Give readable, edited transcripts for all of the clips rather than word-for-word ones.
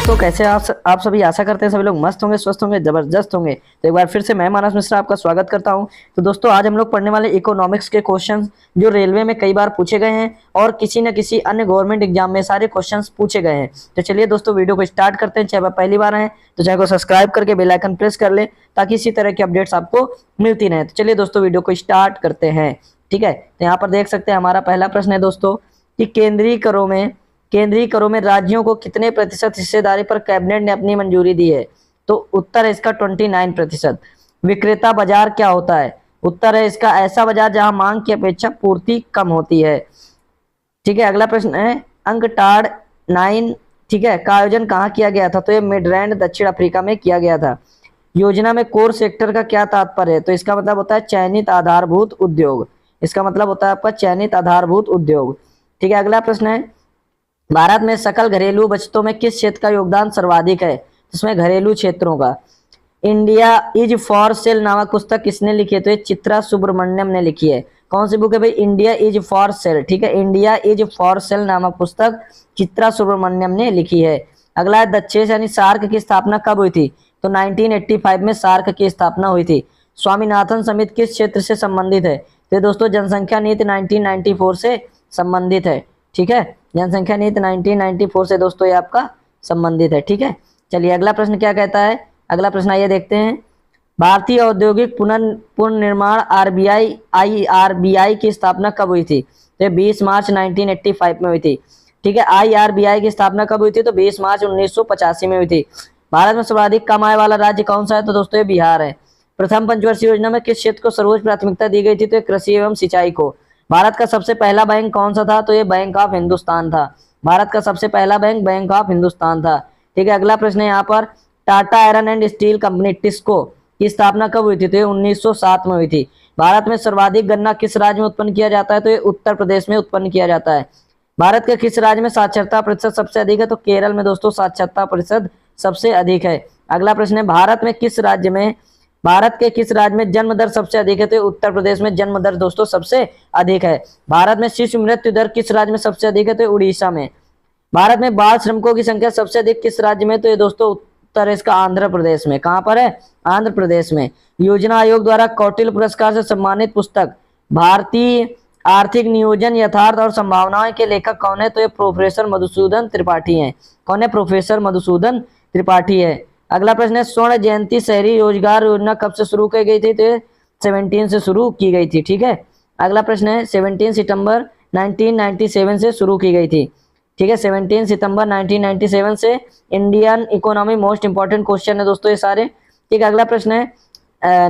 दोस्तों कैसे आप सभी आशा करते हैं सभी लोग मस्त होंगे, स्वस्थ होंगे, जबरदस्त होंगे। तो एक बार फिर से मैं मानस मिश्रा आपका स्वागत करता हूं। तो दोस्तों आज हम लोग पढ़ने वाले इकोनॉमिक्स के क्वेश्चंस जो रेलवे में कई बार पूछे गए हैं और किसी न किसी अन्य गवर्नमेंट एग्जाम में सारे क्वेश्चंस पूछे गए हैं। तो चलिए दोस्तों वीडियो को स्टार्ट करते हैं। चाहे आप पहली बार आए तो चैनल को सब्सक्राइब करके बेल आइकन प्रेस कर ले ताकि इसी तरह की अपडेट्स आपको मिलती रहे। तो चलिए दोस्तों वीडियो को स्टार्ट करते हैं। ठीक है, तो यहाँ पर देख सकते हैं हमारा पहला प्रश्न है दोस्तों कि केंद्रीय करों में राज्यों को कितने प्रतिशत हिस्सेदारी पर कैबिनेट ने अपनी मंजूरी दी है? तो उत्तर है इसका 29%। विक्रेता बाजार क्या होता है? उत्तर है इसका ऐसा बाजार जहां मांग की अपेक्षा पूर्ति कम होती है। ठीक है, अगला प्रश्न है अंकटाड 9 ठीक है का आयोजन कहाँ किया गया था? तो ये मिडलैंड दक्षिण अफ्रीका में किया गया था। योजना में कोर सेक्टर का क्या तात्पर्य है? तो इसका मतलब होता है चयनित आधारभूत उद्योग। इसका मतलब होता है आपका चयनित आधारभूत उद्योग। ठीक है, अगला प्रश्न है भारत में सकल घरेलू बचतों में किस क्षेत्र का योगदान सर्वाधिक है? इसमें घरेलू क्षेत्रों का। इंडिया इज फॉर सेल नामक पुस्तक किसने लिखी है? तो ये चित्रा सुब्रमण्यम ने लिखी है। कौन सी बुक है भाई? India is for sale. ठीक है, इंडिया इज फॉर सेल नामक पुस्तक चित्रा सुब्रमण्यम ने लिखी है। अगला है दक्षेस यानी सार्क की स्थापना कब हुई थी? तो 1985 में सार्क की स्थापना हुई थी। स्वामीनाथन समिति किस क्षेत्र से संबंधित है? तो दोस्तों जनसंख्या नीति 1994 से संबंधित है। ठीक है, जनसंख्या नीति 1994 से दोस्तों ये आपका संबंधित है। ठीक है, चलिए अगला प्रश्न क्या कहता है? अगला प्रश्न आइए देखते हैं। भारतीय औद्योगिक पुनर्निर्माण आईआरबीआई की स्थापना कब हुई थी? तो 20 मार्च 1985 में हुई थी। ठीक है, आईआरबीआई की स्थापना कब हुई थी? तो 20 मार्च 1985 में हुई थी। भारत में सर्वाधिक कमाई वाला राज्य कौन सा है? तो दोस्तों ये बिहार है। प्रथम पंचवर्षीय योजना में किस क्षेत्र को सर्वोच्च प्राथमिकता दी गई थी? तो कृषि एवं सिंचाई को। भारत का सबसे पहला बैंक कौन सा था? तो ये बैंक ऑफ हिंदुस्तान था। भारत का सबसे पहला बैंक ऑफ हिंदुस्तान था। ठीक है, अगला प्रश्न है यहाँ पर Tata iron and steel company TISCO की स्थापना कब हुई थी? तो ये 1907 में हुई थी। भारत में सर्वाधिक गन्ना किस राज्य में उत्पन्न किया जाता है? तो ये उत्तर प्रदेश में उत्पन्न किया जाता है। भारत के किस राज्य में साक्षरता प्रतिशत सबसे अधिक है? तो केरल में दोस्तों साक्षरता प्रतिशत सबसे अधिक है। अगला प्रश्न है भारत के किस राज्य में जन्म दर सबसे अधिक है? तो उत्तर प्रदेश में जन्म दर दोस्तों सबसे अधिक है। भारत में शिशु मृत्यु दर किस राज्य में सबसे अधिक है? तो उड़ीसा में। भारत में बाल श्रमिकों की संख्या सबसे अधिक किस राज्य में? तो ये दोस्तों उत्तर इसका आंध्र प्रदेश में। कहां पर है? आंध्र प्रदेश में। योजना आयोग द्वारा कौटिल्य पुरस्कार से सम्मानित पुस्तक भारतीय आर्थिक नियोजन यथार्थ और संभावनाएं के लेखक कौन है? तो ये प्रोफेसर मधुसूदन त्रिपाठी हैं। कौन है? प्रोफेसर मधुसूदन त्रिपाठी है। अगला प्रश्न है स्वर्ण जयंती शहरी रोजगार योजना कब से शुरू की गई थी? तो 17 से शुरू की गई थी। ठीक है, अगला प्रश्न है 17 सितंबर 1997 से शुरू की गई थी। ठीक है, 17 सितंबर 1997 से। Indian economy most important question है दोस्तों ये सारे। ठीक है, अगला प्रश्न है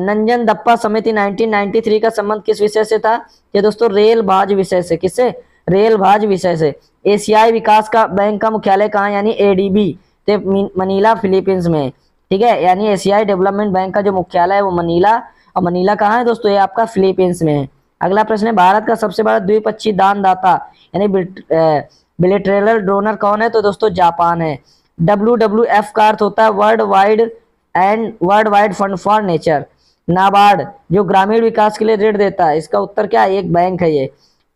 नंजन दप्पा समिति 1993 का संबंध किस विषय से था? ये दोस्तों रेल भाज विषय से। किससे? रेल भाज विषय से। एशियाई विकास का बैंक का मुख्यालय कहाँ यानी एडीबी? मनीला फिलीपींस में। ठीक है, यानी एशियाई डेवलपमेंट बैंक का जो मुख्यालय है वो मनीला, और मनीला कहाँ है दोस्तों? ये आपका फिलीपींस में है। अगला प्रश्न है भारत का सबसे बड़ा द्विपक्षीय दानदाता यानी बिलेटरल डोनर कौन है? तो दोस्तों जापान है। WWF का अर्थ होता है world wide fund for nature. NABARD जो ग्रामीण विकास के लिए ऋण देता है, इसका उत्तर क्या है? एक बैंक है ये।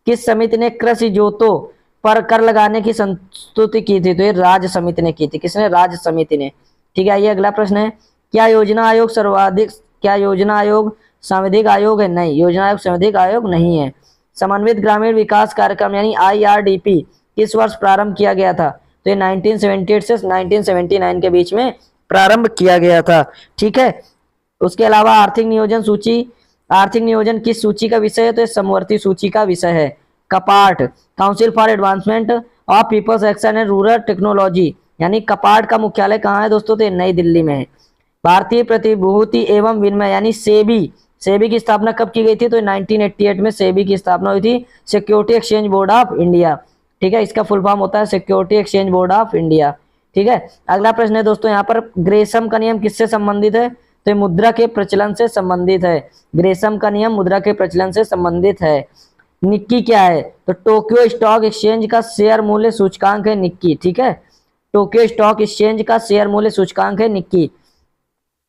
किस समिति ने कृषि जोतों पर कर लगाने की संस्तुति की थी? तो ये राज्य समिति ने की थी। किसने? राज्य समिति ने। ठीक है, ये अगला प्रश्न है क्या योजना आयोग संवैधानिक आयोग है? नहीं, योजना आयोग संवैधानिक आयोग नहीं है। समन्वित ग्रामीण विकास कार्यक्रम यानी IRDP किस वर्ष प्रारंभ किया गया था? तो ये 1978 से 1979 के बीच में प्रारंभ किया गया था। ठीक है, उसके अलावा आर्थिक नियोजन किस सूची का विषय है? तो समवर्ती सूची का विषय है। CAPART council for advancement of people's action and rural technology यानी कपाट का मुख्यालय कहाँ है दोस्तों? तो नई दिल्ली में है। भारतीय प्रतिभूति एवं विनिमय यानी सेबी की स्थापना कब की गई थी? तो 1988 में सेबी की स्थापना हुई थी। Security exchange board of India. ठीक है, इसका फुल फॉर्म होता है security exchange board of India. ठीक है, अगला प्रश्न है दोस्तों यहाँ पर ग्रेसम का नियम किससे संबंधित है? तो मुद्रा के प्रचलन से संबंधित है। ग्रेसम का नियम मुद्रा के प्रचलन से संबंधित है। निक्की क्या है? तो टोक्यो स्टॉक एक्सचेंज का शेयर मूल्य सूचकांक है निक्की। ठीक है, टोक्यो स्टॉक एक्सचेंज का शेयर मूल्य सूचकांक है निक्की।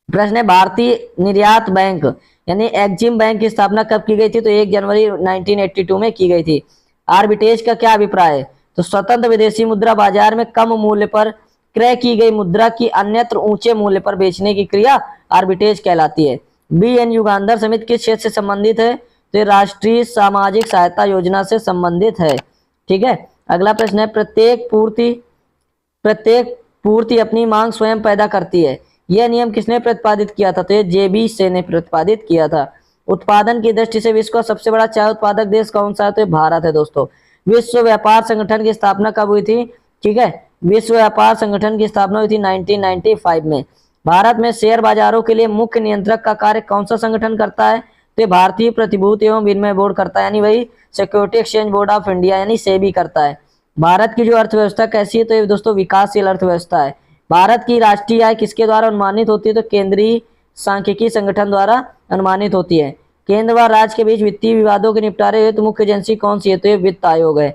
प्रश्न है भारतीय निर्यात बैंक यानी एक्जिम बैंक की स्थापना कब की गई थी? तो 1 जनवरी 1982 में की गई थी। आर्बिट्रेज का क्या अभिप्राय है? तो स्वतंत्र विदेशी मुद्रा बाजार में कम मूल्य पर क्रय की गई मुद्रा की अन्यत्र ऊंचे मूल्य पर बेचने की क्रिया आर्बिट्रेज कहलाती है। बी एन युगांधर समिति किस क्षेत्र से संबंधित है? तो ये राष्ट्रीय सामाजिक सहायता योजना से संबंधित है। ठीक है, अगला प्रश्न है, प्रत्येक पूर्ति अपनी मांग स्वयं पैदा करती है, यह नियम किसने प्रतिपादित किया था? तो ये जेबी से ने प्रतिपादित किया था। उत्पादन की दृष्टि से विश्व का सबसे बड़ा चाय उत्पादक देश कौन सा है? तो ये भारत है दोस्तों। विश्व व्यापार संगठन की स्थापना कब हुई थी? ठीक है, विश्व व्यापार संगठन की स्थापना हुई थी 1995 में। भारत में शेयर बाजारों के लिए मुख्य नियंत्रक का कार्य कौन सा संगठन करता है? तो भारतीय प्रतिभूति एवं विनिमय बोर्ड करता है, यानी वही security exchange board of India यानी सेबी करता है। भारत की जो अर्थव्यवस्था कैसी है? तो ये दोस्तों विकासशील अर्थव्यवस्था है। भारत की राष्ट्रीय आय किसके द्वारा अनुमानित होती है? तो केंद्रीय सांख्यिकी संगठन द्वारा अनुमानित होती है। केंद्र व राज्य के बीच वित्तीय विवादों के निपटारे हेतु मुख्य एजेंसी कौन सी है? तो ये वित्त आयोग है।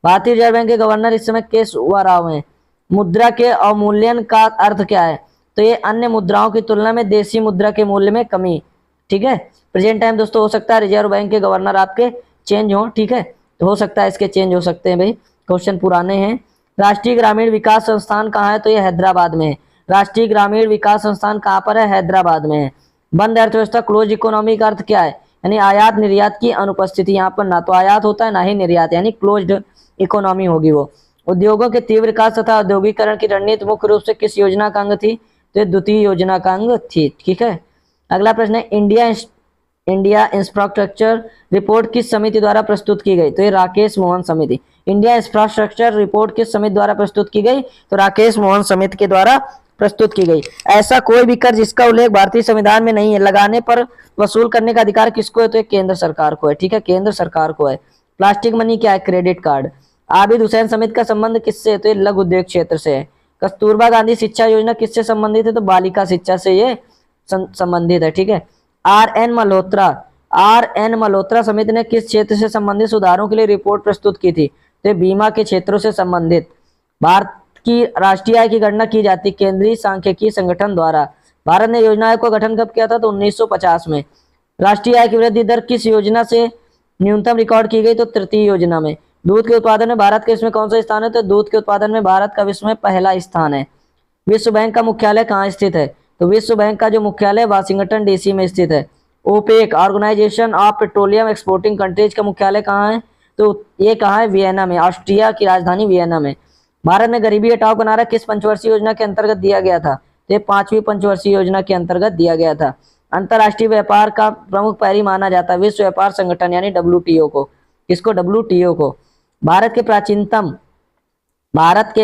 भारतीय रिजर्व बैंक के गवर्नर इस समय केशव राव हैं। मुद्रा के अवमूल्यन का अर्थ क्या है? तो ये अन्य मुद्राओं की तुलना में देशी मुद्रा के मूल्य में कमी। ठीक है, प्रेजेंट टाइम दोस्तों हो सकता है रिजर्व बैंक के गवर्नर आपके चेंज हो। ठीक है, तो हो सकता है इसके चेंज हो सकते हैं भाई, क्वेश्चन पुराने हैं। राष्ट्रीय ग्रामीण विकास संस्थान कहाँ है? तो ये हैदराबाद में है। राष्ट्रीय ग्रामीण विकास संस्थान कहाँ पर है? हैदराबाद में है। बंद अर्थव्यवस्था क्लोज इकोनॉमी का अर्थ क्या है? यानी आयात निर्यात की अनुपस्थिति। यहाँ पर ना तो आयात होता है ना ही निर्यात, यानी क्लोज्ड इकोनॉमी होगी वो। उद्योगों के तीव्र विकास तथा औद्योगिकरण की रणनीति मुख्य रूप से किस योजना का अंग थी? तो द्वितीय योजना का अंग थी। ठीक है, अगला प्रश्न है, इंडिया इंफ्रास्ट्रक्चर रिपोर्ट किस समिति द्वारा प्रस्तुत की गई? तो ये राकेश मोहन समिति। इंडिया इंफ्रास्ट्रक्चर रिपोर्ट किस समिति द्वारा प्रस्तुत की गई? तो राकेश मोहन समिति के द्वारा प्रस्तुत की गई। ऐसा कोई भी कर जिसका उल्लेख भारतीय संविधान में नहीं है, लगाने पर वसूल करने का अधिकार किसको है? तो केंद्र सरकार को है। ठीक है, केंद्र सरकार को है। प्लास्टिक मनी क्या है? Credit card. आबिद हुसैन समिति का संबंध किससे है? तो ये लघु उद्योग क्षेत्र से है। कस्तूरबा गांधी शिक्षा योजना किससे संबंधित है? तो बालिका शिक्षा से ये संबंधित है। ठीक है, आर एन मल्होत्रा समिति ने किस क्षेत्र से संबंधित सुधारों के लिए रिपोर्ट प्रस्तुत की थी? तो बीमा के क्षेत्रों से संबंधित। भारत की राष्ट्रीय आय की गणना की जाती केंद्रीय सांख्यिकी संगठन द्वारा। भारत ने योजना आयोग का गठन कब किया था? तो 1950 में। राष्ट्रीय आय की वृद्धि दर किस योजना से न्यूनतम रिकॉर्ड की गई? तो तृतीय योजना में। दूध के उत्पादन में भारत के इसमें कौन सा स्थान है? तो दूध के उत्पादन में भारत का विश्व में पहला स्थान है। विश्व बैंक का मुख्यालय कहाँ स्थित है? तो विश्व बैंक का जो मुख्यालय वाशिंगटन डीसी में स्थित है। OPEC organisation of petroleum exporting countries का मुख्यालय कहाँ है? तो ये कहाँ है? वियना में, ऑस्ट्रिया की राजधानी वियना में। भारत में गरीबी हटाओ का नारा किस पंचवर्षीय योजना के अंतर्गत दिया गया था? तो ये 5वीं पंचवर्षीय योजना के अंतर्गत दिया गया था। अंतर्राष्ट्रीय व्यापार का प्रमुख पैरी माना जाता है विश्व व्यापार संगठन यानी WTO को। किसको? WTO को। भारत के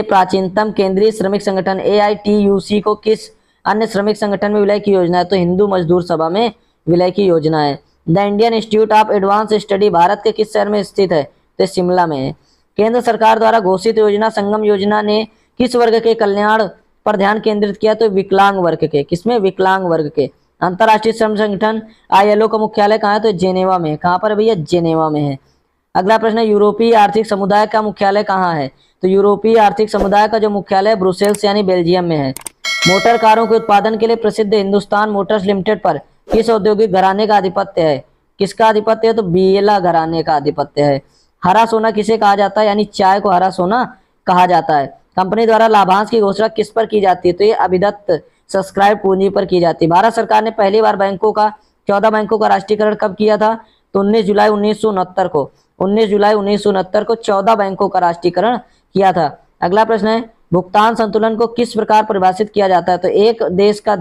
प्राचीनतम केंद्रीय श्रमिक संगठन AITUC को किस अन्य श्रमिक संगठन में विलय की योजना है? तो हिंदू मजदूर सभा में विलय की योजना है। The Indian institute of advance study Bharat के किस शहर में स्थित है? तो शिमला में है। केंद्र सरकार द्वारा घोषित योजना संगम योजना ने किस वर्ग के कल्याण पर ध्यान केंद्रित किया? तो विकलांग वर्ग के। किसमें? विकलांग वर्ग के। अंतर्राष्ट्रीय श्रम संगठन ILO का मुख्यालय कहाँ है? तो जेनेवा में। कहाँ पर भैया? जेनेवा में है। अगला प्रश्न है, यूरोपीय आर्थिक समुदाय का मुख्यालय कहाँ है? तो यूरोपीय आर्थिक समुदाय का जो मुख्यालय ब्रुसेल्स यानी बेल्जियम में है। मोटर कारों के उत्पादन के लिए प्रसिद्ध हिंदुस्तान मोटर्स लिमिटेड पर किस औद्योगिक घराने का आधिपत्य है? किसका आधिपत्य है? तो बिरला घराने का आधिपत्य है। हरा सोना किसे कहा जाता है? यानी चाय को हरा सोना कहा जाता है। कंपनी द्वारा लाभांश की घोषणा किस पर की जाती है? तो ये अभिदत्त सब्सक्राइब पूंजी पर की जाती है। भारत सरकार ने पहली बार 14 बैंकों का राष्ट्रीयकरण कब किया था? तो 19 जुलाई 1969 को। 19 जुलाई 1969 को 14 बैंकों का राष्ट्रीयकरण किया था। अगला प्रश्न है, भुगतान संतुलन को किस प्रकार परिभाषित किया जाता है? तो एक देश का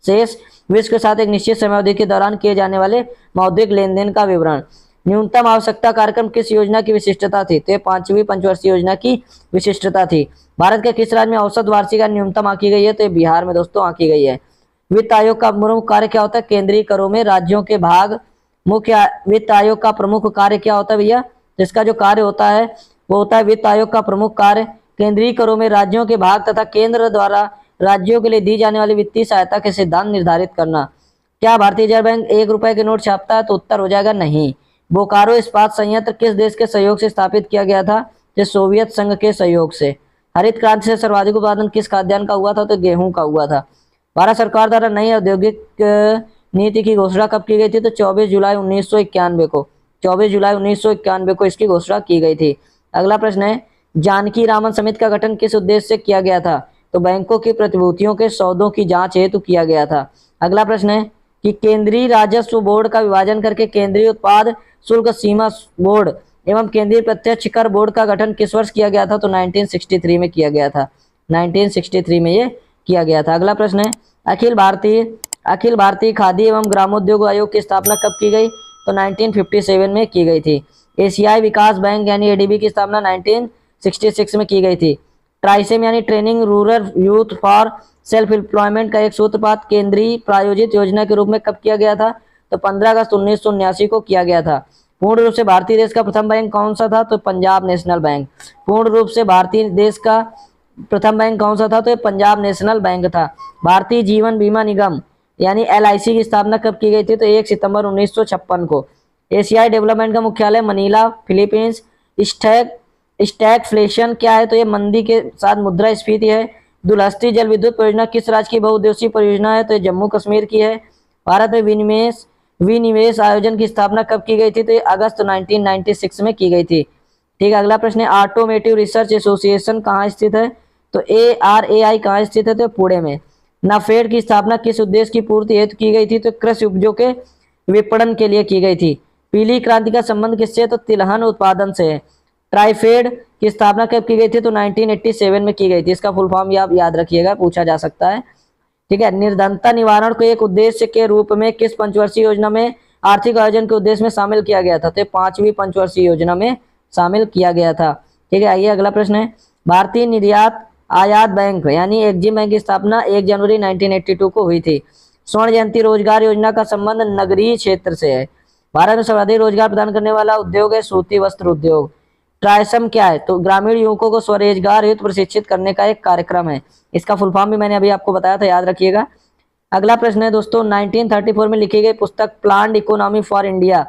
शेष विश्व के साथ एक निश्चित समयावधि के दौरान किए जाने वाले मौद्रिक लेन देन का विवरण। न्यूनतम आवश्यकता कार्यक्रम किस योजना की विशिष्टता थी? तो 5वीं पंचवर्षीय योजना की विशिष्टता थी। भारत के किस राज्य में औसत वार्षिक आय न्यूनतम आंकी गई है? तो बिहार में दोस्तों आंकी गई है। वित्त आयोग का प्रमुख कार्य क्या होता है? केंद्रीय करों में राज्यों के भाग। मुख्य वित्त आयोग का प्रमुख कार्य क्या होता है भैया? जिसका जो कार्य होता है वो होता है वित्त आयोग का प्रमुख कार्य केंद्रीय करों में राज्यों के भाग तथा केंद्र द्वारा राज्यों के लिए दी जाने वाली वित्तीय सहायता के सिद्धांत निर्धारित करना। क्या भारतीय रिजर्व बैंक 1 रुपए के नोट छापता है? तो उत्तर हो जाएगा नहीं। बोकारो इस्पात संयंत्र किस देश के सहयोग से स्थापित किया गया था? जो सोवियत संघ के सहयोग से। हरित क्रांति से सर्वाधिक उत्पादन किस खाद्यान्न का हुआ था? तो गेहूं का हुआ था। भारत सरकार द्वारा नई औद्योगिक नीति की घोषणा कब की गई थी? तो 24 जुलाई 1991 को। 24 जुलाई 1991 को इसकी घोषणा की गई थी। अगला प्रश्न है, जानकी रामन समिति का गठन किस उद्देश्य से किया गया था? तो बैंकों की प्रतिभूतियों के सौदों की जांच हेतु किया गया था। अगला प्रश्न है कि केंद्रीय राजस्व बोर्ड का विभाजन करके केंद्रीय उत्पाद शुल्क सीमा बोर्ड एवं केंद्रीय प्रत्यक्ष कर बोर्ड का गठन किस वर्ष किया गया था? तो 1963 में किया गया था। 1963 में ये किया गया था। अगला प्रश्न है अखिल भारतीय खादी एवं ग्रामोद्योग आयोग की स्थापना कब की गई? तो 1957 में की गई थी। एशियाई विकास बैंक यानी एडीबी की स्थापना 1966 में की गई थी। ट्राइसेम यानी training rural youth for self employment का एक सूत्रपात केंद्रीय प्रायोजित योजना के रूप में कब किया गया था? तो 15 अगस्त 1979 को किया गया था। पूर्ण रूप से भारतीय देश का प्रथम बैंक कौन सा था? तो पंजाब नेशनल बैंक। पूर्ण रूप से भारतीय देश का प्रथम बैंक कौन सा था? तो पंजाब नेशनल बैंक था। भारतीय जीवन बीमा निगम यानी एलआईसी की स्थापना कब की गई थी? तो 1 सितंबर 1956 को। एशियाई डेवलपमेंट का मुख्यालय मनीला फिलीपींस। स्टैगफ्लेशन क्या है? तो ये मंदी के साथ मुद्रास्फीति है। दुलहस्ती जल विद्युत परियोजना किस राज्य की बहुउद्देशीय परियोजना है? तो ये जम्मू कश्मीर की है। भारत में विनिवेश आयोजन की स्थापना कब की गई थी? तो ये अगस्त 1996 में की गई थी। ठीक है, अगला प्रश्न है ऑटोमेटिव रिसर्च एसोसिएशन कहाँ स्थित है? तो ARAI कहाँ स्थित है? तो पुणे में। नाफेड की स्थापना किस उद्देश्य की पूर्ति हेतु की गई थी? तो कृषि उपजों के विपणन के लिए की गई थी। पीली क्रांति का संबंध किससे? तो तिलहन उत्पादन से है। ट्राइफेड की स्थापना कब की गई थी? तो 1987 में की गई थी। इसका फुल फॉर्म आप याद रखिएगा, पूछा जा सकता है। ठीक है, निर्धनता निवारण को एक उद्देश्य के रूप में किस पंचवर्षीय योजना में आर्थिक आयोजन के उद्देश्य में शामिल किया गया था? तो 5वीं पंचवर्षीय योजना में शामिल किया गया था। ठीक है, आइए अगला प्रश्न है भारतीय निर्यात आयात बैंक यानी एक्जिम बैंक की स्थापना 1 जनवरी 1982 को हुई थी। स्वर्ण जयंती रोजगार योजना का संबंध नगरीय क्षेत्र से है। भारत में सर्वाधिक रोजगार प्रदान करने वाला उद्योग है सूती वस्त्र उद्योग। ट्राइसम क्या है? तो ग्रामीण युवकों को स्वरोजगार हेतु प्रशिक्षित करने का एक कार्यक्रम है। इसका फुल फॉर्म भी मैंने अभी आपको बताया था, याद रखिएगा। अगला प्रश्न है दोस्तों 1934 में लिखी गई पुस्तक प्लान्ड इकोनॉमी फॉर इंडिया,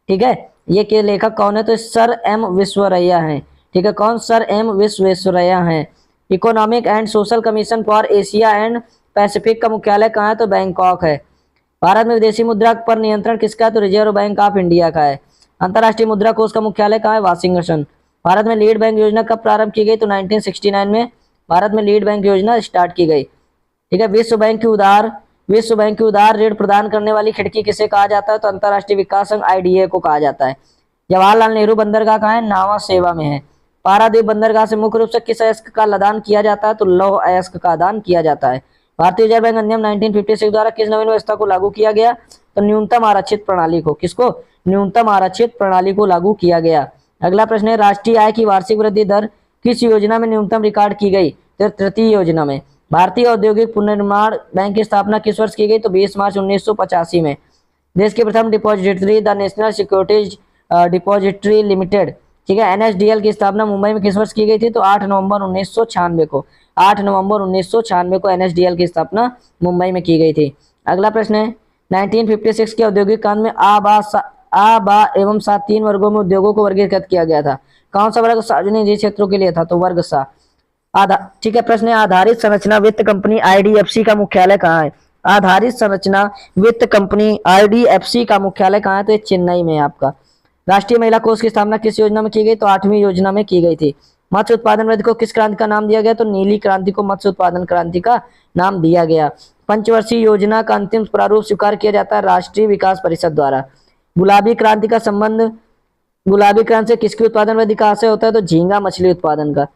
ठीक है, ये के लेखक कौन है? तो सर एम विश्वेश्वरैया हैं। ठीक है, कौन? सर एम विश्वेश्वरैया हैं। Economic and social commission for Asia and Pacific का मुख्यालय कहाँ है? तो बैंकॉक है। भारत में विदेशी मुद्रा पर नियंत्रण किसका है? तो रिजर्व बैंक ऑफ इंडिया का है। अंतर्राष्ट्रीय मुद्रा कोष का मुख्यालय कहाँ है? वाशिंगटन। भारत में लीड बैंक योजना कब प्रारंभ की गई? तो 1969 में भारत में लीड बैंक योजना स्टार्ट की गई। ठीक है, विश्व बैंक की उदार ऋण प्रदान करने वाली खिड़की किसे कहा जाता है? तो अंतर्राष्ट्रीय विकास संघ IDA को कहा जाता है। जवाहरलाल नेहरू बंदरगाह कहाँ है? नावा सेवा में है। पारादीप बंदरगाह से मुख्य रूप से किस अयस्क का लदान किया जाता है? तो लौह अयस्क का दान किया जाता है। भारतीय रिजर्व बैंक अधिनियम 1956 द्वारा किस नवीन व्यवस्था को लागू किया गया? तो न्यूनतम आरक्षित प्रणाली को। किसको? न्यूनतम आरक्षित प्रणाली को लागू किया गया। अगला प्रश्न है राष्ट्रीय आय की वार्षिक वृद्धि दर किस योजना में न्यूनतम रिकॉर्ड की गई? तो तृतीय योजना में। भारतीय औद्योगिक पुनर्निर्माण बैंक की स्थापना किस वर्ष की गई? तो 20 मार्च 1985 में। देश की प्रथम depository the national securities depository limited, ठीक है, NSDL की स्थापना मुंबई में किस वर्ष की गई थी? तो 8 नवंबर 1996 को। 8 नवंबर 1996 को NSDL की स्थापना मुंबई में की गई थी। अगला प्रश्न है 1956 के औद्योगिक कांड में आ बा एवं सा 3 वर्गों में उद्योगों को वर्गीकृत किया गया था। कौन सा वर्ग सार्वजनिक निजी क्षेत्रों के लिए था? तो वर्ग सा। ठीक है, प्रश्न है आधारित संरचना वित्त कंपनी IDFC का मुख्यालय कहाँ है? आधारित संरचना वित्त कंपनी IDFC का मुख्यालय कहाँ है? तो चेन्नई में है आपका। राष्ट्रीय महिला कोष की स्थापना किस योजना में की गई? तो 8वीं योजना में की गई थी। मत्स्य उत्पादन वृद्धि को किस क्रांति का नाम दिया गया? तो नीली क्रांति को मत्स्य उत्पादन क्रांति का नाम दिया गया। पंचवर्षीय योजना का अंतिम प्रारूप स्वीकार किया जाता है राष्ट्रीय विकास परिषद द्वारा। गुलाबी क्रांति का संबंध गुलाबी क्रांति से किसकी उत्पादन वृद्धि कहाँ से होता है? तो झींगा मछली उत्पादन का।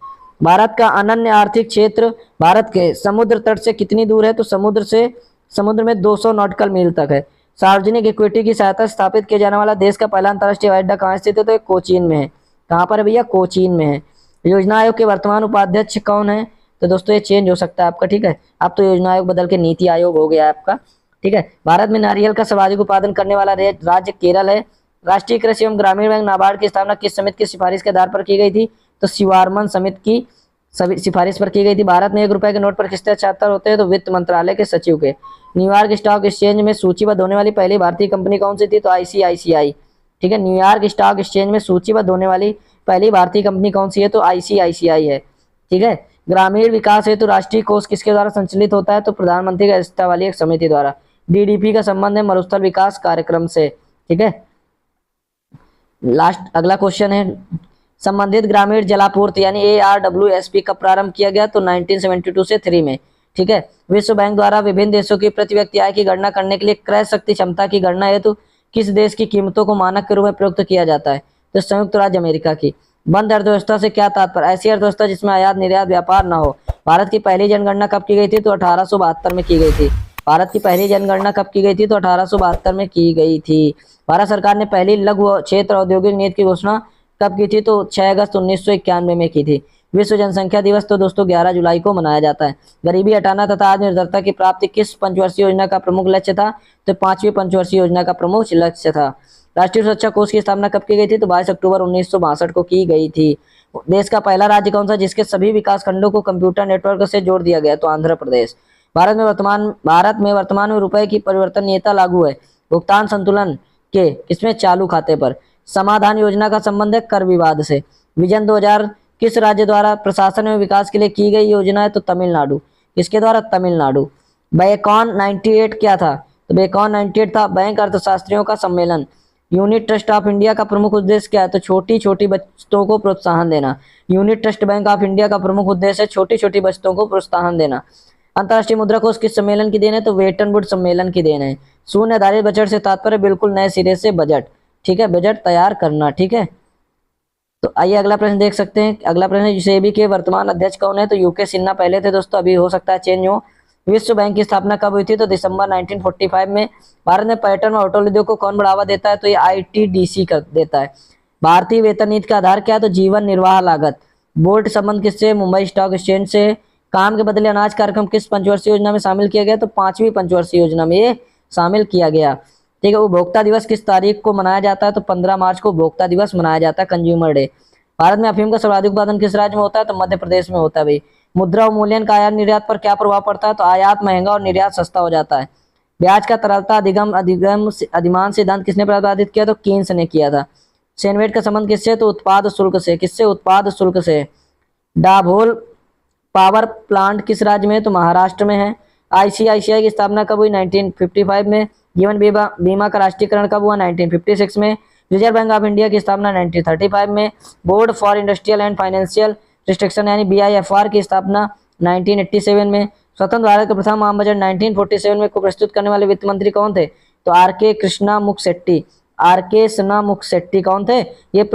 भारत का अनन्य आर्थिक क्षेत्र भारत के समुद्र तट से कितनी दूर है? तो समुद्र में 200 नॉटिकल मील तक है। सार्वजनिक इक्विटी की सहायता से स्थापित किया जाने वाला देश का पहला अंतर्राष्ट्रीय हवाई अड्डा कहाँ स्थित है? तो कोचीन में है। कहाँ पर है भैया? कोचीन में है। योजना आयोग के वर्तमान उपाध्यक्ष कौन है? तो दोस्तों ये चेंज हो सकता है आपका, ठीक है, अब तो योजना आयोग बदल के नीति आयोग हो गया है आपका। ठीक है, भारत में नारियल का सर्वाधिक उत्पादन करने वाला राज्य केरल है। राष्ट्रीय कृषि एवं ग्रामीण बैंक नाबार्ड की स्थापना किस समिति की सिफारिश के आधार पर की गई थी? तो शिवारमन समिति की सिफारिश पर की गई थी। भारत में 1 रुपए के नोट पर किसके हस्ताक्षर होते हैं? तो वित्त मंत्रालय के सचिव के। न्यूयॉर्क स्टॉक एक्सचेंज में सूचीबद्ध होने वाली पहली भारतीय कंपनी कौन सी थी? तो ICICI। ठीक है, न्यूयॉर्क स्टॉक एक्सचेंज में सूचीबद्ध होने वाली पहली भारतीय कंपनी कौन सी है? तो ICICI है। ठीक है, ग्रामीण विकास हेतु राष्ट्रीय कोष किसके द्वारा संचालित होता है? तो प्रधानमंत्री की अध्यक्षता वाली एक समिति द्वारा। DDP का संबंध है मरुस्थल विकास कार्यक्रम से। ठीक है, लास्ट अगला क्वेश्चन है संबंधित ग्रामीण जलापूर्ति यानी ARWSP कब प्रारंभ किया गया? तो 1972 से 3 में। ठीक है। विश्व बैंक द्वारा विभिन्न देशों की प्रति व्यक्ति आय की गणना करने के लिए क्रय शक्ति क्षमता की गणना हेतु किस देश की कीमतों को मानक के रूप में प्रयुक्त किया जाता है? तो संयुक्त राज्य अमेरिका की। बंद अर्थव्यवस्था से क्या तात्पर्य? ऐसी अर्थव्यवस्था जिसमें आयात निर्यात व्यापार न हो। भारत की पहली जनगणना कब की गई थी? तो 1872 में की गई थी। भारत की पहली जनगणना कब की गई थी? तो 1872 में की गई थी। भारत सरकार ने पहली लघु क्षेत्र औद्योगिक नीति की घोषणा कब की थी? तो 6 अगस्त 1991 में की थी। विश्व जनसंख्या दिवस तो दोस्तों 11 जुलाई को मनाया जाता है। गरीबी हटाना तथा आत्मनिर्भरता की प्राप्ति किस पंचवर्षीय योजना का प्रमुख लक्ष्य था? तो 5वीं पंचवर्षीय योजना का प्रमुख लक्ष्य था। राष्ट्रीय सुरक्षा कोष की स्थापना कब की गई थी? तो 22 अक्टूबर 1962 को की गई थी। देश का पहला राज्य कौन सा जिसके सभी विकास खंडों को कंप्यूटर नेटवर्क से जोड़ दिया गया? तो आंध्र प्रदेश। भारत में वर्तमान में रुपए की परिवर्तनीयता लागू है भुगतान संतुलन के किसमें? चालू खाते पर। समाधान योजना का संबंध है कर विवाद से। विजन 2000 किस राज्य द्वारा प्रशासन एवं विकास के लिए की गई योजना है? तो तमिलनाडु। किसके द्वारा? तमिलनाडु। बेकॉन 98 क्या था? तो बेकॉन 98 था बैंक अर्थशास्त्रियों का सम्मेलन। यूनिट ट्रस्ट ऑफ इंडिया का प्रमुख उद्देश्य क्या है? तो छोटी छोटी बचतों को प्रोत्साहन देना। Unit trust bank of India का प्रमुख उद्देश्य है छोटी छोटी बचतों को प्रोत्साहन देना। अंतर्राष्ट्रीय मुद्रा कोष किस सम्मेलन की देन है? तो वेटन वुड सम्मेलन की देन है। शून्य आधारित बजट से तात्पर्य बिल्कुल नए सिरे से बजट। ठीक है, बजट तैयार करना। ठीक है, तो आइए अगला प्रश्न देख सकते हैं। अगला प्रश्न, सेबी के वर्तमान अध्यक्ष कौन है? तो यूके सिन्हा पहले थे दोस्तों, अभी हो सकता है चेंज हो। विश्व बैंक की स्थापना कब हुई थी? तो दिसंबर 1945 में। भारत में पर्यटन और होटल उद्योग को कौन बढ़ावा देता है? तो ये ITDC कर देता है। भारतीय वेतन नीति का आधार क्या है? तो जीवन निर्वाह लागत। बोर्ड संबंध किससे? मुंबई स्टॉक एक्सचेंज से। काम के बदले अनाज कार्यक्रम किस पंचवर्षीय योजना में शामिल किया गया? तो 5वीं पंचवर्षीय योजना में ये शामिल किया गया। ठीक है, उपभोक्ता दिवस किस तारीख को मनाया जाता है? तो 15 मार्च को उपभोक्ता दिवस मनाया जाता है, कंज्यूमर डे। भारत में अफीम का सर्वाधिक उत्पादन किस राज्य में होता है? तो मध्य प्रदेश में होता है भाई। मुद्रा अवमूल्यन का आयात निर्यात पर क्या प्रभाव पड़ता है? तो आयात महंगा और निर्यात सस्ता हो जाता है। ब्याज का तरलता अधिमान सिद्धांत किसने प्रतिपादित किया? तो कीन्स ने किया था। सेनवेट का संबंध किससे? तो उत्पाद शुल्क से। किससे? उत्पाद शुल्क से। डाभोल पावर प्लांट किस राज्य में है? तो महाराष्ट्र में है। ICICI की स्थापना कब हुई? 1955 में। जीवन बीमा का राष्ट्रीयकरण कब हुआ? 1956 में। रिजर्व बैंक ऑफ इंडिया की स्थापना 1935 में। Board for industrial and financial restriction यानी BIFR की स्थापना 1987 में। स्वतंत्र भारत का प्रथम आम बजट 1947 में को प्रस्तुत करने वाले वित्त मंत्री कौन थे? तो RK कृष्णामुख शेट्टी। RK कृष्णामुख शेट्टी कौन थे? ये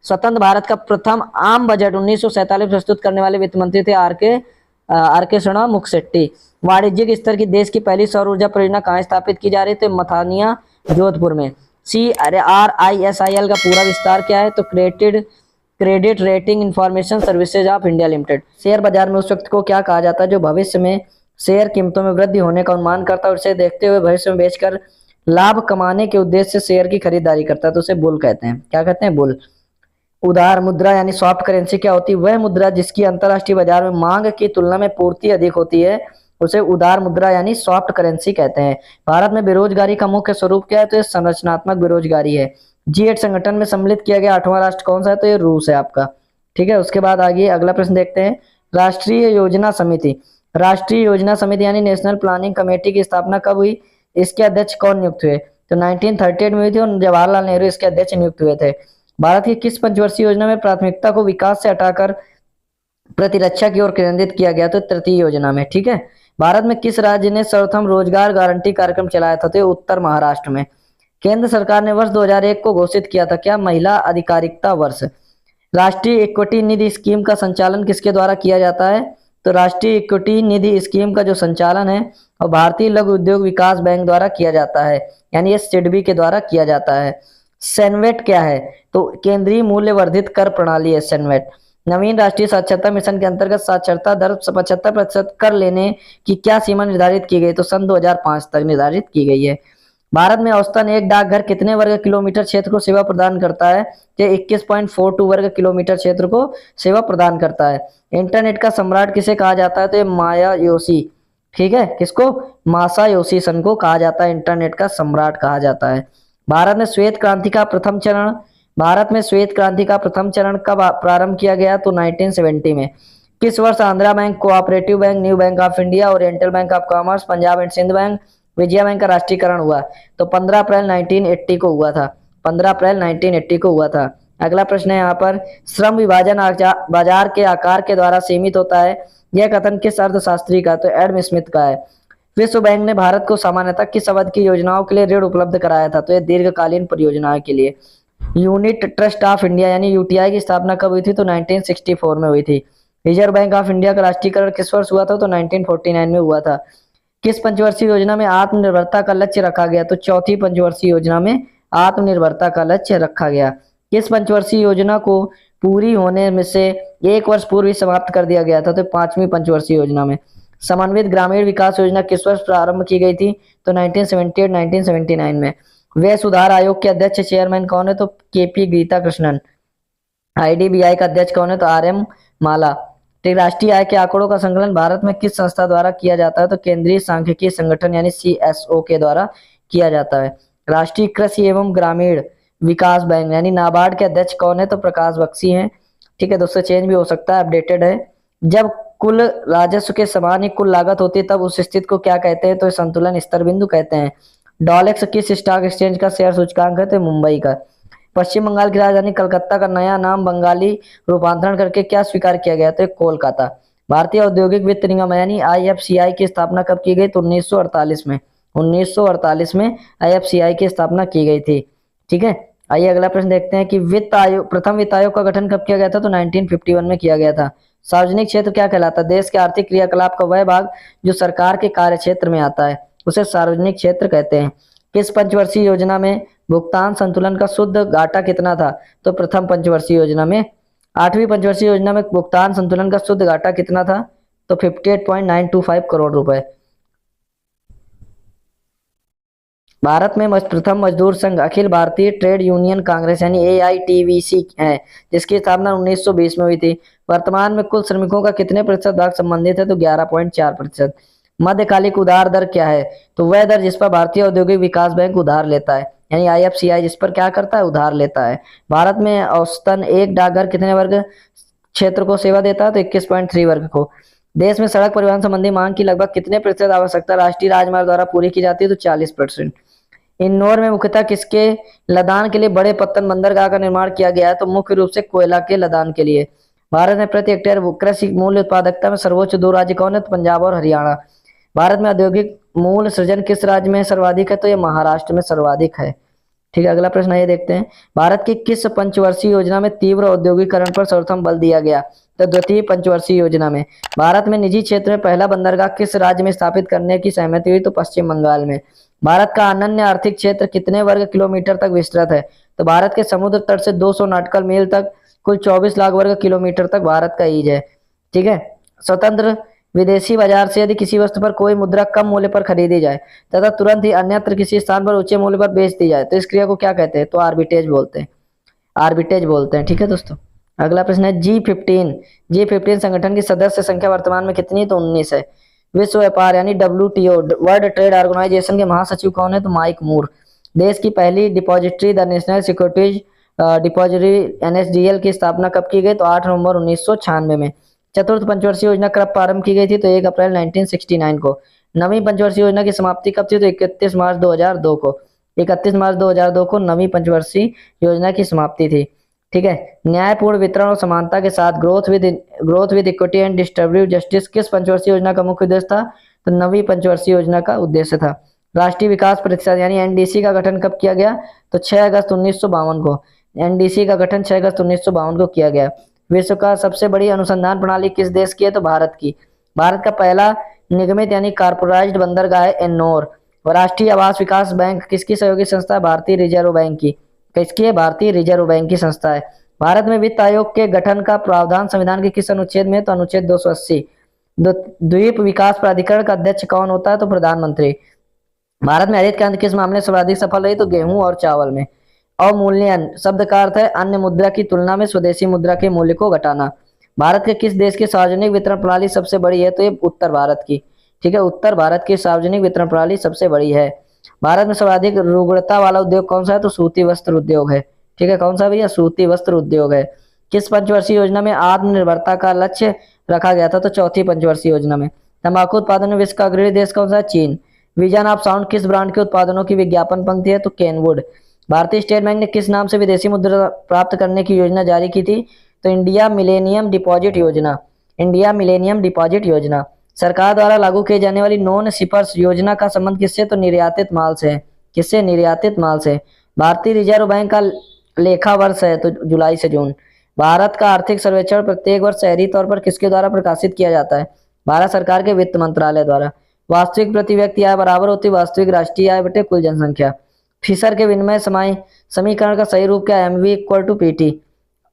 स्वतंत्र भारत का प्रथम आम बजट 1947 प्रस्तुत करने वाले वित्त मंत्री थे RK कृष्णामुख शेट्टी। वाणिज्यिक स्तर की देश की पहली सौर ऊर्जा परियोजना कहाँ स्थापित की जा रही थी? मथानिया जोधपुर में। CRISIL का पूरा विस्तार क्या है? तो credit rating information services of India limited. Share बाजार में उस व्यक्ति को क्या कहा जाता है जो भविष्य में शेयर कीमतों में वृद्धि होने का अनुमान करता है और उसे देखते हुए भविष्य में बेचकर लाभ कमाने के उद्देश्य से शेयर की खरीदारी करता है, तो उसे बुल कहते हैं। क्या कहते हैं? बुल। उदार मुद्रा यानी सॉफ्ट करेंसी क्या होती है? वह मुद्रा जिसकी अंतरराष्ट्रीय बाजार में मांग की तुलना में पूर्ति अधिक होती है, उसे उदार मुद्रा यानी सॉफ्ट करेंसी कहते हैं। भारत में बेरोजगारी का मुख्य स्वरूप क्या है? तो ये संरचनात्मक बेरोजगारी है। G8 संगठन में सम्मिलित किया गया 8वां राष्ट्र कौन सा है? तो ये रूस है आपका। ठीक है, उसके बाद आगे अगला प्रश्न देखते हैं। राष्ट्रीय योजना समिति। राष्ट्रीय योजना समिति यानी नेशनल प्लानिंग कमेटी की स्थापना कब हुई? इसके अध्यक्ष कौन नियुक्त हुए? तो 1938 में हुई थी और जवाहरलाल नेहरू इसके अध्यक्ष नियुक्त हुए थे। भारत की किस पंचवर्षीय योजना में प्राथमिकता को विकास से हटाकर प्रतिरक्षा की ओर केंद्रित किया गया? तो तृतीय योजना में। ठीक है, भारत में किस राज्य ने सर्वप्रथम रोजगार गारंटी कार्यक्रम चलाया था? तो उत्तर महाराष्ट्र में। केंद्र सरकार ने वर्ष 2001 को घोषित किया था क्या? महिला अधिकारिता वर्ष। राष्ट्रीय इक्विटी निधि स्कीम का संचालन किसके द्वारा किया जाता है? तो राष्ट्रीय इक्विटी निधि स्कीम का जो संचालन है और भारतीय लघु उद्योग विकास बैंक द्वारा किया जाता है, यानी ये SIDBI के द्वारा किया जाता है। सेनवेट क्या है? तो केंद्रीय मूल्य वर्धित कर प्रणाली है सेनवेट। नवीन राष्ट्रीय साक्षरता मिशन के अंतर्गत साक्षरता दर 75% कर लेने की क्या सीमा निर्धारित की गई? तो सन 2005 तक निर्धारित की गई है। भारत में औसतन एक डाकघर कितने वर्ग किलोमीटर क्षेत्र को सेवा प्रदान करता है? ये 21.42 वर्ग किलोमीटर क्षेत्र को सेवा प्रदान करता है। इंटरनेट का सम्राट किसे कहा जाता है? तो ये मायायोशी। ठीक है, किसको? मासायोशी सन को कहा जाता है इंटरनेट का सम्राट कहा जाता है। भारत में श्वेत क्रांति का प्रथम चरण कब प्रारंभ किया गया? तो 1970 में। किस वर्ष Andhra bank, cooperative bank, new bank of India, oriental bank of commerce, Punjab and Sind bank, Vijaya bank का राष्ट्रीयकरण हुआ? तो 15 अप्रैल 1980 को हुआ था। 15 अप्रैल 1980 को हुआ था। अगला प्रश्न है यहाँ पर, श्रम विभाजन बाजार के आकार के द्वारा सीमित होता है, यह कथन किस अर्थशास्त्री का? तो एडम स्मिथ का है। विश्व बैंक ने भारत को सामान्यतः किस अवधि की योजनाओं के लिए ऋण उपलब्ध कराया था? तो यह दीर्घकालीन परियोजनाओं के लिए। यूनिट ट्रस्ट ऑफ इंडिया यानी यूटीआई की स्थापना कब हुई थी? तो 1964 में हुई थी। रिजर्व बैंक ऑफ इंडिया का राष्ट्रीयकरण किस वर्ष हुआ था? तो 1949 में हुआ था। किस पंचवर्षीय योजना में आत्मनिर्भरता का लक्ष्य रखा गया? तो चौथी पंचवर्षीय योजना में आत्मनिर्भरता का लक्ष्य रखा गया। किस पंचवर्षीय योजना को पूरी होने में से एक वर्ष पूर्व ही समाप्त कर दिया गया था? तो पांचवी पंचवर्षीय योजना में। समन्वित ग्रामीण विकास योजना किस वर्ष प्रारंभ की गई थी? तो 1978 1979 में। व्यय सुधार आयोग के अध्यक्ष चेयरमैन कौन है? तो केपी गीता कृष्णन। आईडीबीआई का अध्यक्ष कौन है? तो आरएम माला। राष्ट्रीय आय के आंकड़ों का संकलन भारत में किस संस्था द्वारा किया जाता है? तो केंद्रीय सांख्यिकी संगठन यानी सीएसओ के द्वारा किया जाता है। राष्ट्रीय कृषि एवं ग्रामीण विकास बैंक यानी नाबार्ड के अध्यक्ष कौन है? तो प्रकाश बख्शी हैं। ठीक है दोस्तों, चेंज भी हो सकता है, अपडेटेड है। जब कुल राजस्व के समान ही कुल लागत होती है तब उस स्थिति को क्या कहते हैं? तो संतुलन स्तर बिंदु कहते हैं। डॉलेक्स किस स्टॉक एक्सचेंज का शेयर सूचकांक है? तो मुंबई का। पश्चिम बंगाल की राजधानी कलकत्ता का नया नाम बंगाली रूपांतरण करके क्या स्वीकार किया गया? तो कोलकाता। भारतीय औद्योगिक वित्त निगम यानी आईएफसीआई की स्थापना कब की गई? तो 1948 में। 1948 में आईएफसीआई की स्थापना की गई थी। ठीक है, आइए अगला प्रश्न देखते हैं कि प्रथम वित्त आयोग का गठन कब किया गया था? तो 1951 में किया गया था। सार्वजनिक क्षेत्र क्या कहलाता है? देश के आर्थिक क्रियाकलाप का वह भाग जो सरकार के कार्य क्षेत्र में आता है, उसे सार्वजनिक क्षेत्र कहते हैं। किस पंचवर्षीय योजना में भुगतान संतुलन का शुद्ध घाटा कितना था? तो प्रथम पंचवर्षीय योजना में। आठवीं पंचवर्षीय योजना में भुगतान संतुलन का शुद्ध घाटा कितना था? तो 58.925 करोड़ रुपए। भारत में प्रथम मजदूर संघ अखिल भारतीय ट्रेड यूनियन कांग्रेस यानी एआईटीवीसी है, जिसकी स्थापना 1920 में हुई थी। वर्तमान में कुल श्रमिकों का कितने प्रतिशत भाग संबंधित है? तो 11.4%। मध्यकालिक उधार दर क्या है? तो वह दर जिस पर भारतीय औद्योगिक विकास बैंक उधार लेता है यानी आईएफसीआई जिस पर क्या करता है? उधार लेता है। भारत में औसतन एक डाकघर कितने वर्ग क्षेत्र को सेवा देता है? तो 21.3 वर्ग को। देश में सड़क परिवहन संबंधी मांग की लगभग कितने प्रतिशत आवश्यकता राष्ट्रीय राजमार्ग द्वारा पूरी की जाती है? तो 40%। इंदौर में मुख्यतः किसके लदान के लिए बड़े पत्तन बंदरगाह का निर्माण किया गया है? तो मुख्य रूप से कोयला के लदान के लिए। भारत में प्रति हेक्टेयर कृषि मूल्य उत्पादकता में सर्वोच्च दो राज्य कौन है? तो पंजाब और हरियाणा। भारत में औद्योगिक मूल सृजन किस राज्य में सर्वाधिक है? तो ये महाराष्ट्र में सर्वाधिक है। ठीक है, अगला प्रश्न ये देखते हैं, भारत की किस पंचवर्षीय योजना में तीव्र औद्योगिकरण पर सर्वप्रथम बल दिया गया? तो द्वितीय पंचवर्षीय योजना में। भारत में निजी क्षेत्र में पहला बंदरगाह किस राज्य में स्थापित करने की सहमति हुई? तो पश्चिम बंगाल में। भारत का अनन्य आर्थिक क्षेत्र कितने वर्ग किलोमीटर तक विस्तृत है? तो भारत के समुद्र तट से 200 नॉटिकल मील तक कुल 24 लाख वर्ग किलोमीटर तक भारत का ईज है। ठीक है, स्वतंत्र विदेशी बाजार से यदि किसी वस्तु पर कोई मुद्रा कम मूल्य पर खरीदी जाए तथा तुरंत ही अन्यत्र किसी स्थान पर ऊंचे मूल्य पर बेच दी जाए तो इस क्रिया को क्या कहते हैं? तो आर्बिट्रेज बोलते हैं। आर्बिट्रेज बोलते हैं। ठीक है दोस्तों, अगला प्रश्न है G15 संगठन की सदस्य संख्या वर्तमान में कितनी है? तो 19 है। विश्व व्यापार यानी WTO वर्ल्ड ट्रेड ऑर्गेनाइजेशन के महासचिव कौन है? तो माइक मूर। देश की पहली depository the national securities depository NSDL की स्थापना कब की गई? तो 8 नवंबर 1996 में। चतुर्थ पंचवर्षीय योजना कब प्रारंभ की गई थी? तो 1 अप्रैल 1969 को। नवीं पंचवर्षीय योजना की समाप्ति कब थी? तो 31 मार्च 2002 को। 31 मार्च 2002 को नवीं पंचवर्षीय योजना की समाप्ति थी। ठीक है, न्यायपूर्ण वितरण और समानता के साथ growth with equity and distributive justice किस पंचवर्षीय योजना का मुख्य उद्देश्य था? तो नवीं पंचवर्षीय योजना का उद्देश्य था। राष्ट्रीय विकास प्रतिशत यानी एनडीसी का गठन कब किया गया? तो 6 अगस्त 1952 को। एनडीसी का गठन 6 अगस्त 1952 को किया गया। विश्व का सबसे बड़ी अनुसंधान प्रणाली किस देश की है? तो भारत की। भारत का पहला निगमित यानी कारपोराइज्ड बंदरगाह है एन्नोर। और राष्ट्रीय आवास विकास बैंक किसकी सहयोगी संस्था है? भारतीय रिजर्व बैंक की। किसकी है? भारतीय रिजर्व बैंक की संस्था है। भारत में वित्त आयोग के गठन का प्रावधान संविधान के किस अनुच्छेद में? तो अनुच्छेद 280। द्वीप विकास प्राधिकरण का अध्यक्ष कौन होता है? तो प्रधानमंत्री। भारत में हरित क्रांति किस मामले में सर्वाधिक सफल रही? तो गेहूं और चावल में। अवमूल्यन शब्द का अर्थ है अन्य मुद्रा की तुलना में स्वदेशी मुद्रा के मूल्य को घटाना। भारत के किस देश की सार्वजनिक वितरण प्रणाली सबसे बड़ी है? तो ये उत्तर भारत की। ठीक है, उत्तर भारत की सार्वजनिक वितरण प्रणाली सबसे बड़ी है। भारत में सर्वाधिक रुग्णता वाला उद्योग कौन सा है? तो सूती वस्त्र उद्योग है। ठीक है, कौन सा भैया? सूती वस्त्र उद्योग है। किस पंचवर्षीय योजना में आत्मनिर्भरता का लक्ष्य रखा गया था? तो चौथी पंचवर्षीय योजना में। तंबाकू उत्पादन में विश्व का अग्रणी देश कौन सा है? चीन। विजन ऑफ साउंड किस ब्रांड के उत्पादनों की विज्ञापन पंक्ति है? तो केनवुड। भारतीय स्टेट बैंक ने किस नाम से विदेशी मुद्रा प्राप्त करने की योजना जारी की थी? तो इंडिया मिलेनियम डिपॉजिट योजना। इंडिया मिलेनियम डिपॉजिट योजना। सरकार द्वारा लागू किए जाने वाली नॉन शिपर्स योजना का संबंध किससे? तो निर्यातित माल से है। किससे? निर्यातित माल से। भारतीय रिजर्व बैंक का लेखा वर्ष है तो जुलाई से जून। भारत का आर्थिक सर्वेक्षण प्रत्येक वर्ष शहरी तौर पर किसके द्वारा प्रकाशित किया जाता है? भारत सरकार के वित्त मंत्रालय द्वारा। वास्तविक प्रति व्यक्ति आय बराबर होती है वास्तविक राष्ट्रीय आय बटे कुल जनसंख्या। फिशर के विनिमय समीकरण का सही रूप क्या है? MV equal to PT.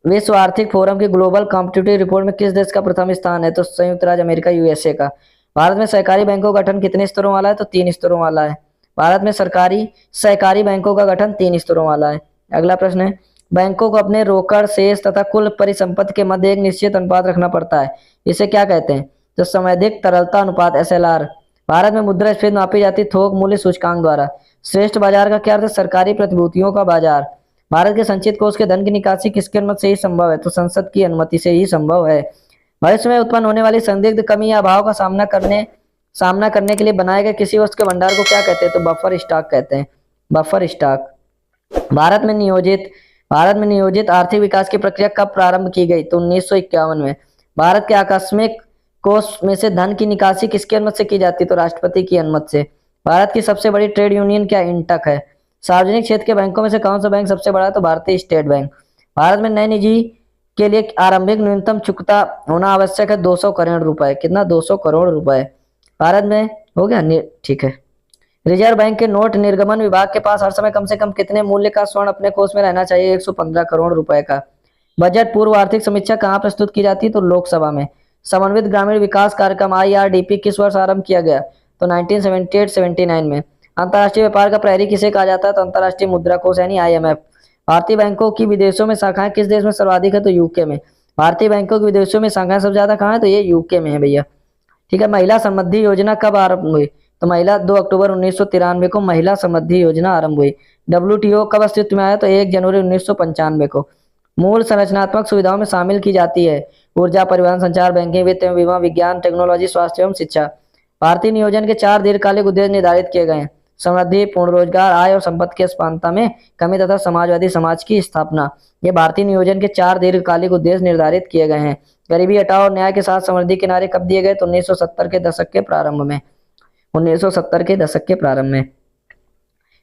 विश्व आर्थिक फोरम की ग्लोबल कॉम्पिटिटिव रिपोर्ट में किस देश का प्रथम स्थान है? तो संयुक्त राज्य अमेरिका यूएसए का। भारत में सहकारी बैंकों का गठन कितने स्तरों वाला है? तो 3 स्तरों वाला है। भारत में सरकारी सहकारी बैंकों का गठन 3 स्तरों वाला है। अगला प्रश्न है, बैंकों को अपने रोकड़ शेष तथा कुल परिसंपत्ति के मध्य एक निश्चित अनुपात रखना पड़ता है, इसे क्या कहते हैं? तो समैधिक तरलता अनुपात, एसएलआर। भारत में मुद्रास्फीति नापी जाती थोक मूल्य सूचकांक द्वारा। श्रेष्ठ बाजार का क्या अर्थ है? सरकारी प्रतिभूतियों का बाजार। भारत के संचित कोष के धन की निकासी किसकी अनुमति से ही संभव है? तो संसद की अनुमति से ही संभव है। भविष्य में उत्पन्न होने वाली संदिग्ध कमी या अभाव का सामना करने के लिए बनाए गए किसी वस्तु के भंडार को क्या कहते हैं? तो बफर स्टॉक कहते हैं। Buffer stock. भारत में नियोजित आर्थिक विकास की प्रक्रिया कब प्रारंभ की गई? तो 1951 में। भारत के आकस्मिक कोष में से धन की निकासी किसकी अनुमति से की जाती है? तो राष्ट्रपति की अनुमति से। भारत की सबसे बड़ी ट्रेड यूनियन क्या? इंटक है। सार्वजनिक क्षेत्र के बैंकों में से कौन सा बैंक सबसे बड़ा है? तो भारतीय स्टेट बैंक। भारत में नए निजी के लिए आरंभिक न्यूनतम चुकता होना आवश्यक है 200 करोड़ रुपए। कितना? 200 करोड़ रुपए। भारत में हो गया, ठीक है। रिजर्व बैंक के नोट निर्गमन विभाग के पास हर समय कम से कम कितने मूल्य का स्वर्ण अपने कोष में रहना चाहिए? 115 करोड़ रुपए का। बजट पूर्व आर्थिक समीक्षा कहाँ प्रस्तुत की जाती है? तो लोकसभा में। समन्वित ग्रामीण विकास कार्यक्रम आईआरडीपी किस वर्ष आरंभ किया गया? तो 1978-79 में। अंतर्राष्ट्रीय व्यापार का प्रहरी किसे कहा जाता है? तो अंतर्राष्ट्रीय मुद्रा कोष यानी आईएमएफ। भारतीय बैंकों की विदेशों में शाखाएं किस देश में सर्वाधिक है? तो यूके में। भारतीय बैंकों की विदेशों में शाखाएं सबसे ज्यादा कहाँ है? तो ये यूके में है भैया। ठीक है। महिला समृद्धि योजना कब आरंभ हुई? तो 2 अक्टूबर 1993 को महिला समृद्धि योजना आरंभ हुई। डब्ल्यूटीओ कब अस्तित्व में आया? तो 1 जनवरी 1995 को। मूल संरचनात्मक सुविधाओं में शामिल की जाती है ऊर्जा, परिवहन, संचार, बैंकिंग, वित्त एवं बीमा, विज्ञान, टेक्नोलॉजी, स्वास्थ्य एवं शिक्षा। भारतीय नियोजन के 4 दीर्घकालिक उद्देश्य निर्धारित किए गए हैं। समृद्धि, पूर्ण रोजगार, आय और संपत्ति की असमानता में कमी तथा समाजवादी समाज की स्थापना। ये भारतीय नियोजन के 4 दीर्घकालिक उद्देश्य निर्धारित किए गए हैं। गरीबी हटाओ और न्याय के साथ समृद्धि के नारे कब दिए गए? तो 1970 के दशक के प्रारंभ में। 1970 के दशक के प्रारंभ में।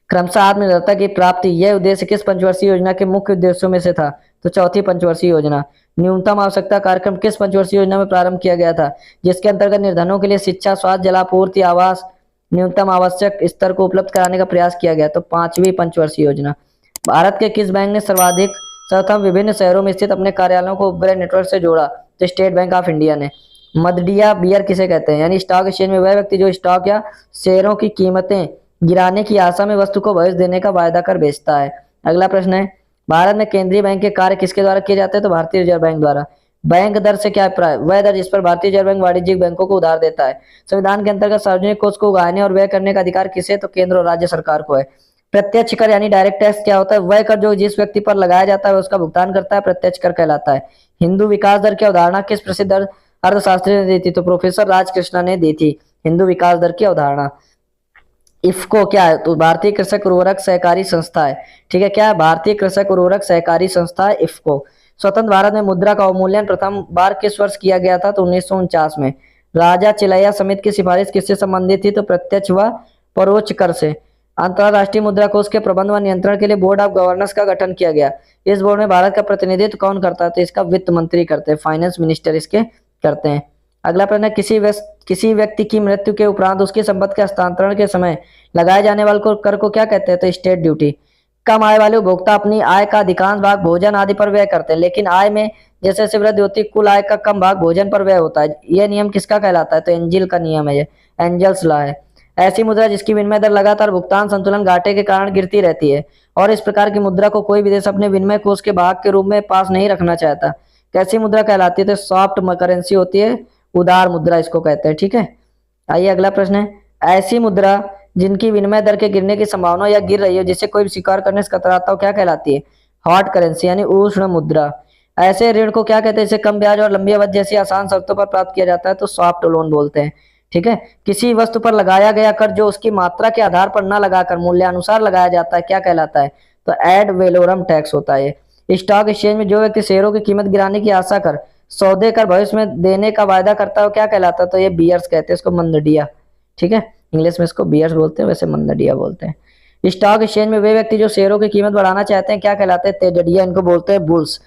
क्रमशः आत्मनिर्भरता की प्राप्ति, यह उद्देश्य किस पंचवर्षीय योजना के मुख्य उद्देश्यों में से था? तो चौथी पंचवर्षीय योजना। न्यूनतम आवश्यकता कार्यक्रम किस पंचवर्षीय योजना में प्रारंभ किया गया था, जिसके अंतर्गत निर्धनों के लिए शिक्षा, स्वास्थ्य, जलापूर्ति, आवास, न्यूनतम आवश्यक स्तर को उपलब्ध कराने का प्रयास किया गया? तो 5वीं पंचवर्षीय योजना। भारत के किस बैंक ने सर्वप्रथम विभिन्न शहरों में स्थित अपने कार्यालयों को उपग्रह नेटवर्क से जोड़ा? तो स्टेट बैंक ऑफ इंडिया ने। मदडिया बियर किसे कहते हैं? यानी स्टॉक एक्सचेंज में वह व्यक्ति जो स्टॉक या शेयरों की कीमतें गिराने की आशा में वस्तु को भविष्य देने का वायदा कर बेचता है। अगला प्रश्न है, भारत में केंद्रीय बैंक के कार्य किसके द्वारा किए जाते हैं? तो भारतीय रिजर्व बैंक द्वारा। बैंक दर से क्या अभिप्राय? वह दर जिस पर भारतीय रिजर्व बैंक वाणिज्यिक बैंकों को उधार देता है। संविधान के अंतर्गत सार्वजनिक कोष को उगाहने और व्यय करने का अधिकार किसे? तो केंद्र और राज्य सरकार को है। प्रत्यक्ष कर यानी डायरेक्ट टैक्स क्या होता है? वह कर जो जिस व्यक्ति पर लगाया जाता है उसका भुगतान करता है, प्रत्यक्ष कर कहलाता है। हिंदू विकास दर की अवधारणा किस प्रसिद्ध अर्थशास्त्री ने दी थी? तो प्रोफेसर राजकृष्णा ने दी थी हिंदू विकास दर की अवधारणा। इफ्को क्या है? तो भारतीय कृषक उर्वरक सहकारी संस्था है। ठीक है, क्या है? भारतीय कृषक उर्वरक सहकारी संस्था है इफ्को। स्वतंत्र भारत में मुद्रा का अवमूल्यन प्रथम बार किस वर्ष किया गया था? तो 1949 में। राजा चिलैया समिति की सिफारिश किससे संबंधित थी? तो प्रत्यक्ष व परोक्ष कर से। अंतरराष्ट्रीय मुद्रा कोष के प्रबंध व नियंत्रण के लिए बोर्ड ऑफ गवर्नर्स का गठन किया गया। इस बोर्ड में भारत का प्रतिनिधित्व कौन करता है? तो इसका वित्त मंत्री करते हैं, फाइनेंस मिनिस्टर इसके करते हैं। अगला प्रश्न है, किसी व्यक्ति की मृत्यु के उपरांत उसकी संपत्ति के हस्तांतरण के समय लगाए जाने वाले कर को क्या कहते हैं? तो स्टेट ड्यूटी। कम आय वाले उपभोक्ता अपनी आय का अधिकांश भाग भोजन आदि पर व्यय करते हैं, लेकिन आय में जैसे जैसे वृद्धि होती है कुल आय का कम भाग भोजन पर व्यय होता है। यह नियम किसका कहलाता है? तो एंजिल का नियम है, ये एंजल्स लॉ है। ऐसी मुद्रा जिसकी विनिमय दर लगातार भुगतान संतुलन घाटे के कारण गिरती रहती है और इस प्रकार की मुद्रा को कोई भी देश अपने विनिमय कोष के भाग के रूप में पास नहीं रखना चाहता, कैसी मुद्रा कहलाती है? तो सॉफ्ट करेंसी होती है, उदार मुद्रा इसको कहते हैं। ठीक है, आइए अगला प्रश्न है, ऐसी मुद्रा जिनकी विनिमय दर के गिरने की संभावना या गिर रही है जिसे कोई भी स्वीकार करने से कतराता हो क्या कहलाती है? हॉट करेंसी यानी उष्ण मुद्रा। ऐसे ऋण को क्या कहते हैं? इसे कम ब्याज और लंबी अवधि जैसी आसान शर्तों पर प्राप्त किया जाता है, तो सॉफ्ट लोन बोलते हैं। ठीक है, किसी वस्तु पर लगाया गया कर जो उसकी मात्रा के आधार पर न लगाकर मूल्यानुसार लगाया जाता है क्या कहलाता है? तो एड वेलोरम टैक्स होता है। स्टॉक एक्सचेंज में जो व्यक्ति शेयरों की कीमत गिराने की आशा कर सौदे कर भविष्य में देने का वायदा करता है वो क्या कहलाता है? तो ये बियर्स कहते हैं इसको, मंदडिया। ठीक है, इंग्लिश में इसको बियर्स बोलते हैं, वैसे मंदडिया बोलते हैं। स्टॉक एक्सचेंज में वे व्यक्ति जो शेयरों की कीमत बढ़ाना चाहते हैं क्या कहलाते हैं? तेजड़िया, इनको बोलते हैं बुल्स।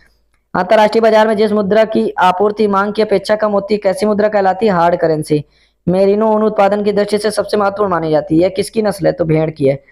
अंतरराष्ट्रीय बाजार में जिस मुद्रा की आपूर्ति मांग की अपेक्षा कम होती है कैसी मुद्रा कहलाती है? Hard currency. मेरिनो ऊन उत्पादन की दृष्टि से सबसे महत्वपूर्ण मानी जाती है, किसकी नस्ल है? तो भेड़ की है।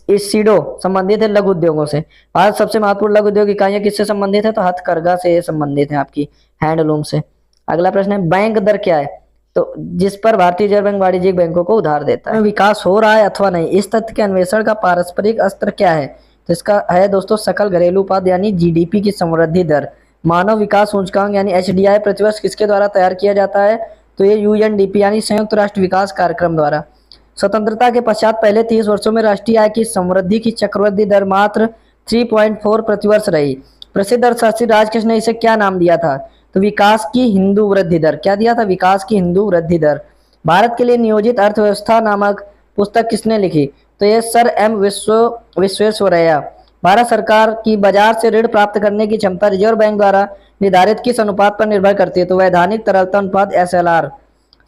इस सीडो संबंधित है लघु उद्योगों से। भारत सबसे महत्वपूर्ण लघु उद्योग इकाइयां किससे संबंधित है? तो हथकरघा से ये संबंधित है, आपकी हैंडलूम से। अगला प्रश्न है बैंक दर क्या है? तो जिस पर भारतीय रिजर्व बैंक वाणिज्यिक बैंकों को उधार देता है। विकास हो रहा है अथवा नहीं, इस तथ्य के अन्वेषण का पारस्परिक अस्त्र क्या है? तो इसका है दोस्तों सकल घरेलू उत्पाद यानी जीडीपी की समृद्धि दर। मानव विकास सूचकांक यानी एचडीआई प्रतिवर्ष किसके द्वारा तैयार किया जाता है? तो ये यूएनडीपी यानी संयुक्त राष्ट्र विकास कार्यक्रम द्वारा। स्वतंत्रता के पश्चात पहले 30 वर्षों में राष्ट्रीय आय की समृद्धि की चक्रवृद्धि दर मात्र 3.4 प्रतिवर्ष रही। प्रसिद्ध अर्थशास्त्री राजकृष्ण ने इसे क्या नाम दिया था? तो विकास की हिंदू वृद्धि दर। क्या दिया था? विकास की हिंदू वृद्धि दर। भारत के लिए नियोजित अर्थव्यवस्था नामक पुस्तक किसने लिखी? तो ये सर एम विश्वेश्वरैया। भारत सरकार की बाजार से ऋण प्राप्त करने की क्षमता रिजर्व बैंक द्वारा निर्धारित किस अनुपात पर निर्भर करती है? तो वैधानिक तरलता अनुपात एसएलआर।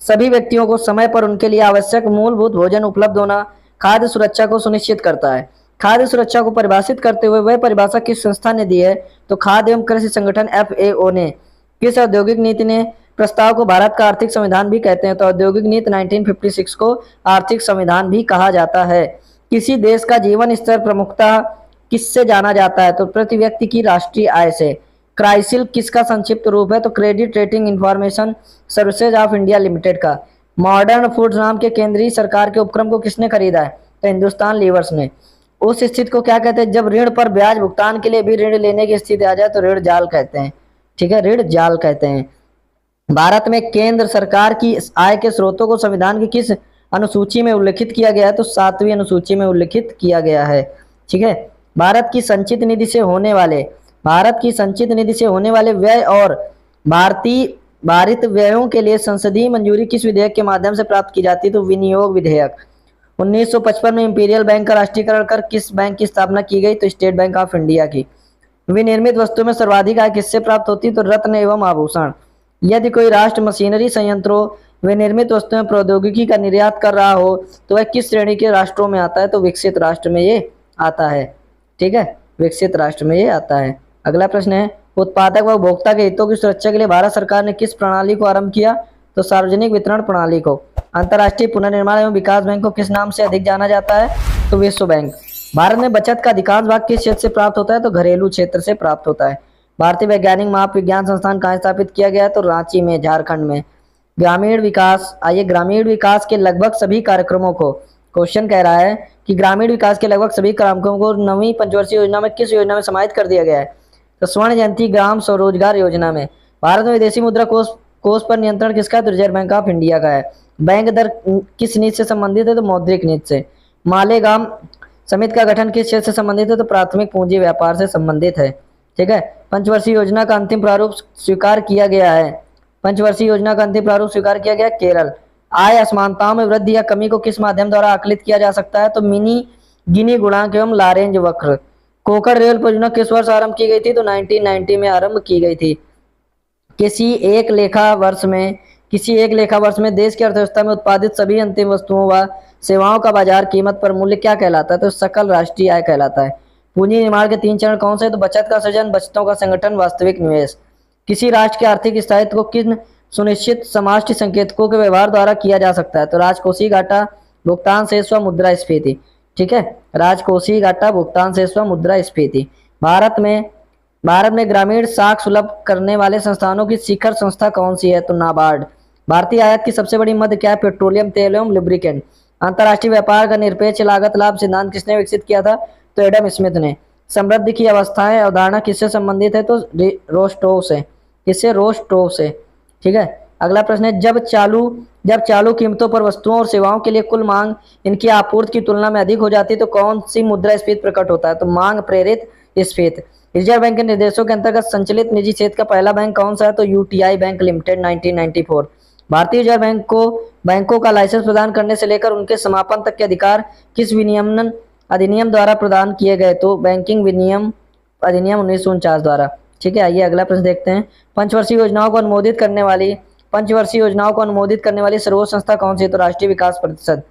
सभी व्यक्तियों को समय पर उनके लिए आवश्यक मूलभूत भोजन उपलब्ध होना खाद्य सुरक्षा को सुनिश्चित करता है। खाद्य सुरक्षा को परिभाषित करते हुए वह परिभाषा किस संस्था ने दी है? तो खाद्य एवं कृषि संगठन एफएओ ने। किस औद्योगिक नीति ने प्रस्ताव को भारत का आर्थिक संविधान भी कहते हैं? तो औद्योगिक नीति 1956 को आर्थिक संविधान भी कहा जाता है। किसी देश का जीवन स्तर प्रमुखता किससे जाना जाता है? तो प्रति व्यक्ति की राष्ट्रीय आय से। क्राइसिल किसका संक्षिप्त रूप है? तो credit rating information services of India limited का। मॉडर्न फूड्स नाम के केंद्रीय सरकार के उपक्रम को किसने खरीदा है? तो हिंदुस्तान लीवर्स ने। उस स्थिति को क्या कहते हैं? जब ऋण पर ब्याज भुगतान के लिए भी ऋण लेने की स्थिति आ जाए तो ऋण जाल कहते हैं। ठीक है, ऋण जाल कहते हैं। भारत में केंद्र सरकार की आय के स्रोतों को संविधान की किस अनुसूची में उल्लिखित किया गया है? तो 7वीं अनुसूची में उल्लिखित किया गया है। ठीक है, भारत की संचित निधि से होने वाले व्यय और भारित व्ययों के लिए संसदीय मंजूरी किस विधेयक के माध्यम से प्राप्त की जाती है? तो विनियोग विधेयक। 1955 में इंपीरियल बैंक का राष्ट्रीयकरण कर किस बैंक की स्थापना की गई? तो स्टेट बैंक ऑफ इंडिया की। विनिर्मित वस्तुओं में सर्वाधिक आय किससे प्राप्त होती है? तो रत्न एवं आभूषण। यदि कोई राष्ट्र मशीनरी संयंत्रों विनिर्मित वस्तुओं प्रौद्योगिकी का निर्यात कर रहा हो तो वह किस श्रेणी के राष्ट्रों में आता है? तो विकसित राष्ट्र में ये आता है। ठीक है, विकसित राष्ट्र में ये आता है। अगला प्रश्न है उत्पादक व उपभोक्ता के हितों की सुरक्षा के लिए भारत सरकार ने किस प्रणाली को आरंभ किया? तो सार्वजनिक वितरण प्रणाली को। अंतर्राष्ट्रीय पुनर्निर्माण एवं विकास बैंक को किस नाम से अधिक जाना जाता है? तो विश्व बैंक। भारत में बचत का अधिकांश भाग किस क्षेत्र से प्राप्त होता है? तो घरेलू क्षेत्र से प्राप्त होता है। भारतीय वैज्ञानिक माप विज्ञान संस्थान कहाँ स्थापित किया गया है? तो रांची में, झारखंड में। ग्रामीण विकास। आइए, ग्रामीण विकास के लगभग सभी कार्यक्रमों को, क्वेश्चन कह रहा है कि ग्रामीण विकास के लगभग सभी कार्यक्रमों को 9वीं पंचवर्षीय योजना में किस योजना में समाहित कर दिया गया है? तो स्वर्ण जयंती ग्राम स्वरोजगार योजना में। भारत में विदेशी मुद्रा कोष पर नियंत्रण किसका है? तो रिजर्व बैंक ऑफ इंडिया का है। बैंक दर किस नीति से संबंधित है? तो मौद्रिक नीति से। मालेगाम समिति का गठन किस क्षेत्र से संबंधित है? तो प्राथमिक पूंजी व्यापार से संबंधित है। ठीक है, पंचवर्षीय योजना का अंतिम प्रारूप स्वीकार किया गया है। पंचवर्षीय योजना का अंतिम प्रारूप स्वीकार किया गया केरल। आय असमानताओं में वृद्धि या कमी को किस माध्यम द्वारा आकलित किया जा सकता है? तो गिनी गुणांक एवं लारेंज वक्र। कोकर रेल परियोजना किस वर्ष आरंभ की गई थी? तो 1990 में आरंभ की गई थी। किसी एक लेखा वर्ष में देश की अर्थव्यवस्था में उत्पादित सभी अंतिम वस्तुओं व सेवाओं का बाजार कीमत पर मूल्य क्या कहलाता है? तो सकल राष्ट्रीय आय कहलाता है। पूंजी निर्माण के 3 चरण कौन से हैं? तो बचत का सृजन, बचतों का संगठन, वास्तविक निवेश। किसी राष्ट्र के आर्थिक स्थायित्व को किन सुनिश्चित समष्टि संकेतकों के व्यवहार द्वारा किया जा सकता है? तो राजकोषीय घाटा, भुगतान शेष व मुद्रास्फीति। ठीक है, राजकोषीय घाटा, भुगतान शेष व मुद्रास्फीति। भारत में ग्रामीण साख सुलभ करने वाले संस्थानों की शिखर संस्था कौन सी है? तो नाबार्ड। भारतीय आयात की सबसे बड़ी मद क्या है? पेट्रोलियम तेल एवं लुब्रिकेंट। अंतर्राष्ट्रीय व्यापार का निरपेक्ष लागत लाभ सिद्धांत किसने विकसित किया था? तो एडम स्मिथ ने। समृद्धि की अवस्थाएं अवधारणा किससे संबंधित है? तो रोस्टोव से। किससे? रोस्टोव से। ठीक है, अगला प्रश्न है जब चालू कीमतों पर वस्तुओं और सेवाओं के लिए कुल मांग इनकी आपूर्ति की तुलना में अधिक हो जाती है तो कौन सी मुद्रास्फीति प्रकट होता है? तो मांग प्रेरित स्फीति। रिजर्व बैंक के निर्देशों के अंतर्गत संचालित निजी क्षेत्र का पहला बैंक कौन सा है? तो यूटीआई बैंक लिमिटेड 1994। भारतीय रिजर्व बैंक को बैंकों का लाइसेंस प्रदान करने से लेकर उनके समापन तक के अधिकार किस विनियमन अधिनियम द्वारा प्रदान किए गए? तो बैंकिंग विनियम अधिनियम 1949 द्वारा। ठीक है, आइए अगला प्रश्न देखते हैं। पंचवर्षीय योजनाओं को अनुमोदित करने वाली सर्वोच्च संस्था कौन सी है? तो राष्ट्रीय विकास परिषद।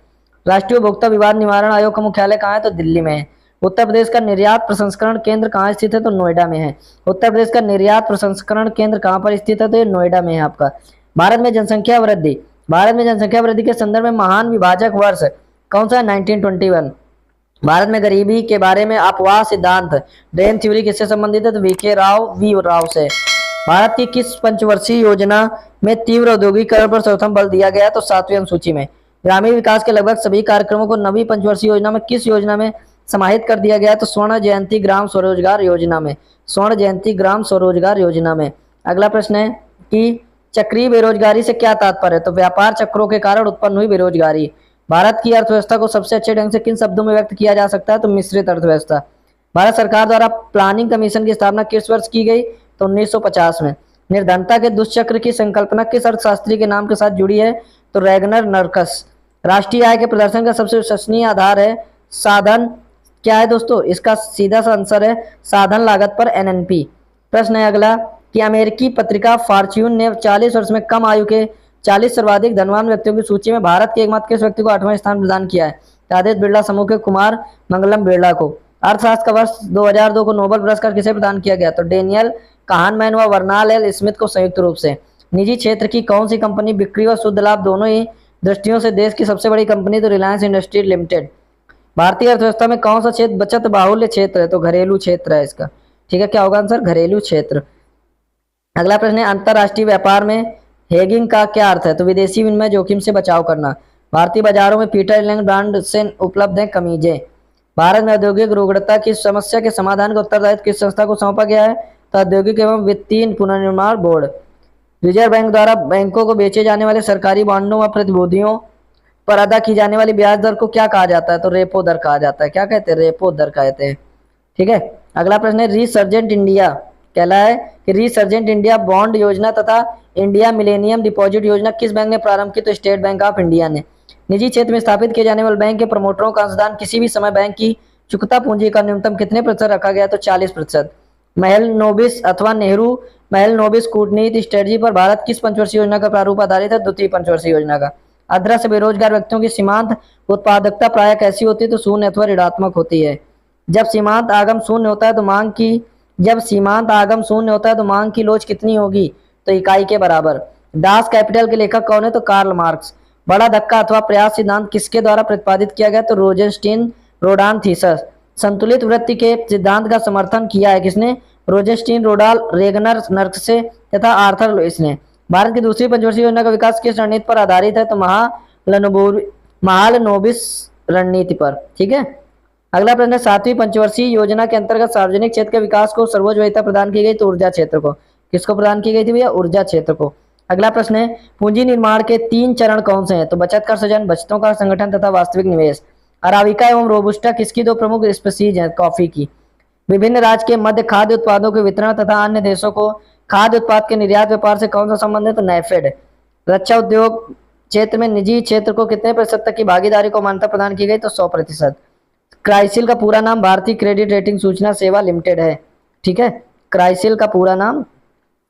राष्ट्रीय उपभोक्ता विवाद निवारण आयोग का मुख्यालय कहाँ है? तो दिल्ली में है। उत्तर प्रदेश का निर्यात प्रसंस्करण केंद्र कहाँ स्थित है? तो नोएडा में है। उत्तर प्रदेश का निर्यात प्रसंस्करण केंद्र कहाँ पर स्थित है? तो ये नोएडा में है आपका। भारत में जनसंख्या वृद्धि के संदर्भ में महान विभाजक वर्ष कौन सा है? 1921। भारत में गरीबी के बारे में अपवाह सिद्धांत ड्रेन थ्योरी किससे संबंधित है? तो वी राव से। भारत की किस पंचवर्षीय योजना में तीव्र औद्योगिकरण पर सर्वप्रथम बल दिया गया? तो 7वीं अनुसूची में। ग्रामीण विकास के लगभग सभी कार्यक्रमों को नवी पंचवर्षीय योजना में किस योजना में समाहित कर दिया गया? तो स्वर्ण जयंती ग्राम स्वरोजगार योजना में। स्वर्ण जयंती ग्राम स्वरोजगार योजना में। अगला प्रश्न है कि चक्रीय बेरोजगारी से क्या तात्पर्य है? तो व्यापार चक्रों के कारण उत्पन्न हुई बेरोजगारी। भारत की अर्थव्यवस्था को सबसे अच्छे ढंग से किन शब्दों में व्यक्त किया जा सकता है? तो मिश्रित अर्थव्यवस्था। भारत सरकार द्वारा प्लानिंग कमीशन की स्थापना किस वर्ष की गई? तो 1950 में। निर्धनता के दुष्चक्र की संकल्पना किस अर्थशास्त्री के नाम के साथ जुड़ी है? तो रैगनर नर्कस। राष्ट्रीय आय के प्रदर्शन का सबसे विश्वसनीय आधार है साधन, क्या है दोस्तों? इसका सीधा सा आंसर है साधन लागत पर एनएनपी। प्रश्न है अगला कि अमेरिकी पत्रिका फॉर्च्यून ने 40 वर्ष में कम आयु के 40 सर्वाधिक धनवान व्यक्तियों की सूची में भारत के एकमात्र किस व्यक्ति को 8वां स्थान प्रदान किया है? आदित्य बिरला समूह के कुमार मंगलम बिरला को। अर्थशास्त्र का वर्ष 2002 को नोबेल पुरस्कार किसे प्रदान किया गया? तो डेनियल काहनमैन व वर्नाल एल स्मिथ को संयुक्त रूप से। निजी क्षेत्र की कौन सी कंपनी बिक्री और शुद्ध लाभ दोनों ही दृष्टियों से देश की सबसे बड़ी कंपनी? तो रिलायंस इंडस्ट्री लिमिटेड। भारतीय अर्थव्यवस्था में कौन सा क्षेत्र बचत बाहुल्य क्षेत्र है? तो घरेलू क्षेत्र है इसका। ठीक है, क्या होगा आंसर? घरेलू क्षेत्र। अगला प्रश्न है अंतरराष्ट्रीय व्यापार में हेगिंग का क्या अर्थ है? तो विदेशी विनिमय जोखिम से बचाव करना। भारतीय बाजारों में पीटर इंग्लैंड ब्रांड से उपलब्ध है कमीजें। भारत में औद्योगिक रुग्णता की समस्या के समाधान का उत्तरदायित्व किस संस्था को सौंपा गया है? तो औद्योगिक एवं वित्तीय पुनर्निर्माण बोर्ड। रिजर्व बैंक द्वारा बैंकों को बेचे जाने वाले सरकारी बॉन्डों व प्रतिभूतियों पर अदा की जाने वाली ब्याज दर को क्या कहा जाता है? तो रेपो दर कहा जाता है। क्या कहते हैं? रेपो दर कहते हैं। ठीक है, अगला प्रश्न है रीसर्जेंट इंडिया कहला है कि रीसर्जेंट इंडिया बॉन्ड योजना तथा इंडिया मिलेनियम डिपॉजिट योजना किस बैंक ने प्रारंभ की? तो स्टेट बैंक ऑफ इंडिया ने। निजी क्षेत्र में स्थापित किए जाने वाले बैंक के प्रमोटरों का अंशदान किसी भी समय बैंक की चुकता पूंजी का न्यूनतम कितने प्रतिशत रखा गया? तो 40%। महल नोबिस अथवा नेहरू महल नोबिस कूटनीति स्ट्रेटजी पर भारत किस पंचवर्षीय योजना का प्रारूप आधारित है? द्वितीय पंचवर्षीय योजना का। अदरक से बेरोजगार व्यक्तियों की सीमांत उत्पादकता प्राय कैसी होती है? तो शून्य अथवा ऋणात्मक होती है। जब सीमांत आगम शून्य होता है तो मांग की लोच कितनी होगी? तो इकाई के बराबर। दास कैपिटल के लेखक कौन है? तो कार्ल मार्क्स। बड़ा धक्का अथवा प्रयास सिद्धांत किसके द्वारा प्रतिपादित किया गया? तो रोजेनस्टीन रोडान थीसस। संतुलित वृत्ति के सिद्धांत का समर्थन किया है किसने? रोजेनस्टीन रोडाल रेगनर नर्कसे तथा आर्थर लुइस ने। भारत की दूसरी पंचवर्षीय योजना का विकास किस रणनीति पर आधारित है? तो महालनोबिस रणनीति पर। ठीक है, अगला प्रश्न है 7वीं पंचवर्षीय योजना के अंतर्गत सार्वजनिक क्षेत्र के विकास को सर्वोच्च वरीयता प्रदान की गई? तो ऊर्जा क्षेत्र को। किसको प्रदान की गई थी भैया? ऊर्जा क्षेत्र को। अगला प्रश्न है पूंजी निर्माण के 3 चरण कौन से हैं? तो बचत का सृजन, बचतों का संगठन तथा वास्तविक निवेश। अराबिका एवं रोबुस्टा किसकी 2 प्रमुख स्पीशीज हैं? कॉफी की। विभिन्न राज्य के मध्य खाद्य उत्पादों के वितरण तथा अन्य देशों को खाद्य उत्पाद के निर्यात व्यापार से कौन सा संबंध है? तो नेफेड। रक्षा उद्योग क्षेत्र में निजी क्षेत्र को कितने प्रतिशत तक की भागीदारी को मान्यता प्रदान की गई? तो 100%। क्राइसिल का पूरा नाम भारतीय क्रेडिट रेटिंग सूचना सेवा लिमिटेड है। ठीक है, क्राइसिल का पूरा नाम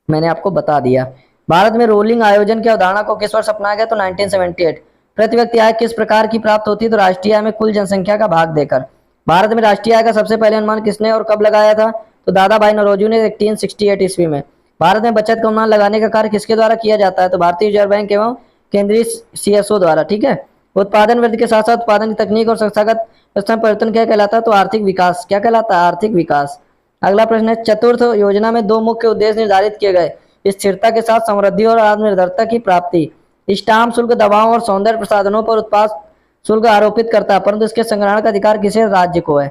मैंने आपको बता दिया। भारत में रोलिंग आयोजन की अवधारणा को किस वर्ष अपनाया गया? तो 1978। प्रति व्यक्ति आय किस प्रकार की प्राप्त होती है? तो राष्ट्रीय आय में कुल जनसंख्या का भाग देकर। भारत में राष्ट्रीय आय का सबसे पहले अनुमान किसने और कब लगाया था? तो दादा भाई नौरोजी ने 1868 ईस्वी में। भारत में बचत का अनुमान लगाने का कार्य किसके द्वारा किया जाता है? तो भारतीय रिजर्व बैंक एवं केंद्रीय सीएसओ द्वारा। ठीक है, उत्पादन वृद्धि के साथ साथ उत्पादन की तकनीक और संस्थागत व्यवस्था में परिवर्तन क्या कहलाता है? तो आर्थिक विकास। क्या कहलाता है? आर्थिक विकास। अगला प्रश्न है चतुर्थ योजना में 2 मुख्य उद्देश्य निर्धारित किए गए। स्थिरता के साथ समृद्धि और आत्मनिर्भरता की प्राप्ति। स्टाम्प शुल्क दवाओं और सौंदर्य प्रसाधनों पर उत्पाद शुल्क आरोपित करता है, परंतु इसके संग्रहण का अधिकार किसे? राज्य को है।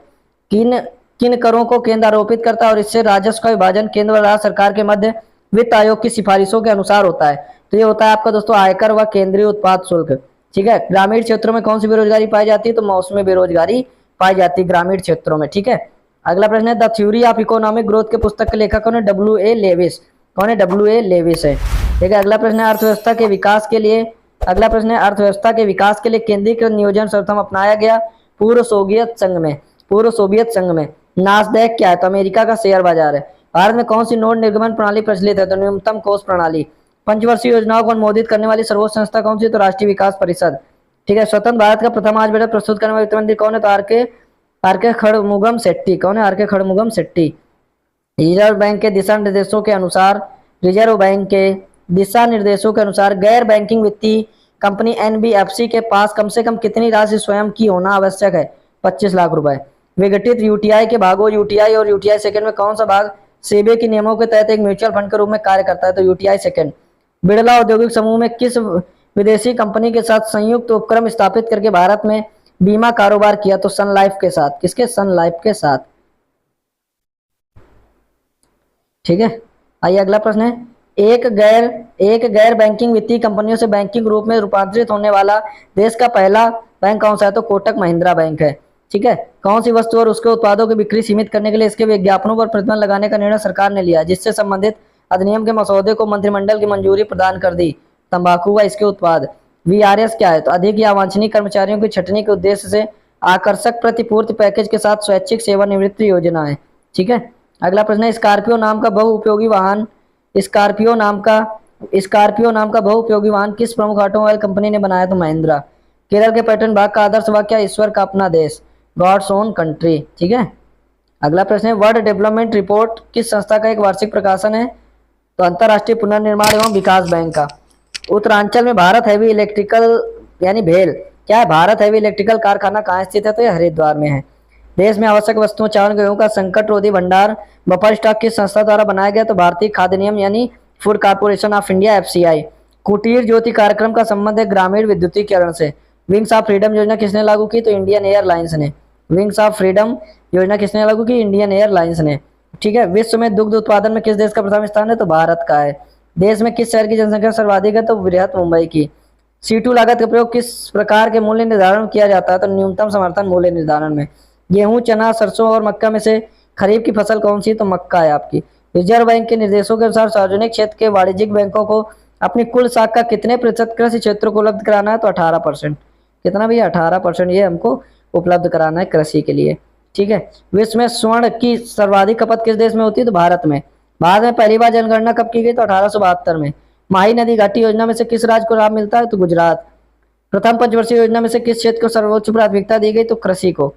किन करों को केंद्र आरोपित करता है और इससे राजस्व का विभाजन केंद्र व राज्य सरकार के मध्य वित्त आयोग की सिफारिशों के अनुसार होता है? तो ये होता है आपका दोस्तों आयकर व केंद्रीय उत्पाद शुल्क। ठीक है, ग्रामीण क्षेत्रों में कौन सी बेरोजगारी पाई जाती है? तो मौसमी बेरोजगारी पाई जाती है ग्रामीण क्षेत्रों में। ठीक है, अगला प्रश्न है the theory of economic growth के पुस्तक के लेखक कौन है? W.A. लेविस। कौन है? W.A. लेविस है। ठीक है, अगला प्रश्न है अर्थव्यवस्था के विकास के लिए केंद्रीकृत नियोजन सर्वप्रथम अपनाया गया? पूर्व सोवियत संघ में, पूर्व सोवियत संघ में। नास्डैक क्या है? तो अमेरिका का शेयर बाजार है। भारत में कौन सी नोट निर्गमन प्रणाली प्रचलित है? तो न्यूनतम कोष प्रणाली। पंचवर्षीय योजनाओं को अनुमोदित करने वाली सर्वोच्च संस्था कौन सी? तो राष्ट्रीय विकास परिषद। ठीक है। स्वतंत्र भारत का प्रथम आज बजट प्रस्तुत करने वाले वित्त मंत्री कौन है? तो आर के खड़मुगम शेट्टी। कौन है? आर के खड़मुगम शेट्टी। रिजर्व बैंक के दिशा निर्देशों के अनुसार, रिजर्व बैंक के दिशा निर्देशों के अनुसार गैर बैंकिंग वित्तीय कंपनी एनबीएफसी के पास कम से कम कितनी राशि स्वयं की होना आवश्यक है? 25 लाख रुपए। विघटित यूटीआई के भागों यूटीआई और यूटीआई सेकंड में कौन सा भाग सेबी के नियमों के तहत एक म्यूचुअल फंड के रूप में कार्य करता है? तो यूटीआई सेकंड। बिड़ला औद्योगिक समूह में किस विदेशी कंपनी के साथ संयुक्त उपक्रम स्थापित करके भारत में बीमा कारोबार किया? तो सन लाइफ के साथ। किसके? सन लाइफ के साथ। ठीक है। आइए अगला प्रश्न है, एक गैर बैंकिंग वित्तीय कंपनियों से बैंकिंग रूप में रूपांतरित होने वाला देश का पहला बैंक कौन सा है? तो कोटक महिंद्रा बैंक है। ठीक है। कौन सी वस्तु और उसके उत्पादों की बिक्री सीमित करने के लिए इसके विज्ञापनों पर प्रतिबंध लगाने का निर्णय सरकार ने लिया, जिससे संबंधित अधिनियम के मसौदे को मंत्रिमंडल की मंजूरी प्रदान कर दी? तंबाकू व इसके उत्पाद। वीआरएस क्या है? तो अधिक या अवांछनीय कर्मचारियों की छटनी के उद्देश्य से आकर्षक प्रतिपूर्ति पैकेज के साथ स्वैच्छिक सेवानिवृत्ति योजना है। ठीक है। अगला प्रश्न है, स्कॉर्पियो नाम का बहुउपयोगी वाहन किस प्रमुख ऑटोमोबाइल कंपनी ने बनाया? तो महिंद्रा। केरल के पर्यटन विभाग का आदर्श वाक्य ईश्वर का अपना देश, गॉड्स ओन कंट्री। ठीक है। अगला प्रश्न है, वर्ल्ड डेवलपमेंट रिपोर्ट किस संस्था का एक वार्षिक प्रकाशन है? तो अंतरराष्ट्रीय पुनर्निर्माण एवं विकास बैंक का। उत्तरांचल में भारत हैवी इलेक्ट्रिकल यानी भेल क्या है? भारत हैवी इलेक्ट्रिकल कारखाना कहाँ स्थित है? तो यह हरिद्वार में है। देश में आवश्यक वस्तुओं चावल गेहूं का संकट रोधी भंडार बफर स्टॉक किस संस्था द्वारा बनाया गया? तो भारतीय खाद्य निगम यानी food corporation of India FCI. कुटीर ज्योति कार्यक्रम का संबंध है ग्रामीण विद्युतीकरण से। विंग्स ऑफ फ्रीडम योजना किसने लागू की? तो इंडियन एयरलाइंस ने। विंग्स ऑफ फ्रीडम योजना किसने लागू की? इंडियन एयरलाइंस ने। ठीक है। विश्व में दुग्ध उत्पादन में किस देश का प्रथम स्थान है? तो भारत का है। देश में किस शहर की जनसंख्या सर्वाधिक है? तो बृहत मुंबई की। C2 लागत का प्रयोग किस प्रकार के मूल्य निर्धारण में किया जाता है? तो न्यूनतम समर्थन मूल्य निर्धारण में। गेहूं, चना, सरसों और मक्का में से खरीफ की फसल कौन सी? तो मक्का है आपकी। रिजर्व बैंक के निर्देशों के अनुसार सार्वजनिक क्षेत्र के वाणिज्यिक बैंकों को अपनी कुल साख का कितने प्रतिशत कृषि क्षेत्रों को उपलब्ध कराना है? तो 18%। कितना भैया? 18% ये हमको उपलब्ध कराना है कृषि के लिए। ठीक है। विश्व में स्वर्ण की सर्वाधिक खपत किस देश में होती है? तो भारत में। भारत में पहली बार जनगणना कब की गई? तो 1872 में। माही नदी घाटी योजना में से किस राज्य को लाभ मिलता है? तो गुजरात। प्रथम पंचवर्षीय योजना में से किस क्षेत्र को सर्वोच्च प्राथमिकता दी गई? तो कृषि को।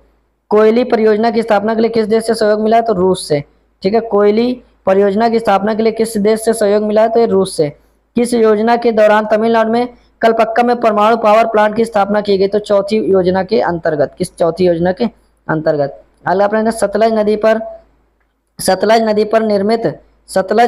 कोयली परियोजना की स्थापना के लिए किस देश से सहयोग मिला है? तो रूस से। ठीक है। कोयली परियोजना की स्थापना के लिए किस देश से सहयोग मिला है? तो ये रूस से। किस योजना के दौरान तमिलनाडु में कलपक्कम में परमाणु पावर प्लांट की स्थापना की गई? तो चौथी योजना के अंतर्गत। किस चौथी योजना के अंतर्गत? अगला प्रश्न, सतलज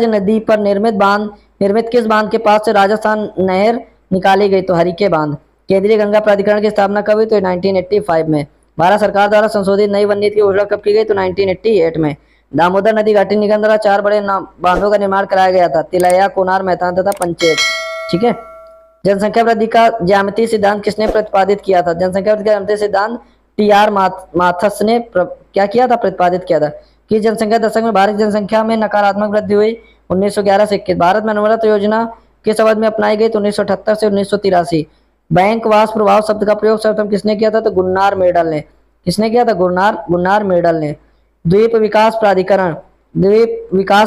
नदी पर निर्मित किस बांध के पास से राजस्थान नहर निकाली गई? तो हरिके बांध। केंद्रीय गंगा प्राधिकरण की स्थापना कब हुई? तो 1985 में। भारत सरकार द्वारा संशोधित नई वन नीति की घोषणा कब की गई? तो 1988 में। दामोदर नदी घाटी निगम द्वारा 4 बड़े बांधों का निर्माण कराया गया था, तिलैया, कोनार, मेहतान तथा पंचेत। ठीक है। जनसंख्या वृद्धि का ज्यामितीय सिद्धांत किसने प्रतिपादित किया था? जनसंख्या वृद्धि का ज्यामितीय सिद्धांत टी.आर. माथस ने क्या किया था? प्रतिपादित किया था। कि जनसंख्या दशक में भारत की जनसंख्या में नकारात्मक वृद्धि हुई 1911 से 21। भारत में अनवरत योजना किस अवधि में अपनाई गई? तो 1978 से 1983। बैंकवास प्रभाव शब्द का प्रयोग सर्वप्रथम किसने किया था? तो गुन्नार मेडल ने। किसने किया था? गुन्नार मेडल ने। द्वीप विकास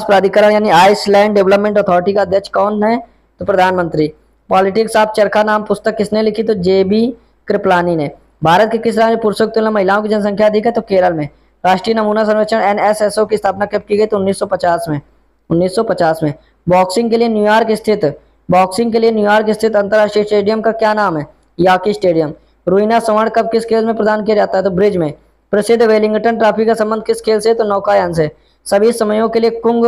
प्राधिकरण यानी आइसलैंड डेवलपमेंट अथॉरिटी का अध्यक्ष कौन है? तो प्रधानमंत्री। पॉलिटिक्स ऑफ चरखा नाम पुस्तक किसने लिखी? तो जे.बी. कृपलानी ने। भारत के किस राज्य में पुरुषों की तुलना महिलाओं की जनसंख्या अधिक है? तो केरल में। राष्ट्रीय नमूना सर्वेक्षण एनएसएसओ की स्थापना कब की गई? तो 1950 में। 1950 में। बॉक्सिंग के लिए न्यूयॉर्क स्थित अंतरराष्ट्रीय स्टेडियम का क्या नाम है? याकी स्टेडियम। रोइना स्वर्ण कप किस खेल में प्रदान किया जाता है? तो ब्रिज में। प्रसिद्ध वेलिंगटन ट्रॉफी का संबंध किस खेल से? तो नौकायन से। सभी समयों के लिए कुंग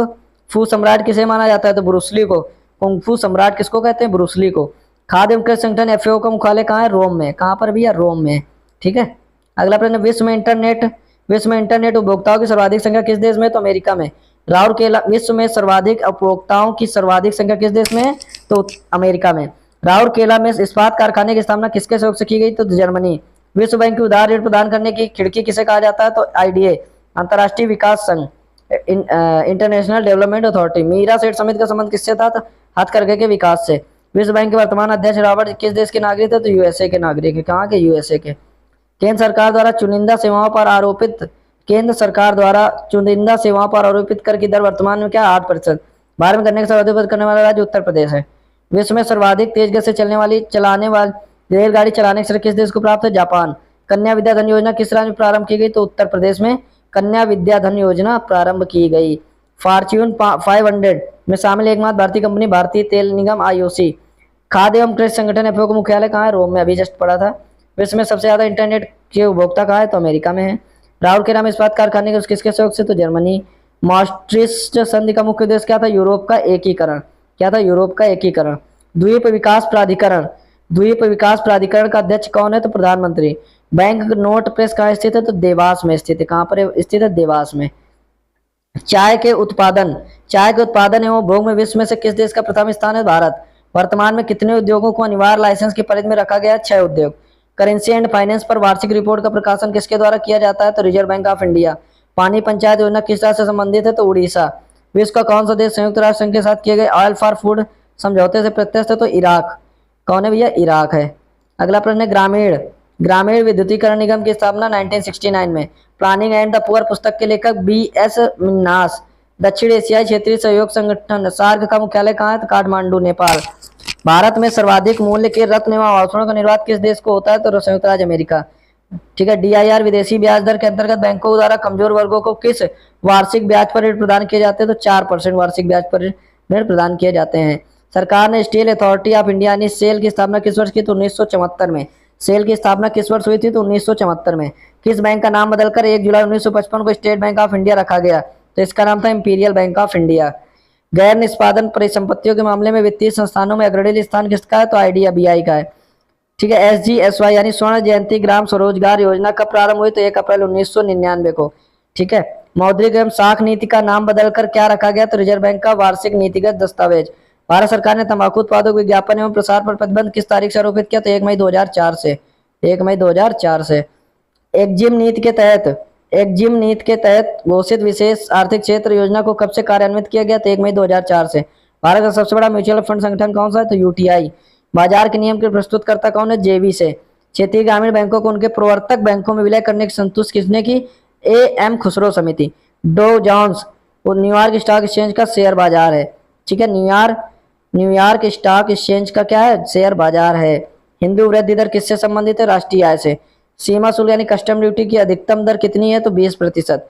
फू सम्राट किसे माना जाता है? तो ब्रूसली को। कुंग फू सम्राट किसको कहते हैं? ब्रूसली को। खाद्य एवं कृषि संगठन एफएओ का मुख्यालय कहाँ है? रोम में। कहाँ पर भैया? रोम में। ठीक है। अगला प्रश्न, विश्व में इंटरनेट उपभोक्ताओं की सर्वाधिक संख्या किस देश में? तो अमेरिका में। राउरकेला विश्व में सर्वाधिक उपभोक्ताओं की सर्वाधिक संख्या किस देश में? तो अमेरिका में। राउरकेला में इस्पात कारखाने की स्थापना किसके सहयोग से की गई? तो जर्मनी। विश्व बैंक की उदार ऋण प्रदान करने की खिड़की किसे कहा जाता है? तो आईडीए, अंतर्राष्ट्रीय विकास संघ, इंटरनेशनल डेवलपमेंट अथॉरिटी। मीरा सेठ समिति का संबंध किससे था? तो हथकरघे के विकास से। विश्व बैंक के वर्तमान अध्यक्ष रॉबर्ट किस देश के नागरिक थे? तो यूएसए के नागरिक है। कहाँ के? यूएसए के। केंद्र सरकार द्वारा चुनिंदा सेवाओं पर आरोपित केंद्र सरकार द्वारा चुनिंदा सेवाओं पर आरोपित कर की दर वर्तमान में क्या 8%। भारत में गन्ने का सर्वाधिक उत्पादन करने वाला राज्य उत्तर प्रदेश है। विश्व में सर्वाधिक तेज गति से चलाने वाली रेलगाड़ी चलाने का श्रेय किस देश को प्राप्त है? जापान। कन्या विद्या धन योजना किस राज्य में प्रारंभ की गई? तो उत्तर प्रदेश में कन्या विद्या धन योजना प्रारंभ की गई। फॉर्च्यून 500 में शामिल एकमात्र भारतीय कंपनी भारतीय तेल निगम आईओसी। खाद्य एवं कृषि संगठन एफएओ का मुख्यालय कहाँ है? रोम में, अभी जस्ट पढ़ा था। विश्व में सबसे ज्यादा इंटरनेट के उपभोक्ता कहाँ है? तो अमेरिका में है। राहुल के नाम इस्पात कारखाने के किसके सहयोग से? तो जर्मनी। maastricht संधि का मुख्य उद्देश्य क्या था? यूरोप का एकीकरण। क्या था? यूरोप का एकीकरण। द्वीप विकास प्राधिकरण का अध्यक्ष कौन है? तो प्रधानमंत्री। बैंक नोट प्रेस कहाँ स्थित है? तो देवास में स्थित है। कहाँ पर स्थित है? देवास में। चाय के उत्पादन एवं उपभोग में विश्व में से किस देश का प्रथम स्थान है? भारत। वर्तमान में कितने उद्योगों को अनिवार्य लाइसेंस की परिधि में रखा गया है? 6 उद्योग। करेंसी एंड फाइनेंस पर वार्षिक रिपोर्ट का प्रकाशन किसके द्वारा किया जाता है? तो रिजर्व बैंक ऑफ इंडिया। पानी पंचायत योजना किस राज्य से संबंधित है? तो उड़ीसा। विश्व का कौन सा देश संयुक्त राष्ट्र संघ के साथ किए गए ऑयल फॉर फूड समझौते से प्रत्यक्ष है? तो इराक। कौन है भैया? इराक है। अगला प्रश्न है ग्रामीण विद्युतीकरण निगम की स्थापना 1969 में। प्लानिंग एंड द पुअर पुस्तक के लेखक BS मिन्नास। दक्षिण एशियाई क्षेत्रीय सहयोग संगठन सार्क का मुख्यालय कहाँ है? तो काठमांडू, नेपाल। भारत में सर्वाधिक मूल्य के रत्न एवं आभूषणों का निर्यात किस देश को होता है? तो संयुक्त राज्य अमेरिका। ठीक है। DIR विदेशी ब्याज दर के अंतर्गत बैंकों द्वारा कमजोर वर्गों को किस वार्षिक ब्याज पर ऋण प्रदान किए जाते हैं? तो 4% वार्षिक ब्याज पर ऋण प्रदान किए जाते हैं। सरकार ने स्टील अथॉरिटी ऑफ इंडिया यानी सेल की स्थापना किस वर्ष की? तो 1974 में। सेल की स्थापना किस वर्ष हुई थी? तो 1974 में। किस बैंक का नाम बदलकर 1 जुलाई 1955 को स्टेट बैंक ऑफ इंडिया रखा गया? तो इसका नाम था इंपीरियल बैंक ऑफ इंडिया। गैर निष्पादन परिसंपत्तियों के मामले में वित्तीय संस्थानों में अग्रणी स्थान किसका है? तो IDBI का है। ठीक है। SGSY यानी स्वर्ण जयंती ग्राम स्वरोजगार योजना कब प्रारंभ हुई? तो 1 अप्रैल 1999 को। ठीक है। मौद्रिक एवं साख नीति का नाम बदलकर क्या रखा गया? तो रिजर्व बैंक का वार्षिक नीतिगत दस्तावेज। भारत सरकार ने तंबाकू उत्पादों के विज्ञापन एवं प्रसार पर प्रतिबंध किस तारीख से आरोपित किया? तो 1 मई 2004 से। 1 मई 2004 से। एक्जिम नीति के तहत घोषित विशेष आर्थिक क्षेत्र योजना को कब से कार्यान्वित किया गया? तो 1 मई 2004 से। भारत का सबसे बड़ा म्यूचुअल फंड संगठन कौन सा है? तो UTI। बाजार के नियम के प्रस्तुतकर्ता कौन है? JB से। क्षेत्रीय ग्रामीण बैंकों को उनके प्रवर्तक बैंकों में विलय करने की संतुष्ट किसने की? AM खुसरो समिति। डो जोन्स वो न्यूयॉर्क स्टॉक एक्सचेंज का शेयर बाजार है। ठीक है। न्यूयॉर्क स्टॉक एक्सचेंज का क्या है? शेयर बाजार है। हिंदू वृद्धि दर किससे संबंधित है? राष्ट्रीय आय से। सीमा शुल्क यानी कस्टम ड्यूटी की अधिकतम दर कितनी है? तो 20%।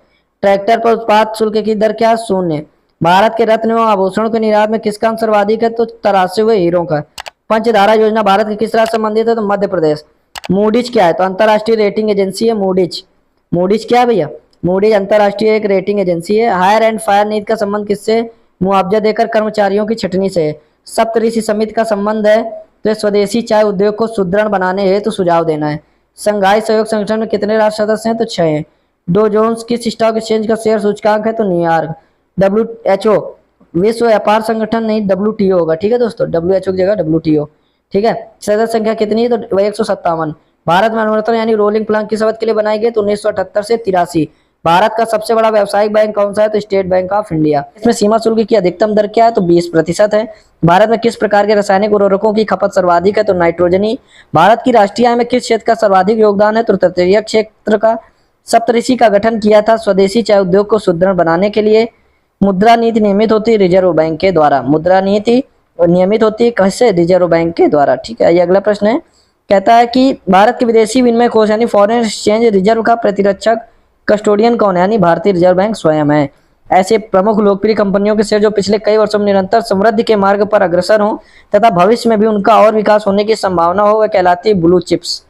ट्रैक्टर पर उत्पाद शुल्क की दर क्या है? 0। भारत के रत्न एवं आभूषणों के निर्यात में किसका अंश सर्वाधिक है? तो तरासे हुए हीरों का। पंचधारा योजना भारत के किस राज्य से संबंधित है? तो मध्य प्रदेश। मूडीज क्या है? तो अंतरराष्ट्रीय रेटिंग एजेंसी है मूडीज क्या है भैया? मूडीज अंतरराष्ट्रीय एक रेटिंग एजेंसी है। हायर एंड फायर नीति का संबंध किससे? मुआवजा देकर कर्मचारियों की छटनी से। सप्तऋषि समिति का संबंध है तो स्वदेशी चाय उद्योग को सुदृढ़ बनाने हेतु सुझाव देना है। संघाई सहयोग संगठन में कितने राष्ट्र सदस्य हैं? तो 6 हैं। डो जोन्स किस स्टॉक एक्सचेंज का शेयर सूचकांक है? तो न्यूयॉर्क। WHO विश्व व्यापार संगठन नहीं WTO होगा। ठीक है दोस्तों, WHO की जगह WTO। ठीक है। सदस्य संख्या कितनी है? तो 157। भारत में अनुवर्तन यानी रोलिंग प्लान किस अवधि के लिए बनाई गई? तो 1978 से 83। भारत का सबसे बड़ा व्यावसायिक बैंक कौन सा है? तो स्टेट बैंक ऑफ इंडिया। इसमें सीमा शुल्क की अधिकतम दर क्या है? तो 20% है। भारत में किस प्रकार के रासायनिक उर्वरकों की खपत सर्वाधिक है? तो नाइट्रोजनी। भारत की राष्ट्रीय आय में किस क्षेत्र का सर्वाधिक योगदान है? तो तटीय क्षेत्र का। सप्तऋषि का गठन किया था स्वदेशी चाय उद्योग को सुदृढ़ बनाने के लिए। मुद्रा नीति नियमित होती है रिजर्व बैंक के द्वारा। मुद्रा नीति नियमित होती है कैसे? रिजर्व बैंक के द्वारा। ठीक है। ये अगला प्रश्न है। कहता है कि भारत के विदेशी विनिमय कोष यानी फॉरेन एक्सचेंज रिजर्व का प्रतिरक्षक कस्टोडियन कौन है? यानी भारतीय रिजर्व बैंक स्वयं है। ऐसे प्रमुख लोकप्रिय कंपनियों के शेयर जो पिछले कई वर्षों में निरंतर समृद्धि के मार्ग पर अग्रसर हों तथा भविष्य में भी उनका और विकास होने की संभावना हो, वह कहलाती है ब्लू चिप्स।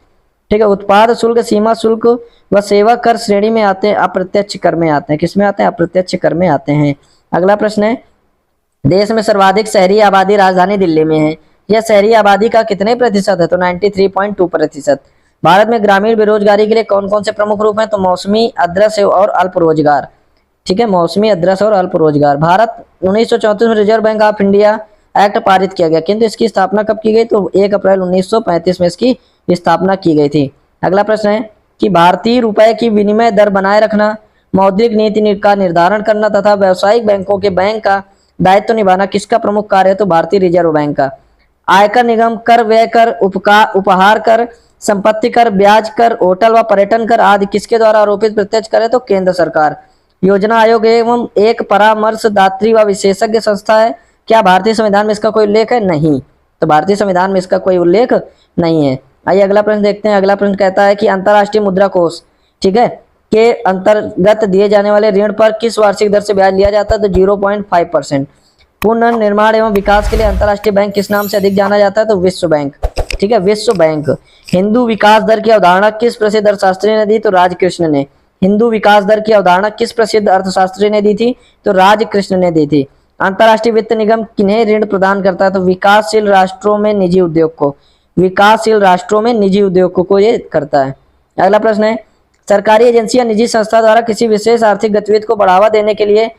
ठीक है। उत्पाद शुल्क, सीमा शुल्क व सेवा कर श्रेणी में आते हैं, अप्रत्यक्ष कर में आते हैं। किसमें आते हैं? अप्रत्यक्ष कर में आते हैं। अगला प्रश्न है। देश में सर्वाधिक शहरी आबादी राजधानी दिल्ली में है। यह शहरी आबादी का कितने प्रतिशत है? तो 93.2%। भारत में ग्रामीण बेरोजगारी के लिए कौन कौन से प्रमुख रूप हैं? तो मौसमी, अदृश्य और अल्प रोजगार। ठीक है। मौसमी, अदृश्य और अल्प रोजगार। भारत 1934 में reserve bank of India act पारित किया गया, किंतु इसकी स्थापना कब की गई? तो 1 अप्रैल 1935 में इसकी स्थापना की गई थी। अगला प्रश्न है कि भारतीय रुपए की विनिमय दर बनाए रखना, मौद्रिक नीति का निर्धारण करना तथा व्यावसायिक बैंकों के बैंक का दायित्व निभाना किसका प्रमुख कार्य है? तो भारतीय रिजर्व बैंक का। आयकर निगम, कर, व्यय कर, उपहार कर संपत्ति कर, ब्याज कर, होटल व पर्यटन कर आदि किसके द्वारा आरोपित प्रत्यक्ष कर है? तो केंद्र सरकार। योजना आयोग एवं एक परामर्शदात्री व विशेषज्ञ संस्था है। क्या भारतीय संविधान में इसका कोई उल्लेख है? नहीं। तो भारतीय संविधान में इसका कोई उल्लेख नहीं है। आइए अगला प्रश्न देखते हैं। अगला प्रश्न कहता है कि अंतर्राष्ट्रीय मुद्रा कोष, ठीक है, के अंतर्गत दिए जाने वाले ऋण पर किस वार्षिक दर से ब्याज लिया जाता है? तो 0.5%। पुनर्निर्माण एवं विकास के लिए अंतर्राष्ट्रीय बैंक किस नाम से अधिक जाना जाता है? तो विश्व बैंक, ठीक है, विश्व बैंक। हिंदू विकास दर की अवधारणा किस प्रसिद्ध अर्थशास्त्री ने दी? तो राजकृष्ण ने। हिंदू विकास दर की अवधारणा किस प्रसिद्ध अर्थशास्त्री ने दी थी? तो राजकृष्ण ने दी थी। अंतर्राष्ट्रीय वित्त निगम किन्हें ऋण प्रदान करता है? तो विकासशील राष्ट्रों में निजी उद्योग को, विकासशील राष्ट्रों में निजी उद्योग को ये करता है। अगला प्रश्न है, सरकारी एजेंसी या निजी संस्था द्वारा किसी विशेष आर्थिक गतिविधि को बढ़ावा देने के लिए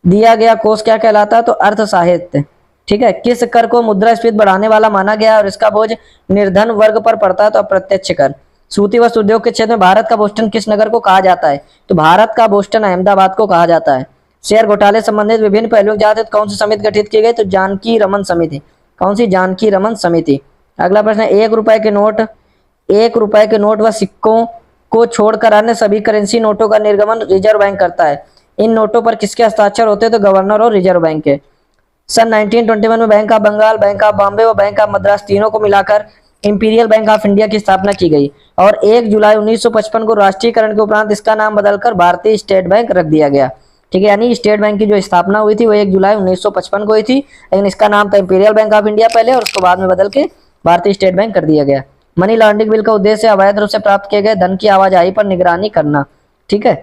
दिया गया कोष क्या कहलाता है? तो अर्थ साहित्य, ठीक है। किस कर को मुद्रास्फीति बढ़ाने वाला माना गया और इसका बोझ निर्धन वर्ग पर पड़ता है? तो अप्रत्यक्ष कर। सूती वस्त्र उद्योग के क्षेत्र में भारत का बोस्टन किस नगर को कहा जाता है? तो भारत का बोस्टन अहमदाबाद को कहा जाता है। शेयर घोटाले संबंधित विभिन्न पहलुओं के जाते कौन सी समिति गठित की गई? तो जानकी रमन समिति। कौन सी? जानकी रमन समिति। अगला प्रश्न है, 1 रुपए के नोट, 1 रुपए के नोट व सिक्कों को छोड़कर अन्य सभी करेंसी नोटों का निर्गमन रिजर्व बैंक करता है। इन नोटों पर किसके हस्ताक्षर होते हैं? तो गवर्नर और रिजर्व बैंक के। सन 1921 में bank of Bengal, bank of Bombay व बैंक ऑफ मद्रास तीनों को मिलाकर इंपीरियल बैंक ऑफ इंडिया की स्थापना की गई और 1 जुलाई 1955 को राष्ट्रीयकरण के उपरांत इसका नाम बदलकर भारतीय स्टेट बैंक रख दिया गया, ठीक है। यानी स्टेट बैंक की जो स्थापना हुई थी वो 1 जुलाई 1955 को हुई थी, लेकिन इसका नाम था इंपीरियल बैंक ऑफ इंडिया पहले और उसको बाद में बदल के भारतीय स्टेट बैंक कर दिया गया। मनी लॉन्ड्रिंग बिल का उद्देश्य अवैध रूप से प्राप्त किए गए धन की आवाजाही पर निगरानी करना, ठीक है।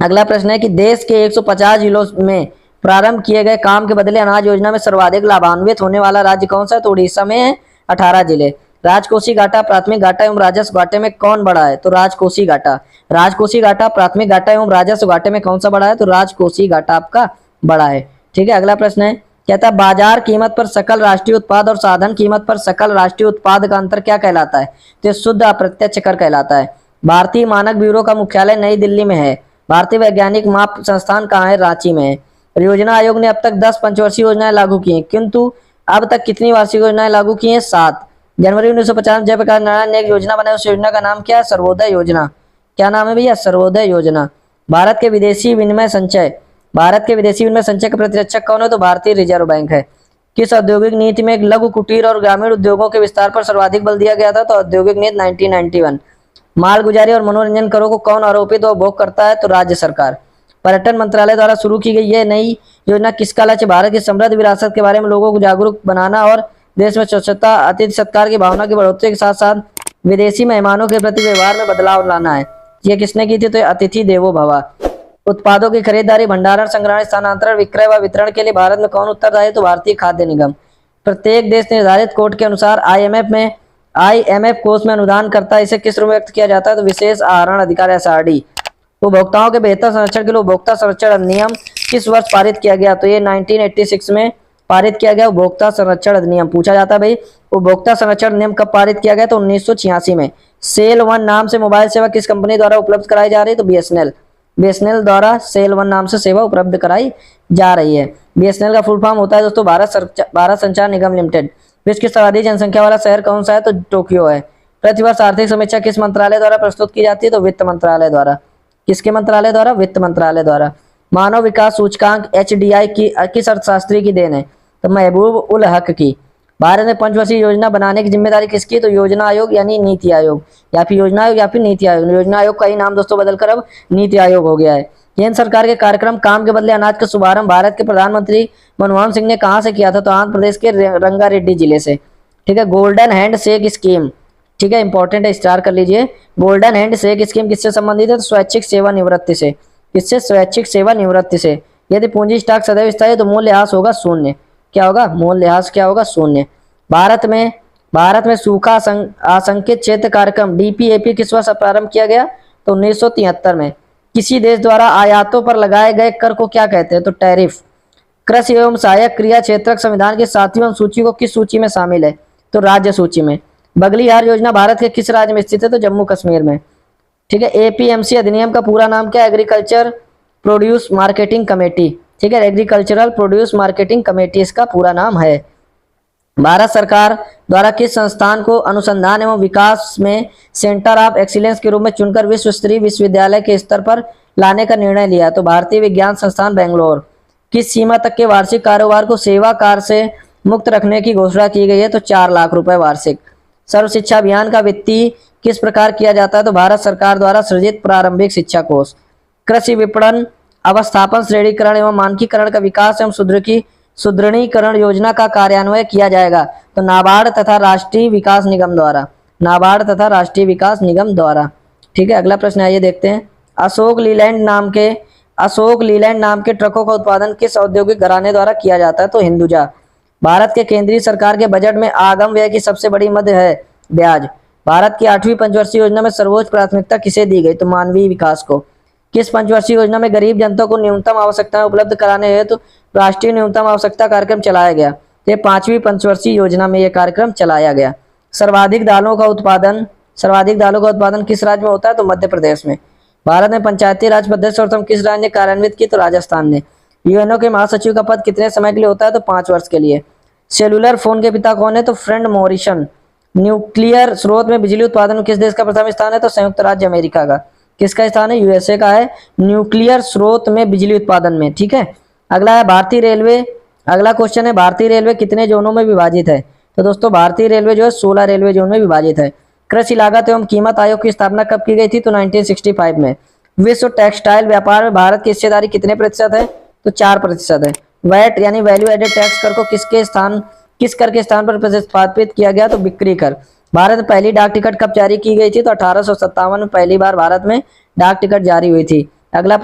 अगला प्रश्न है कि देश के 150 जिलों में प्रारंभ किए गए काम के बदले अनाज योजना में सर्वाधिक लाभान्वित होने वाला राज्य कौन सा है? तो उड़ीसा में है 18 जिले। राजकोषीय घाटा, प्राथमिक घाटा एवं राजस्व घाटे में कौन बड़ा है? तो राजकोषीय घाटा। राजकोषीय घाटा, प्राथमिक घाटा एवं राजस्व घाटे में कौन सा बड़ा है? तो राजकोषीय घाटा आपका बड़ा है, ठीक है। अगला प्रश्न है, कहता है बाजार कीमत पर सकल राष्ट्रीय उत्पाद और साधन कीमत पर सकल राष्ट्रीय उत्पाद का अंतर क्या कहलाता है? तो शुद्ध अप्रत्यक्ष कर कहलाता है। भारतीय मानक ब्यूरो का मुख्यालय नई दिल्ली में है। भारतीय वैज्ञानिक माप संस्थान कहाँ है? रांची में है। योजना आयोग ने अब तक 10 पंचवर्षीय योजनाएं लागू की हैं, किंतु अब तक कितनी वार्षिक योजनाएं लागू की हैं? 7। जनवरी 1950 जयप्रकाश नारायण ने एक योजना बनाई, उस योजना का नाम क्या है? सर्वोदय योजना। क्या नाम है भैया? सर्वोदय योजना। भारत के विदेशी विनिमय संचय, भारत के विदेशी विनिमय संचय का प्रतिरक्षक कौन है? तो भारतीय रिजर्व बैंक है। किस औद्योगिक नीति में लघु कुटीर और ग्रामीण उद्योगों के विस्तार पर सर्वाधिक बल दिया गया था? तो औद्योगिक नीति 1991। माल गुजारी और मनोरंजन करों को कौन आरोपित व भोग करता है? तो राज्य सरकार। पर्यटन मंत्रालय द्वारा शुरू की गई यह नई योजना किसका लक्ष्य भारत की समृद्ध विरासत के बारे में लोगों को जागरूक बनाना और देश में स्वच्छता, अतिथि सत्कार की भावना की बढ़ोतरी के साथ साथ विदेशी मेहमानों के प्रति व्यवहार में बदलाव लाना है। ये किसने की थी? तो अतिथि देवो भव। उत्पादों की खरीदारी, भंडारण, संग्रहण, स्थानांतरण, विक्रय व वितरण के लिए भारत में कौन उत्तरदायी है? तो भारतीय खाद्य निगम। प्रत्येक देश निर्धारित कोड के अनुसार आईएमएफ कोष में अनुदान करता है, इसे किस रूप में व्यक्त किया जाता है? तो विशेष आहरण अधिकार एसआरडी। उपभोक्ताओं के बेहतर संरक्षण के लिए उपभोक्ता संरक्षण अधिनियम किस वर्ष पारित किया गया? तो ये 1986 में पारित किया गया उपभोक्ता संरक्षण अधिनियम। पूछा जाता है भाई उपभोक्ता संरक्षण अधिनियम कब पारित किया गया? तो 1986 में। सेल वन नाम से मोबाइल सेवा किस कंपनी द्वारा उपलब्ध कराई जा रही है? तो बीएसएनएल। बीएसएनएल द्वारा सेल वन नाम से सेवा उपलब्ध कराई जा रही है। बीएसएनएल का फुल फॉर्म होता है दोस्तों भारत संचार निगम लिमिटेड। विश्व की सर्वाधिक जनसंख्या वाला शहर कौन सा है? तो टोक्यो है। प्रतिवर्ष आर्थिक समीक्षा किस मंत्रालय द्वारा प्रस्तुत की जाती है? तो वित्त मंत्रालय द्वारा। किसके मंत्रालय द्वारा? वित्त मंत्रालय द्वारा। मानव विकास सूचकांक एचडीआई की किस अर्थशास्त्री की देन है? तो महबूब उल हक की। भारत में पंचवर्षीय योजना बनाने की जिम्मेदारी किसकी? तो योजना आयोग यानी नीति आयोग, या फिर योजना आयोग या फिर नीति आयोग। योजना आयोग का ही नाम दोस्तों बदलकर अब नीति आयोग हो गया है। केंद्र सरकार के कार्यक्रम काम के बदले अनाज का शुभारंभ भारत के प्रधानमंत्री मनमोहन सिंह ने कहां से किया था? तो आंध्र प्रदेश के रंगारेड्डी जिले से, ठीक है। गोल्डन हैंड शेक स्कीम, ठीक है, इंपॉर्टेंट है, स्टार कर लीजिए। गोल्डन हैंड शेक स्कीम किससे संबंधित है? तो स्वैच्छिक सेवानिवृत्ति से। किससे? स्वैच्छिक सेवानिवृत्ति से। यदि पूंजी स्टॉक सदैव स्थायी तो मूल्यह्रास होगा 0। क्या होगा? मूल्यह्रास क्या होगा? 0। भारत में सूखा आशंकित क्षेत्र कार्यक्रम डीपीएपी किस वर्ष प्रारंभ किया गया? तो 1973 में। किसी देश द्वारा आयातों पर लगाए गए कर को क्या कहते हैं? तो टैरिफ। कृषि एवं सहायक क्रिया क्षेत्रक संविधान की 7वीं अनुसूची को किस सूची में शामिल है? तो राज्य सूची में। बगलिहार योजना भारत के किस राज्य में स्थित है? तो जम्मू कश्मीर में, ठीक है। एपीएमसी अधिनियम का पूरा नाम क्या है? एग्रीकल्चर प्रोड्यूस मार्केटिंग कमेटी, ठीक है। एग्रीकल्चरल प्रोड्यूस मार्केटिंग कमेटी इसका पूरा नाम है। भारत सरकार द्वारा किस संस्थान को अनुसंधान एवं विकास में सेंटर ऑफ एक्सीलेंस के रूप में चुनकर विश्व स्तरीय विश्वविद्यालय के स्तर पर लाने का निर्णय लिया? तो भारतीय विज्ञान संस्थान बेंगलोर। किस सीमा तक के वार्षिक कारोबार को सेवा कर से मुक्त रखने की घोषणा की गई है? तो 4 लाख रुपए वार्षिक। सर्व शिक्षा अभियान का वित्तीय किस प्रकार किया जाता है? तो भारत सरकार द्वारा सृजित प्रारंभिक शिक्षा कोष। कृषि विपणन अवस्थापन श्रेणीकरण एवं मानकीकरण का विकास एवं सुदृढ़ीकरण योजना का कार्यान्वयन किया जाएगा? तो नाबार्ड तथा राष्ट्रीय विकास निगम द्वारा। नाबार्ड तथा राष्ट्रीय विकास निगम द्वारा। ठीक है, अगला प्रश्न आइए देखते हैं। अशोक लीलैंड नाम के ट्रकों का उत्पादन किस औद्योगिक घराने द्वारा किया जाता है? तो हिंदुजा। भारत के केंद्रीय सरकार के बजट में आगम व्यय की सबसे बड़ी मद है ब्याज। भारत की 8वीं पंचवर्षीय योजना में सर्वोच्च प्राथमिकता किसे दी गई? तो मानवीय विकास को। किस पंचवर्षीय योजना में गरीब जनता को न्यूनतम आवश्यकताएं उपलब्ध कराने हेतु तो राष्ट्रीय न्यूनतम आवश्यकता कार्यक्रम चलाया गया? तो 5वीं पंचवर्षीय योजना में यह कार्यक्रम चलाया गया। सर्वाधिक दालों का उत्पादन किस राज्य में होता है? तो मध्य प्रदेश में। भारत में पंचायती राज पद्धति सर्वप्रथम किस राज्य ने कार्यान्वित की? तो राजस्थान ने। यूएनओ के महासचिव का पद कितने समय के लिए होता है? तो 5 वर्ष के लिए। सेलुलर फोन के पिता कौन है? तो फ्रेड मॉरिसन। न्यूक्लियर स्रोत में बिजली उत्पादन में किस देश का प्रथम स्थान है? तो संयुक्त राज्य अमेरिका का। किसका स्थान है? यूएसए का है न्यूक्लियर स्रोत में बिजली उत्पादन में। ठीक है, अगला है भारतीय रेलवे। अगला क्वेश्चन है भारतीय रेलवे कितने जोनों में विभाजित है? तो दोस्तों भारतीय रेलवे जो है 16 रेलवे जोन में विभाजित है। कृषि लागत एवं कीमत आयोग की स्थापना कब की गई थी? तो 1965 में। विश्व टेक्सटाइल व्यापार में भारत की हिस्सेदारी कितने प्रतिशत है? तो 4% है। वैट यानी वैल्यू एडेड टैक्स कर को किस कर के स्थान पर प्रतिस्थापित किया गया? तो बिक्री कर। भारत में पहली डाक टिकट कब जारी की गई थी? तो 1857 में पहली बार भारत में डाक टिकट जारी हुई थी। अगला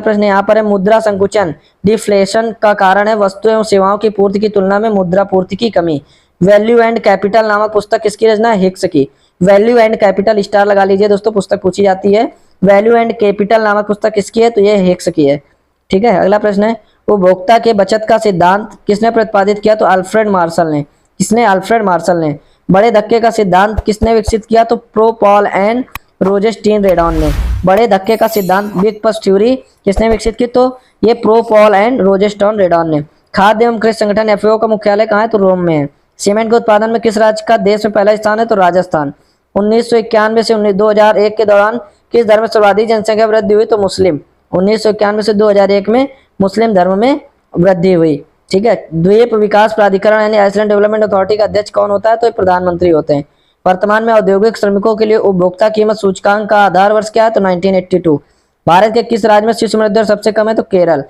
प्रश्न यहाँ पर है मुद्रा संकुचन डिफ्लेशन का कारण है वस्तु एवं सेवाओं की पूर्ति की तुलना में मुद्रा पूर्ति की कमी। वैल्यू एंड कैपिटल नामक पुस्तक किसकी रचना है? हिक्स की। वैल्यू एंड कैपिटल स्टार लगा लीजिए दोस्तों, पुस्तक पूछी जाती है। वैल्यू एंड कैपिटल नामक पुस्तक किसकी है? तो यह हिक्स की है। ठीक है, अगला प्रश्न है उपभोक्ता के बचत का सिद्धांत किसने प्रतिपादित किया? तो अल्फ्रेड मार्शल ने। किसने? अल्फ्रेड मार्शल ने। बड़े धक्के का सिद्धांत किसने विकसित किया? तो प्रो पॉल एंड रोजेस्टीन रेडॉन ने। बड़े धक्के का सिद्धांत बिग पस थ्योरी किसने विकसित की? तो ये प्रो पॉल एंड रोजेस्टोन रेडॉन ने। खाद्य एवं कृषि संगठन एफएओ का मुख्यालय कहाँ है? तो रोम में है। सीमेंट के उत्पादन में किस राज्य का देश में पहला स्थान है? तो राजस्थान। 1991 से 2001 के दौरान किस धर्म में सर्वाधिक जनसंख्या वृद्धि हुई? तो मुस्लिम। 1991 से 2001 में मुस्लिम धर्म में वृद्धि हुई। ठीक है, द्वीप विकास प्राधिकरण यानी आइसलैंड डेवलपमेंट अथॉरिटी का अध्यक्ष कौन होता है? तो प्रधानमंत्री होते हैं। वर्तमान में औद्योगिक श्रमिकों के लिए उपभोक्ता कीमत सूचकांक का आधार वर्ष क्या है? तो 1982। भारत के किस राज्य में शिशु मृत्यु दर सबसे कम है? तो केरल।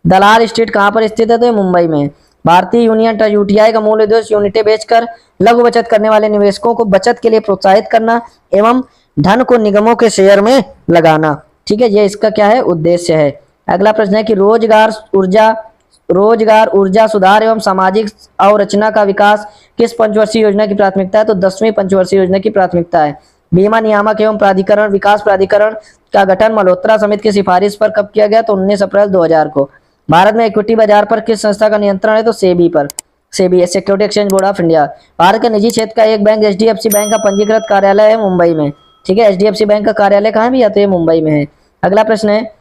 दलाल स्ट्रीट कहाँ पर स्थित है? तो मुंबई में। भारतीय यूटीआई का मूल उद्देश्य यूनिटें बेचकर लघु बचत करने वाले निवेशकों को बचत के लिए प्रोत्साहित करना एवं धन को निगमों के शेयर में लगाना। ठीक है, ये इसका क्या है? उद्देश्य है। अगला प्रश्न है कि रोजगार ऊर्जा सुधार एवं सामाजिक अवरचना का विकास किस पंचवर्षीय योजना की प्राथमिकता है? तो 10वीं पंचवर्षीय योजना की प्राथमिकता है। बीमा नियामक एवं प्राधिकरण विकास प्राधिकरण का गठन मल्होत्रा समिति की सिफारिश पर कब किया गया? तो 19 अप्रैल 2000 को। भारत में इक्विटी बाजार पर किस संस्था का नियंत्रण है? तो सेबी पर। SEBI security exchange board of India. Bharat के निजी क्षेत्र का एक बैंक एचडीएफसी बैंक का पंजीकृत कार्यालय है मुंबई में। ठीक है, एचडीएफसी बैंक का कार्यालय कहाँ भी? या तो ये मुंबई में है। अगला प्रश्न है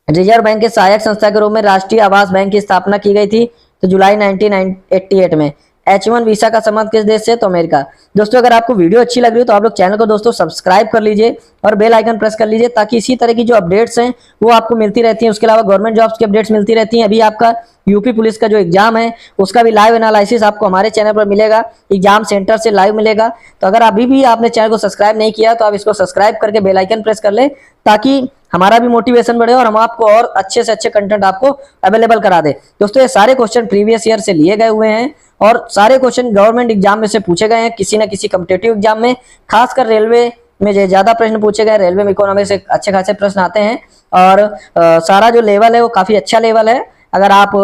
रिजर्व बैंक के सहायक संस्था के रूप में राष्ट्रीय आवास बैंक की स्थापना की गई थी तो जुलाई 1988 में। H1 वीसा का संबंध किस देश से? तो अमेरिका। दोस्तों अगर आपको वीडियो अच्छी लग रही हो तो आप लोग चैनल को दोस्तों सब्सक्राइब कर लीजिए और बेल आइकन प्रेस कर लीजिए ताकि इसी तरह की जो अपडेट्स हैं वो आपको मिलती रहती हैं। उसके अलावा गवर्नमेंट जॉब्स की अपडेट्स मिलती रहती हैं। अभी आपका यूपी पुलिस का जो एग्जाम है उसका भी लाइव एनालिसिस आपको हमारे चैनल पर मिलेगा, एग्जाम सेंटर से लाइव मिलेगा। तो अगर अभी भी आपने चैनल को सब्सक्राइब नहीं किया तो आप इसको सब्सक्राइब करके बेल आइकन प्रेस कर ले ताकि हमारा भी मोटिवेशन बढ़े और हम आपको और अच्छे से अच्छे कंटेंट आपको अवेलेबल करा दे। दोस्तों ये सारे क्वेश्चन प्रीवियस ईयर से लिए गए हुए हैं और सारे क्वेश्चन गवर्नमेंट एग्जाम में से पूछे गए हैं, किसी न किसी कॉम्पिटिटिव एग्जाम में। खासकर रेलवे में ज्यादा प्रश्न पूछे गए, रेलवे में इकोनॉमिक्स से अच्छे खासे प्रश्न आते हैं और सारा जो लेवल है वो काफी अच्छा लेवल है। अगर आप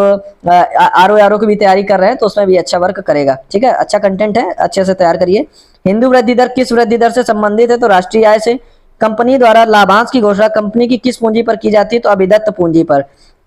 आरओ की भी तैयारी कर रहे हैं तो उसमें भी अच्छा वर्क करेगा। ठीक है, अच्छा कंटेंट है, अच्छे से तैयार करिए। हिंदू वृद्धि दर किस वृद्धि दर से संबंधित है? तो राष्ट्रीय आय से। कंपनी द्वारा लाभांश की घोषणा कंपनी की किस पूंजी पर की जाती है? तो अभिदत्त पूंजी पर।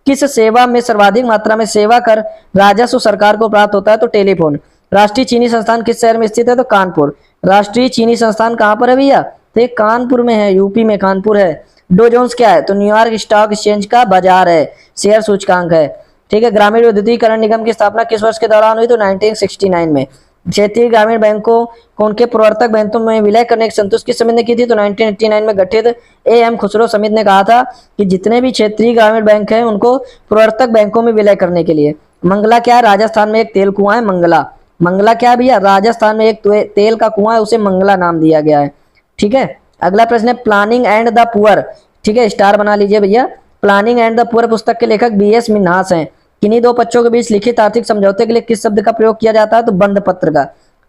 किस सेवा में सर्वाधिक मात्रा में सेवा कर राजस्व सरकार को प्राप्त होता है? तो टेलीफोन। राष्ट्रीय चीनी संस्थान किस शहर में स्थित है? तो कानपुर। राष्ट्रीय चीनी संस्थान कहाँ पर है भैया? तो ये कानपुर में है, यूपी में कानपुर है। डो जोन्स क्या है? तो न्यूयॉर्क स्टॉक एक्सचेंज का बाजार है, शेयर सूचकांक है। ठीक है। ग्रामीण विद्युतीकरण निगम की स्थापना किस वर्ष के दौरान हुई? तो 1969 में। क्षेत्रीय ग्रामीण बैंकों को उनके प्रवर्तक बैंकों में विलय करने की संतोष किस समिति ने की थी? तो 1989 में गठित एम खुसरो समिति ने कहा था कि जितने भी क्षेत्रीय ग्रामीण बैंक हैं उनको प्रवर्तक बैंकों में विलय करने के लिए। मंगला क्या है? राजस्थान में एक तेल कुआं है मंगला। मंगला क्या है भैया? राजस्थान में एक तेल का कुआं है, उसे मंगला नाम दिया गया है। ठीक है। अगला प्रश्न है प्लानिंग एंड द पुअर। ठीक है, स्टार बना लीजिए भैया। प्लानिंग एंड द पुअर पुस्तक के लेखक बीएस मिन्हास हैं। किन्हीं दो पक्षों के बीच लिखित आर्थिक समझौते के लिए किस शब्द का प्रयोग किया जाता है? तो बंद पत्र का।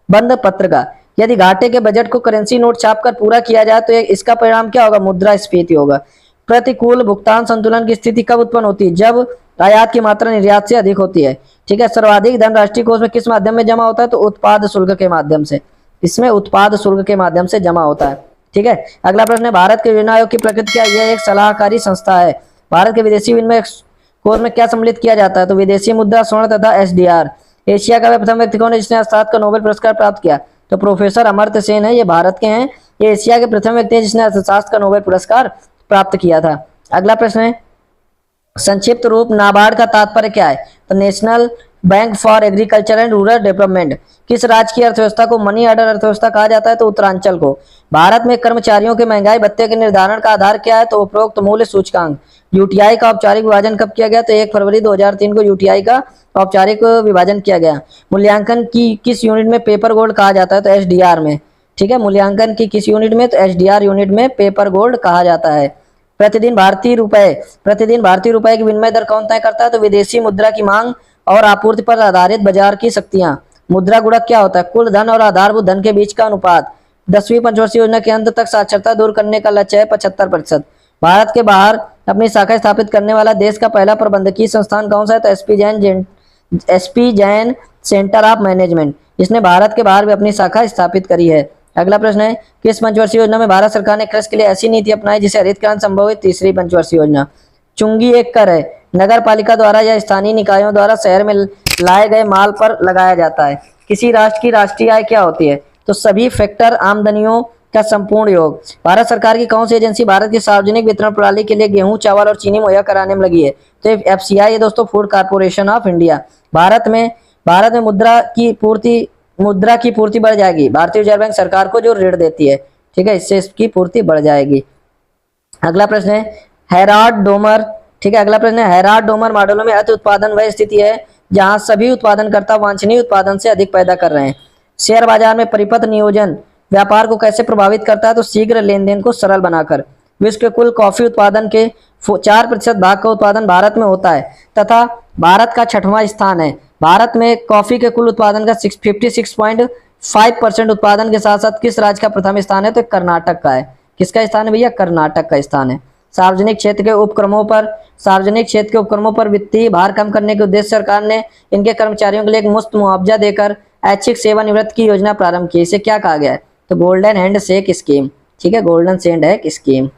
बंद पत्र का। यदि घाटे के बजट को करेंसी नोट छापकर पूरा किया जाए तो इसका परिणाम क्या होगा? मुद्रास्फीति होगा। प्रतिकूल भुगतान संतुलन की स्थिति कब उत्पन्न होती है? जब आयात की मात्रा निर्यात से अधिक होती है। ठीक है। सर्वाधिक धन राष्ट्रीय कोष में किस माध्यम में जमा होता है? तो उत्पाद शुल्क के माध्यम से। इसमें उत्पाद शुल्क के माध्यम से जमा होता है। ठीक है। अगला प्रश्न है भारत के योजना आयोग की प्रकृति क्या है? यह एक सलाहकारी संस्था है। भारत के विदेशी विनिमय कोष में क्या सम्मिलित किया जाता है? तो विदेशी मुद्रा, स्वर्ण तथा एसडीआर। एशिया का वह प्रथम व्यक्ति कौन है जिसने अर्थशास्त्र का नोबेल पुरस्कार प्राप्त किया? तो प्रोफेसर अमर्त्य सेन है, ये भारत के हैं। ये एशिया के प्रथम व्यक्ति हैं जिसने अर्थशास्त्र का नोबेल पुरस्कार प्राप्त किया था। अगला प्रश्न है संक्षिप्त रूप नाबार्ड का तात्पर्य क्या है? तो national bank for agriculture and rural development. किस राज्य की अर्थव्यवस्था को मनी ऑर्डर अर्थव्यवस्था कहा जाता है? तो उत्तरांचल को। भारत में कर्मचारियों के महंगाई भत्ते के निर्धारण का आधार क्या है? तो उपरोक्त मूल्य सूचकांक। यूटीआई का औपचारिक विभाजन कब किया गया? तो 1 फरवरी 2003 को यूटीआई का औपचारिक विभाजन किया गया। मूल्यांकन की किस यूनिट में पेपर गोल्ड कहा जाता है? तो एसडीआर में। ठीक है। मूल्यांकन की किस यूनिट में? तो एसडीआर यूनिट में पेपर गोल्ड कहा जाता है। प्रतिदिन भारतीय रुपए की विनिमय दर कौन तय करता है? तो विदेशी मुद्रा की मांग और आपूर्ति पर आधारित बाजार की शक्तियां। मुद्रा गुणक क्या होता है? कुल धन और आधारभूत धन के बीच का अनुपात। 10वीं पंचवर्षीय योजना के अंत तक साक्षरता दूर करने का लक्ष्य है 75%। भारत के बाहर अपनी शाखा स्थापित करने वाला देश का पहला प्रबंधकीय संस्थान कौन सा है? तो SP Jain centre of management. इसने भारत के बाहर भी अपनी शाखा स्थापित करी है। अगला प्रश्न है किस पंचवर्षीय योजना में भारत सरकार ने कृषि के लिए ऐसी नीति अपनाई जिसे हरित क्रांति संभव हुई? तीसरी पंचवर्षीय योजना। चुंगी एक कर है, नगर पालिका द्वारा या स्थानीय निकायों द्वारा शहर में लाए गए माल पर लगाया जाता है। किसी राष्ट्र की राष्ट्रीय आय क्या होती है? तो सभी फैक्टर आमदनियों का संपूर्ण योग। भारत सरकार की कौन सी एजेंसी भारत की सार्वजनिक वितरण प्रणाली के लिए गेहूं, चावल और चीनी मुहैया कराने में लगी है? तो एफसीआई है दोस्तों, food corporation of India. Bharat में मुद्रा की पूर्ति बढ़ जाएगी। भारतीय रिजर्व बैंक सरकार को जो ऋण देती है, ठीक है, इससे इसकी पूर्ति बढ़ जाएगी। अगला प्रश्न है हेराल्ड डोमर। ठीक है। अगला प्रश्न है हेराल्ड डोमर मॉडलों में अति उत्पादन वह स्थिति है जहां सभी उत्पादनकर्ता वांछनीय उत्पादन से अधिक पैदा कर रहे हैं। शेयर बाजार में परिपथ नियोजन व्यापार को कैसे प्रभावित करता है? तो शीघ्र लेन देन को सरल बनाकर। विश्व के कुल कॉफी उत्पादन के 4% भाग का उत्पादन भारत में होता है तथा भारत का 6वां स्थान है। भारत में कॉफी के कुल उत्पादन का 56.5% उत्पादन के साथ साथ किस राज्य का प्रथम स्थान है? तो कर्नाटक का है। किसका स्थान है भैया? कर्नाटक का स्थान है। सार्वजनिक क्षेत्र के उपक्रमों पर वित्तीय भार कम करने के उद्देश्य सरकार ने इनके कर्मचारियों के लिए एक मुफ्त मुआवजा देकर ऐच्छिक सेवानिवृत्ति की योजना प्रारंभ की। इसे क्या कहा गया है? तो गोल्डन हैंड शेक स्कीम। ठीक है, गोल्डन हैंड स्कीम।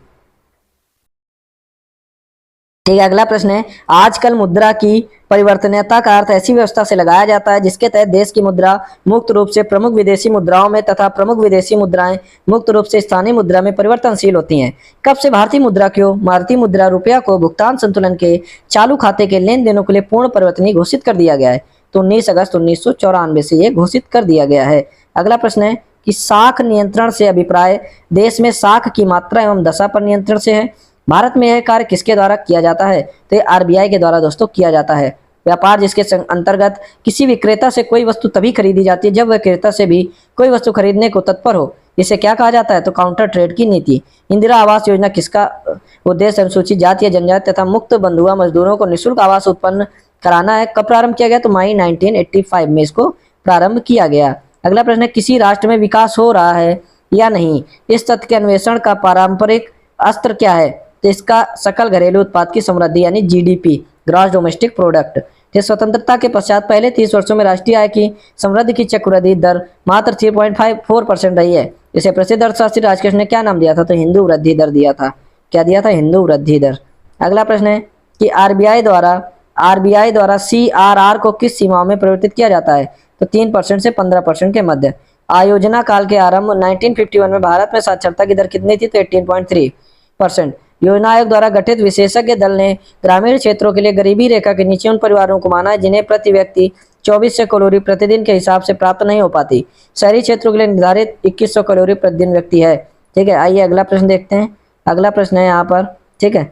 ठीक है। अगला प्रश्न है आजकल मुद्रा की परिवर्तनीयता का अर्थ ऐसी व्यवस्था से लगाया जाता है जिसके तहत देश की मुद्रा मुक्त रूप से प्रमुख विदेशी मुद्राओं में तथा प्रमुख विदेशी मुद्राएं मुक्त रूप से स्थानीय मुद्रा में परिवर्तनशील होती हैं। कब से भारतीय मुद्रा रुपया को भुगतान संतुलन के चालू खाते के लेन देनों के लिए पूर्ण परिवर्तनीय घोषित कर दिया गया है? तो 19 अगस्त 1994 से ये घोषित कर दिया गया है। अगला प्रश्न है कि साख नियंत्रण से अभिप्राय देश में साख की मात्रा एवं दशा पर नियंत्रण से है। भारत में यह कार्य किसके द्वारा किया जाता है? तो आरबीआई के द्वारा दोस्तों किया जाता है। व्यापार जिसके अंतर्गत किसी विक्रेता से कोई वस्तु तभी खरीदी जाती है जब वह क्रेता से भी कोई वस्तु खरीदने को तत्पर हो। इसे क्या कहा जाता है? तो काउंटर ट्रेड की नीति। इंदिरा आवास योजना किसका उद्देश्य अनुसूचित जाति या जनजाति तथा मुक्त बंधुआ मजदूरों को निःशुल्क आवास उत्पन्न कराना है। कब प्रारंभ किया गया? तो मई 1985 में इसको प्रारंभ किया गया। अगला प्रश्न है किसी राष्ट्र में विकास हो रहा है या नहीं, इस तथ्य के अन्वेषण का पारंपरिक अस्त्र क्या है? तो इसका सकल घरेलू उत्पाद की समृद्धि यानी जीडीपी, ग्रॉस डोमेस्टिक प्रोडक्ट। स्वतंत्रता के पश्चात पहले 30 वर्षों में राष्ट्रीय आय की समृद्धि की चक्रवृद्धि दर मात्र 3.54% रही है। इसे प्रसिद्ध अर्थशास्त्री राजकृष्ण ने क्या नाम दिया था? तो हिंदू वृद्धि दर दिया था। क्या दिया था? हिंदू वृद्धि दर। अगला प्रश्न है कि आरबीआई द्वारा सीआरआर को किस सीमाओं में परिवर्तित किया जाता है? तो 3% से 15% के मध्य। आयोजना काल के आरंभ 1951 में भारत में साक्षरता की दर कितनी थी? तो 18.3%। योजना आयोग द्वारा गठित विशेषज्ञ दल ने ग्रामीण क्षेत्रों के लिए गरीबी रेखा के नीचे उन परिवारों को माना है जिन्हें प्रति व्यक्ति 2400 कैलोरी प्रतिदिन के हिसाब से प्राप्त नहीं हो पाती। शहरी क्षेत्रों के लिए निर्धारित 2100 कैलोरी प्रतिदिन व्यक्ति है। ठीक है, आइए अगला प्रश्न देखते हैं। अगला प्रश्न है यहाँ पर, ठीक है,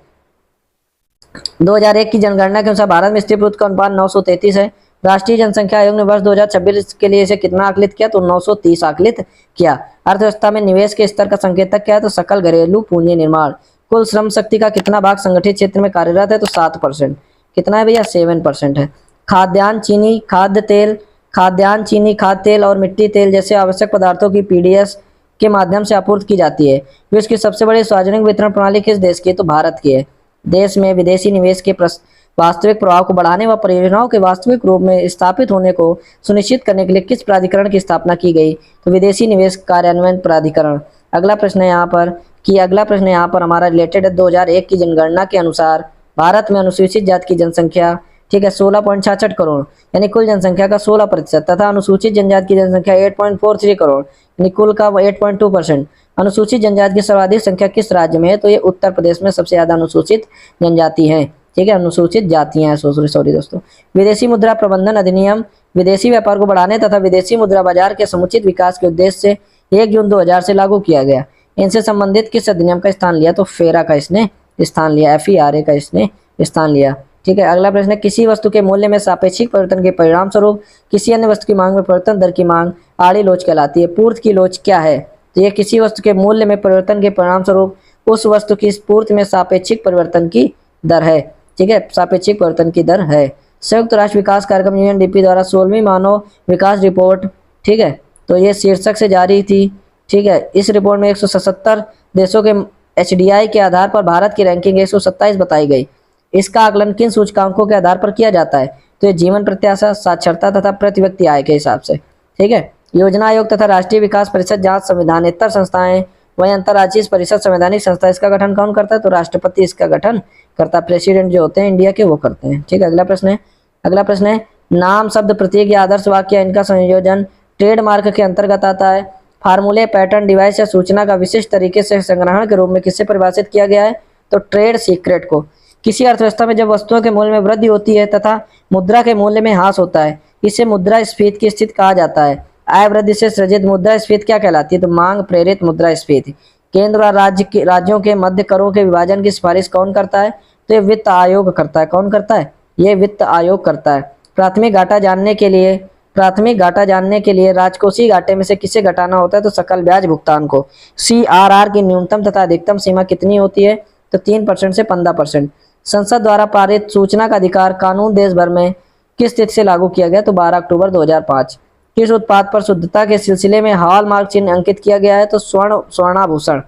2001 की जनगणना के अनुसार भारत में स्त्री पुरुष का अनुपात 933 है। राष्ट्रीय जनसंख्या आयोग ने वर्ष 2026 के लिए इसे कितना आकलित किया? तो 930 आकलित किया। अर्थव्यवस्था में निवेश के स्तर का संकेतक क्या है? तो सकल घरेलू पूंजी निर्माण। कुल श्रम शक्ति का कितना भाग संगठित क्षेत्र में कार्यरत है? तो 7%। कितना है भैया? 7% है। खाद्यान्न, चीनी, खाद्य तेल, खाद्यान्न, चीनी, खाद्य तेल और मिट्टी तेल जैसे आवश्यक पदार्थों की पीडीएस के माध्यम से आपूर्ति की जाती है। विश्व की सबसे बड़ी सार्वजनिक वितरण प्रणाली किस देश की है? तो भारत की है। देश में विदेशी निवेश के वास्तविक प्रभाव को बढ़ाने व परियोजनाओं के वास्तविक रूप में स्थापित होने को सुनिश्चित करने के लिए किस प्राधिकरण की स्थापना की गई? तो विदेशी निवेश कार्यान्वयन प्राधिकरण। अगला प्रश्न है यहाँ पर हमारा रिलेटेड है 2001 की जनगणना के अनुसार भारत में अनुसूचित जाति की जनसंख्या, ठीक है, 16.66 करोड़ यानी कुल जनसंख्या का 16% तथा अनुसूचित जनजाति की जनसंख्या 8.43 करोड़ यानी कुल का 8.2%। अनुसूचित जनजाति की सर्वाधिक संख्या किस राज्य में है? तो ये उत्तर प्रदेश में सबसे ज्यादा अनुसूचित जनजाति है। ठीक है, अनुसूचित जातियां हैं। सॉरी दोस्तों। विदेशी मुद्रा प्रबंधन अधिनियम विदेशी व्यापार को बढ़ाने तथा विदेशी मुद्रा बाजार के समुचित विकास के उद्देश्य से 1 जून 2000 से लागू किया गया। इनसे संबंधित किस अधिनियम का स्थान लिया? तो फेरा का इसने स्थान लिया, FERA का इसने स्थान लिया। ठीक है, अगला प्रश्न है किसी वस्तु के मूल्य में सापेक्षिक परिवर्तन के परिणाम स्वरूप किसी अन्य वस्तु की मांग में परिवर्तन दर की मांग आड़ी लोच कहलाती है। पूर्ति की लोच क्या है? तो यह किसी वस्तु के मूल्य में परिवर्तन के परिणाम स्वरूप उस वस्तु की पूर्ति में सापेक्षिक परिवर्तन की दर है। ठीक है, सापेक्षिक परिवर्तन की दर है। संयुक्त राष्ट्र विकास कार्यक्रम UNDP द्वारा 16वीं मानव विकास रिपोर्ट, ठीक है, तो ये शीर्षक से जारी थी। ठीक है, इस रिपोर्ट में 177 देशों के HDI के आधार पर भारत की रैंकिंग 127 बताई गई। इसका आकलन किन सूचकांकों के आधार पर किया जाता है? तो ये जीवन प्रत्याशा, साक्षरता तथा प्रति व्यक्ति आय के हिसाब से। ठीक है, योजना आयोग तथा राष्ट्रीय विकास परिषद जांच संविधानेतर संस्थाएं वही अंतर्राज्यीय परिषद संवैधानिक संस्था, इसका गठन कौन करता है? तो राष्ट्रपति इसका गठन करता है। प्रेसिडेंट जो होते हैं इंडिया के वो करते हैं। ठीक है, अगला प्रश्न है नाम, शब्द, प्रतीक या आदर्श वाक्य इनका संयोजन ट्रेडमार्क के अंतर्गत आता है। फार्मूले, पैटर्न, डिवाइस या सूचना का विशिष्ट तरीके से संग्रहण के रूप में किससे परिभाषित किया गया है? तो ट्रेड सीक्रेट को। किसी अर्थव्यवस्था में जब वस्तुओं के मूल्य में वृद्धि होती है तथा मुद्रा के मूल्य में ह्रास होता है, इसे मुद्रास्फीति की स्थिति कहा जाता है। आय वृद्धि से सृजित मुद्रास्फीति क्या कहलाती है? तो मांग प्रेरित मुद्रास्फीति। केंद्र और राज्यों के मध्य करों के विभाजन की सिफारिश कौन करता है? तो ये वित्त आयोग करता है। कौन करता है? ये वित्त आयोग करता है। प्राथमिक घाटा जानने के लिए राजकोषीय घाटे में से किसे घटाना होता है? तो सकल ब्याज भुगतान को। CRR की न्यूनतम तथा अधिकतम सीमा कितनी होती है? तो 3% से 15%। संसद द्वारा पारित सूचना का अधिकार कानून देश भर में किस तिथि से लागू किया गया? तो 12 अक्टूबर 2005। किस उत्पाद पर शुद्धता के सिलसिले में हॉलमार्क चिन्ह अंकित किया गया है? तो स्वर्णाभूषण।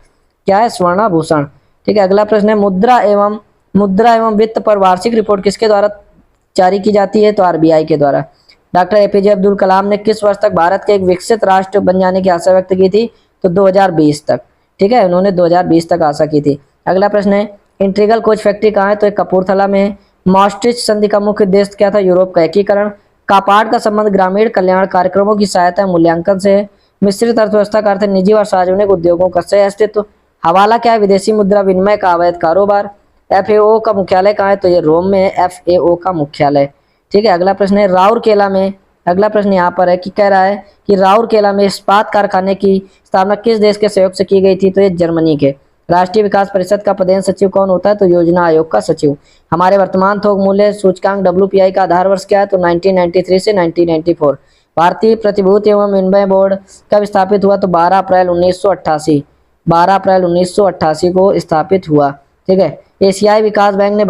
क्या है? स्वर्णाभूषण। ठीक है, अगला प्रश्न है मुद्रा एवं वित्त पर वार्षिक रिपोर्ट किसके द्वारा जारी की जाती है? तो RBI के द्वारा। डॉक्टर APJ अब्दुल कलाम ने किस वर्ष तक भारत के एक विकसित राष्ट्र बन जाने की आशा व्यक्त की थी? तो 2020 तक। ठीक है, उन्होंने 2020 तक आशा की थी। अगला प्रश्न है इंटीग्रल कोच फैक्ट्री कहाँ है? तो एक कपूरथला में है। maastricht संधि का मुख्य उद्देश्य क्या था? यूरोप का एकीकरण। कापाड का संबंध ग्रामीण कल्याण कार्यक्रमों की सहायता मूल्यांकन से है। मिश्रित अर्थव्यवस्था का अर्थ निजी और सार्वजनिक उद्योगों का सह अस्तित्व। हवाला क्या है? विदेशी मुद्रा विनिमय का अवैध कारोबार। FAO का मुख्यालय कहाँ है? तो ये रोम में है FAO का मुख्यालय। ठीक है, अगला प्रश्न है राउरकेला में, अगला प्रश्न यहाँ पर है कि कह रहा है कि राउरकेला में इस्पात कारखाने की स्थापना किस देश के सहयोग से की गई थी? तो ये जर्मनी के। राष्ट्रीय विकास परिषद का पदेन सचिव कौन होता है? तो योजना आयोग का सचिव। हमारे वर्तमान थोक मूल्य सूचकांक WPI का आधार वर्ष क्या है? तो 1993 से 1994। भारतीय प्रतिभूति एवं विनिमय बोर्ड कब स्थापित हुआ? तो 12 अप्रैल 1988। 12 अप्रैल 1988 को स्थापित हुआ। ठीक है, एशियाई विकास बैंक ने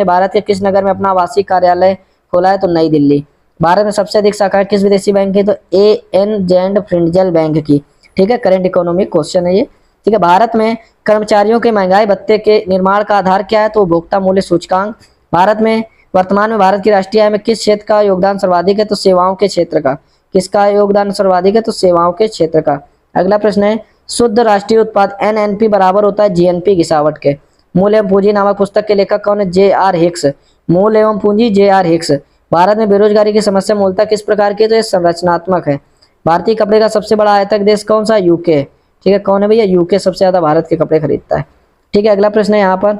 भारत के किस नगर में अपना आवासीय कार्यालय खोला है? तो नई दिल्ली। भारत में सबसे अधिक शाखाएं किस विदेशी बैंक की? तो ANZ फ्रिंजल बैंक की। ठीक है, करंट इकोनॉमिक क्वेश्चन है ये। ठीक है, भारत में कर्मचारियों के महंगाई भत्ते के निर्माण का आधार क्या है? तो उपभोक्ता मूल्य सूचकांक। वर्तमान में भारत की राष्ट्रीय आय में किस क्षेत्र का योगदान सर्वाधिक है? तो सेवाओं के क्षेत्र का। किसका योगदान सर्वाधिक है? तो सेवाओं के क्षेत्र का। अगला प्रश्न है शुद्ध राष्ट्रीय उत्पाद NNP बराबर होता है GNP गिसावट के। मूल एवं पूंजी नामक पुस्तक के लेखक कौन है? JR Hicks. मूल एवं पूंजी JR हिक्स। भारत में बेरोजगारी की समस्या मूलतः किस प्रकार की? तो यह संरचनात्मक है। भारतीय कपड़े का सबसे बड़ा आयातक देश कौन सा? UK। ठीक है, कौन है भैया? UK सबसे ज्यादा भारत के कपड़े खरीदता है। ठीक है, अगला प्रश्न है यहाँ पर,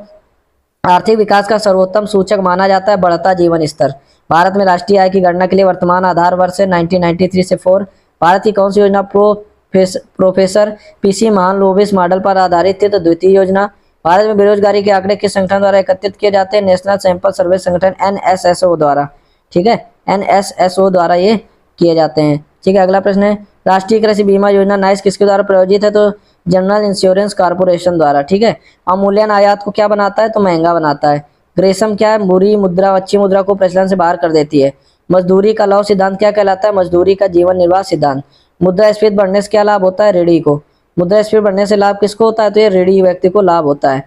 आर्थिक विकास का सर्वोत्तम सूचक माना जाता है बढ़ता जीवन स्तर। भारत में राष्ट्रीय आय की गणना के लिए वर्तमान आधार वर्ष है 1993 से 4। भारत की कौन सी योजना प्रोफेसर पीसी महालनोबिस मॉडल पर आधारित थी? तो द्वितीय योजना। भारत में बेरोजगारी के आंकड़े किस संगठन द्वारा एकत्रित किए जाते हैं? नेशनल सैंपल सर्वे संगठन एनएसएसओ द्वारा। ठीक है, एनएसएसओ द्वारा ये किए जाते हैं। ठीक है, अगला प्रश्न है, राष्ट्रीय कृषि बीमा योजना नाइस किसके द्वारा प्रायोजित है? तो जनरल इंश्योरेंस कॉर्पोरेशन द्वारा। ठीक है, अवमूल्यन आयात को क्या बनाता है? तो महंगा बनाता है। ग्रेसम क्या है? बुरी मुद्रा अच्छी मुद्रा को प्रचलन से बाहर कर देती है। मजदूरी का लौह सिद्धांत क्या कहलाता है? मजदूरी का जीवन निर्वाह सिद्धांत। मुद्रास्फीति बढ़ने से क्या लाभ होता है? ऋणी को। मुद्रास्फीति बढ़ने से लाभ किसको होता है? तो ये ऋणी व्यक्ति को लाभ होता है।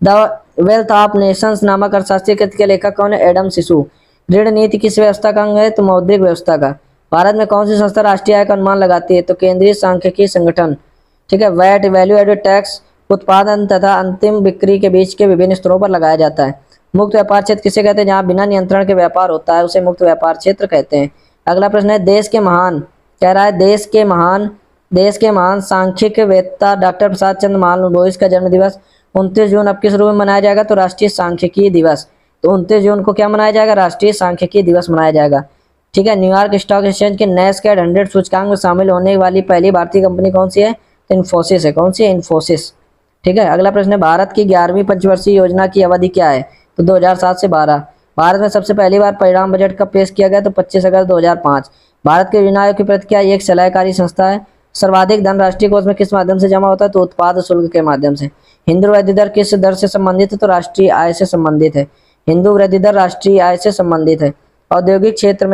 द वेल्थ ऑफ नेशंस नामक अर्थशास्त्रीय कृति के लेखक कौन है? एडम सिसु। ऋण नीति किस व्यवस्था का अंग है? तो मौद्रिक व्यवस्था का। भारत में कौन सी संस्था राष्ट्रीय आय का अनुमान लगाती है? तो केंद्रीय सांख्यिकी संगठन। ठीक है, वैट वैल्यू एडेड टैक्स उत्पादन तथा अंतिम बिक्री के बीच के विभिन्न स्तरों पर लगाया जाता है। मुक्त व्यापार क्षेत्र किसे कहते हैं? जहां बिना नियंत्रण के व्यापार होता है उसे मुक्त व्यापार क्षेत्र कहते हैं। अगला प्रश्न है, देश के महान, कह रहा है देश के महान सांख्यिकवेत्ता डॉक्टर प्रसाद चंद्र महालनोबिस का जन्म दिवस 29 जून अब किस रूप में मनाया जाएगा? तो राष्ट्रीय सांख्यिकी दिवस। तो 29 जून को क्या मनाया जाएगा? राष्ट्रीय सांख्यिकी दिवस मनाया जाएगा। ठीक है, न्यूयॉर्क स्टॉक एक्सचेंज के नैस्डैक 100 सूचकांक में शामिल होने वाली पहली भारतीय कंपनी कौन सी है? तो इन्फोसिस है। कौन सी है? इन्फोसिस। ठीक है, अगला प्रश्न है, भारत की 11वीं पंचवर्षीय योजना की अवधि क्या है? तो 2007 से 12। भारत में सबसे पहली बार परिणाम बजट कब पेश किया गया? तो 25 अगस्त 2005। भारत के योजना आयोग की प्रक्रिया एक सलाहकारी संस्था है। सर्वाधिक धन राष्ट्रीय कोष में किस माध्यम से जमा होता है? तो उत्पाद शुल्क के माध्यम से। हिंदू वृद्धि दर किस दर से संबंधित है? तो राष्ट्रीय आय से संबंधित है। हिंदू वृद्धि दर राष्ट्रीय आय से संबंधित है। औद्योगिक क्षेत्र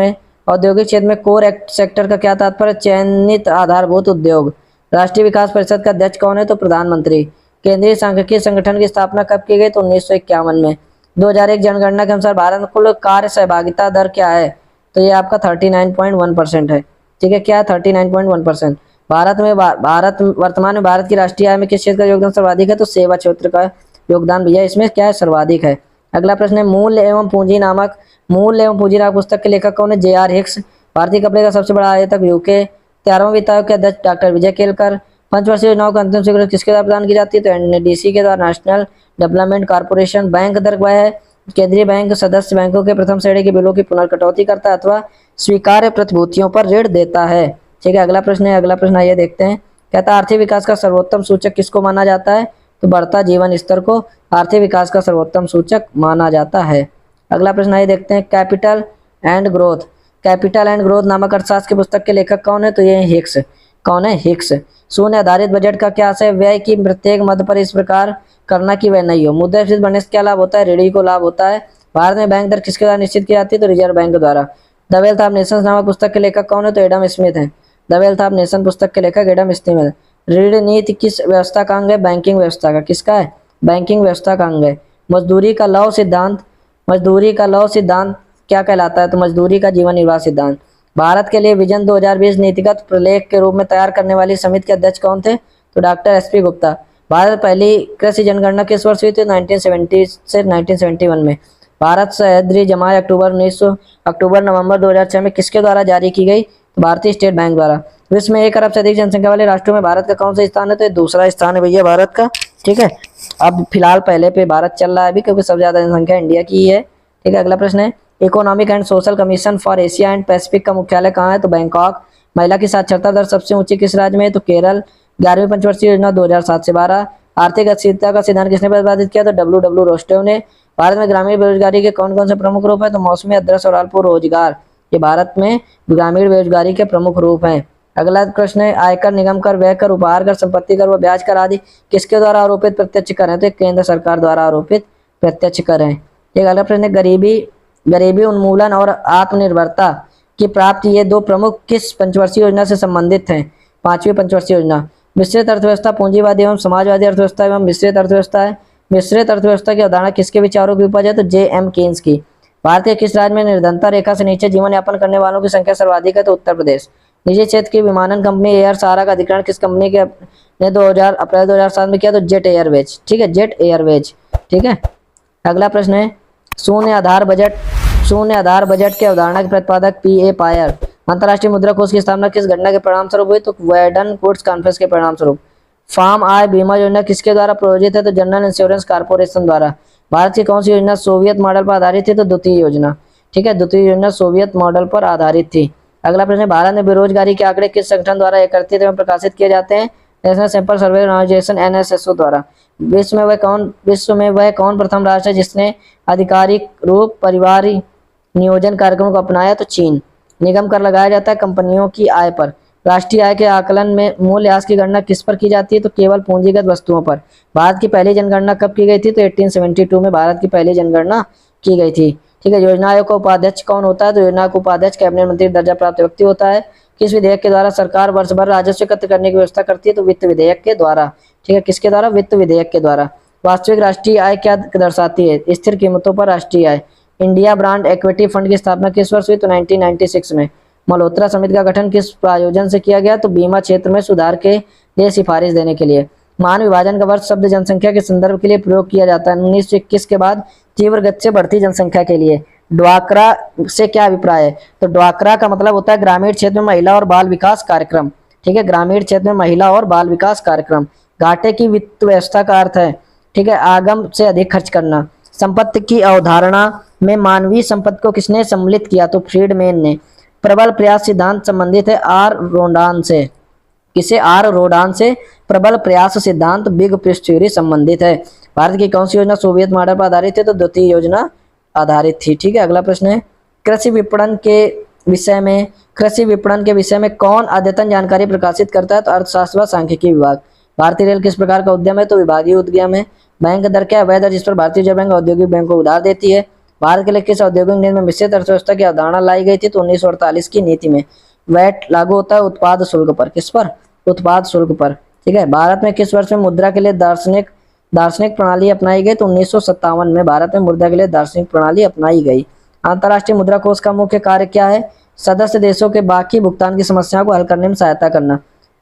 में कोर सेक्टर का क्या तात्पर्य? चयनित आधारभूत उद्योग। राष्ट्रीय विकास परिषद का अध्यक्ष कौन है? तो प्रधानमंत्री। केंद्रीय सांख्यिकी संगठन की स्थापना कब की गई? तो 1951 में। 2001 जनगणना के अनुसार भारत में कुल कार्य सहभागिता दर क्या है? तो ये आपका 39.1% है। ठीक है, क्या है? 39.1%। भारत वर्तमान में भारत की राष्ट्रीय आय में किस क्षेत्र का योगदान सर्वाधिक है? तो सेवा क्षेत्र का योगदान भैया इसमें क्या है? सर्वाधिक है। अगला प्रश्न है, मूल्य एवं पूंजी नामक पुस्तक के लेखक कौन है? जे.आर. हिक्स। भारतीय कपड़े का सबसे बड़ा आयातक यूके। 13वां वित्त आयोग के अध्यक्ष डॉक्टर विजय केलकर। पंचवर्षीय योजनाओं को अंतिम स्वीकृति किसके द्वारा प्रदान की जाती है? तो एनडीसी के द्वारा, नेशनल डेवलपमेंट कॉर्पोरेशन। बैंक दर वह है, केंद्रीय बैंक सदस्य बैंकों के प्रथम श्रेणी के बिलों की पुनर्कटौती करता है अथवा स्वीकार्य प्रतिभूतियों पर ऋण देता है। ठीक है, अगला प्रश्न है, अगला प्रश्न आइए देखते हैं। कहता है, आर्थिक विकास का सर्वोत्तम सूचक किसको माना जाता है? तो बढ़ता जीवन स्तर को आर्थिक विकास का सर्वोत्तम सूचक माना जाता है। अगला प्रश्न आइए देखते हैं, कैपिटल एंड ग्रोथ नामक अर्थशास्त्र की पुस्तक के लेखक कौन है? तो ये हिक्स। कौन है? हिक्स। शून्य आधारित बजट का क्या आशय? व्यय की प्रत्येक मद पर इस प्रकार करना कि वह नहीं हो। मुद्रास्फीति बढ़ने से क्या लाभ होता है? ऋणी को लाभ होता है। भारत में बैंक दर किसके द्वारा निश्चित की जाती है? तो रिजर्व बैंक द्वारा। द वेल्थ ऑफ नेशंस नामक पुस्तक के लेखक कौन है? तो एडम स्मिथ है। द वेल्थ ऑफ नेशन पुस्तक के लेखक एडम स्मिथ है। ऋण नीति किस व्यवस्था का अंग है? बैंकिंग व्यवस्था का। किसका है? बैंकिंग व्यवस्था का अंग है। मजदूरी का लौह सिद्धांत क्या कहलाता है? तो मजदूरी का जीवन निर्वाह सिद्धांत। भारत के लिए विजन 2020 नीतिगत प्रलेख के रूप में तैयार करने वाली समिति के अध्यक्ष कौन थे? तो डॉक्टर एसपी गुप्ता। भारत पहली कृषि जनगणना किस वर्ष हुई थी? 1970 से 1971 में। भारत सह्याद्री जमाई अक्टूबर नवंबर 2006 में किसके द्वारा जारी की गई? तो भारतीय स्टेट बैंक द्वारा। विश्व में 1 अरब से अधिक जनसंख्या वाले राष्ट्रों में भारत का कौन सा स्थान है? तो दूसरा स्थान है भैया भारत का। ठीक है, अब फिलहाल पहले पे भारत चल रहा है अभी, क्योंकि सबसे ज्यादा जनसंख्या इंडिया की ही है। ठीक है, अगला प्रश्न है, economic and social commission for Asia and Pacific का मुख्यालय कहाँ है? तो बैंकॉक। महिला की साक्षरता दर सबसे ऊंची किस राज्य में है? तो केरल। 11वीं पंचवर्षीय योजना 2007 से 12। आर्थिक अस्थिरता का सिद्धांत किसने प्रतिपादित किया? तो डब्ल्यू रोस्टेव ने। भारत में ग्रामीण बेरोजगारी के कौन कौन से प्रमुख रूप है? तो मौसमी, अदृश्य और अल्प रोजगार। ये भारत में ग्रामीण बेरोजगारी के प्रमुख रूप हैं। अगला प्रश्न है, आयकर, निगम कर, व्यय कर, उपहार कर, संपत्ति कर व ब्याज कर आदि किसके द्वारा आरोपित प्रत्यक्ष कर है? तो केंद्र सरकार द्वारा आरोपित प्रत्यक्ष कर है। एक अगला प्रश्न है, गरीबी उन्मूलन और आत्मनिर्भरता की प्राप्ति, ये 2 प्रमुख किस पंचवर्षीय योजना से संबंधित हैं? 5वीं पंचवर्षीय योजना। मिश्रित अर्थव्यवस्था पूंजीवादी एवं समाजवादी अर्थव्यवस्था एवं मिश्रित अर्थव्यवस्था है। मिश्रित अर्थव्यवस्था की अवधारणा किसके विचारों की उपज है? तो जे.एम. केन्स की। भारत के किस राज्य में निर्धनता रेखा से नीचे जीवन यापन करने वालों की संख्या सर्वाधिक है? तो उत्तर प्रदेश। निजी क्षेत्र की विमानन कंपनी एयर सहारा का अधिग्रहण किस कंपनी के ने अप्रैल 2007 में किया? तो जेट एयरवेज। ठीक है, जेट एयरवेज। ठीक है, अगला प्रश्न है, शून्य आधार बजट के अवधारणा के प्रतिपादक पी.ए. पायर। अंतर्राष्ट्रीय मुद्रा कोष की स्थापना किस घटना के परिणाम स्वरूप हुई? तो वेडन वुड्स कॉन्फ्रेंस के परिणाम स्वरूप। फार्म आय बीमा योजना किसके द्वारा प्रायोजित है? तो जनरल इंश्योरेंस कॉर्पोरेशन द्वारा। भारत की कौन सी योजना सोवियत मॉडल पर आधारित थी? तो द्वितीय योजना। ठीक है, द्वितीय योजना सोवियत मॉडल पर आधारित थी। अगला प्रश्न, भारत में बेरोजगारी के आंकड़े किस संगठन द्वारा एकत्रित एवं प्रकाशित किए जाते हैं? National sample survey organisation NSSO द्वारा। विश्व में वह कौन प्रथम राष्ट्र है जिसने आधिकारिक रूप परिवार नियोजन कार्यक्रम को अपनाया? तो चीन। निगम कर लगाया जाता है कंपनियों की आय पर। राष्ट्रीय आय के आकलन में मूल्यह्रास की गणना किस पर की जाती है? तो केवल पूंजीगत वस्तुओं पर। भारत की पहली जनगणना कब की गई थी? तो 1872 में भारत की पहली जनगणना की गई थी। ठीक है, योजना आयोग का उपाध्यक्ष कौन होता है? तो योजना का उपाध्यक्ष कैबिनेट मंत्री दर्जा प्राप्त व्यक्ति होता है। किस विधेयक के द्वारा सरकार वर्ष भर राजस्व एकत्र करने की व्यवस्था करती है? तो वित्त विधेयक के द्वारा। ठीक है, किसके द्वारा? वित्त विधेयक के द्वारा। वास्तविक राष्ट्रीय आय क्या दर्शाती है? स्थिर कीमतों पर राष्ट्रीय आय। इंडिया ब्रांड इक्विटी फंड की स्थापना किस वर्ष हुई? तो 1996 में। मल्होत्रा समिति का गठन किस प्रायोजन से किया गया? तो बीमा क्षेत्र में सुधार के लिए सिफारिश देने के लिए। मान विभाजन का वर्ष शब्द जनसंख्या के संदर्भ के लिए प्रयोग किया जाता है 1921 के बाद तीव्र गति से बढ़ती जनसंख्या के लिए। ड्वाक्रा से क्या अभिप्राय है? तो ड्वाक्रा का मतलब होता है ग्रामीण क्षेत्र में महिला और बाल विकास कार्यक्रम। ठीक है, ग्रामीण क्षेत्र में महिला और बाल विकास कार्यक्रम। घाटे की वित्त व्यवस्था का अर्थ है, ठीक है, आगम से अधिक खर्च करना। संपत्ति की अवधारणा में मानवीय संपत्ति को किसने सम्मिलित किया? तो फ्रीडमैन ने। प्रबल प्रयास सिद्धांत संबंधित है आर रोडान से। किसे? आर रोडान से प्रबल प्रयास सिद्धांत बिग पिस थ्योरी संबंधित है। भारत की कौन सी योजना सोवियत मॉडल पर आधारित है? तो द्वितीय योजना आधारित थी। ठीक है, अगला प्रश्न है, कृषि विपणन के विषय में कौन अद्यतन जानकारी प्रकाशित करता है? तो अर्थशास्त्र व सांख्यिकी विभाग। भारतीय रेल किस प्रकार का उद्यम है? तो विभागीय उद्यम है। बैंक दर क्या है? वह दर जिस पर भारतीय रिजर्व बैंक औद्योगिक बैंक को उधार देती है। भारत के लिए किस औद्योगिक नीति में मिश्रित अर्थव्यवस्था की अवधारणा लाई गई थी? तो 1948 की नीति में। वैट लागू होता है उत्पाद शुल्क पर। किस पर? उत्पाद शुल्क पर। ठीक है, भारत में किस वर्ष में मुद्रा के लिए दार्शनिक प्रणाली अपनाई गई? तो 1957 में भारत में मुद्रा के लिए दार्शनिक प्रणाली अपनाई गई। अंतर्राष्ट्रीय मुद्रा कोष का मुख्य कार्य क्या है? सदस्य देशों के बाकी भुगतान की समस्याओं को हल करने में सहायता करना।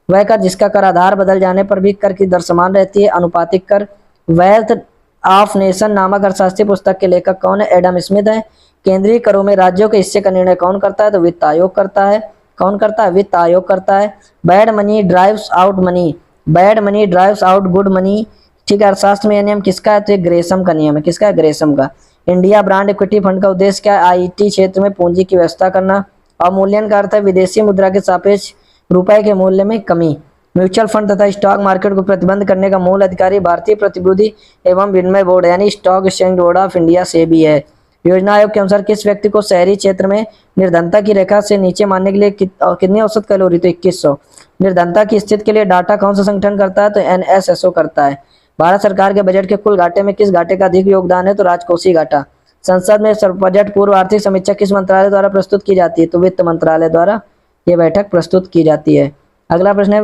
वह कर जिसका कर आधार बदल जाने पर भी कर की दर समान रहती है, अनुपातिक कर। वेल्थ ऑफ नेशन नामक अर्थशास्त्रीय पुस्तक के लेखक कौन है? एडम स्मिथ है। केंद्रीय करों में राज्यों के हिस्से का निर्णय कौन करता है? तो वित्त आयोग करता है। कौन करता है? वित्त आयोग करता है। Bad money drives out good money. ठीक है, अर्थशास्त्र में यह नियम किसका है? तो ग्रेसम का नियम है। किसका है? ग्रेसम का। इंडिया ब्रांड इक्विटी फंड का उद्देश्य क्या है? आईटी क्षेत्र में पूंजी की व्यवस्था करना। अवमूल्यन का अर्थ है विदेशी मुद्रा के सापेक्ष रुपए के मूल्य में कमी। म्यूचुअल फंड तथा स्टॉक मार्केट को प्रतिबंध करने का मूल अधिकारी भारतीय प्रतिभूति एवं विनिमय बोर्ड यानी stock exchange board of India से भी है। योजना आयोग के अनुसार किस व्यक्ति को शहरी क्षेत्र में निर्धनता की रेखा से नीचे मानने के लिए कितनी औसत कैलोरी? तो 2100। निर्धनता की स्थिति के लिए डाटा कौन सा संगठन करता है? तो एनएसएसओ करता है। भारत सरकार के बजट के कुल घाटे में किस घाटे का अधिक योगदान है? तो राजकोषीय घाटा। संसद में बजट पूर्व आर्थिक समीक्षा किस मंत्रालय द्वारा प्रस्तुत की जाती है? तो वित्त मंत्रालय द्वारा ये बैठक प्रस्तुत की जाती है। अगला प्रश्न है,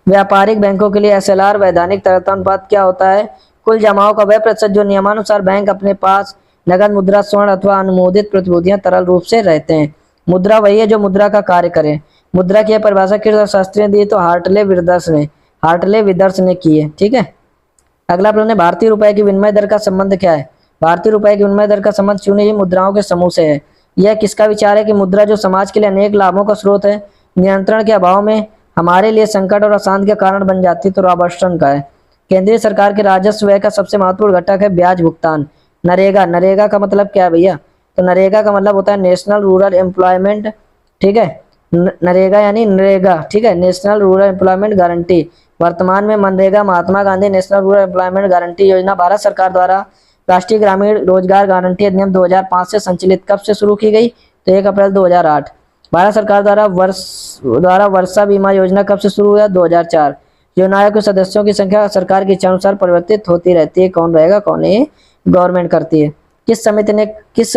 व्यापारिक बैंकों के लिए एसएलआर वैधानिक तरलता अनुपात क्या होता है? कुल जमाओं का वह प्रतिशत जो नियमानुसार बैंक अपने पास नगद मुद्रा, स्वर्ण अथवा अनुमोदित प्रतिभूतियां तरल रूप से रहते हैं। मुद्रा वही है जो मुद्रा का कार्य करे। मुद्रा की परिभाषा किस अर्थशास्त्री ने दी? तो हार्टले विदर्स ने की है। ठीक है, अगला प्रश्न है, भारतीय रुपए की विनिमय दर का संबंध क्या है? भारतीय रुपए की विनिमय दर का संबंध चुनी हुई मुद्राओं के समूह से है। यह किसका विचार है कि मुद्रा जो समाज के लिए अनेक लाभों का स्रोत है, नियंत्रण के अभाव में हमारे लिए संकट और अशांति का कारण बन जाती है? तो रॉबर्टसन का है। केंद्रीय सरकार के राजस्व व्यय का सबसे महत्वपूर्ण घटक है ब्याज भुगतान। नरेगा का मतलब क्या है भैया? तो नरेगा का मतलब होता है नेशनल रूरल एम्प्लॉयमेंट। ठीक है, नरेगा यानी नरेगा। ठीक है, नेशनल रूरल एम्प्लॉयमेंट गारंटी। वर्तमान में MNREGA Mahatma Gandhi national rural employment guarantee योजना भारत सरकार द्वारा राष्ट्रीय ग्रामीण रोजगार गारंटी अधिनियम 2005 से संचालित कब से शुरू की गई? तो 1 अप्रैल 2008। भारत सरकार द्वारा वर्षा बीमा योजना कब से शुरू हुआ? 2004। योजना आयोग के सदस्यों की संख्या सरकार की इच्छानुसार परिवर्तित होती रहती है। कौन रहेगा? कौन है? गवर्नमेंट करती है। किस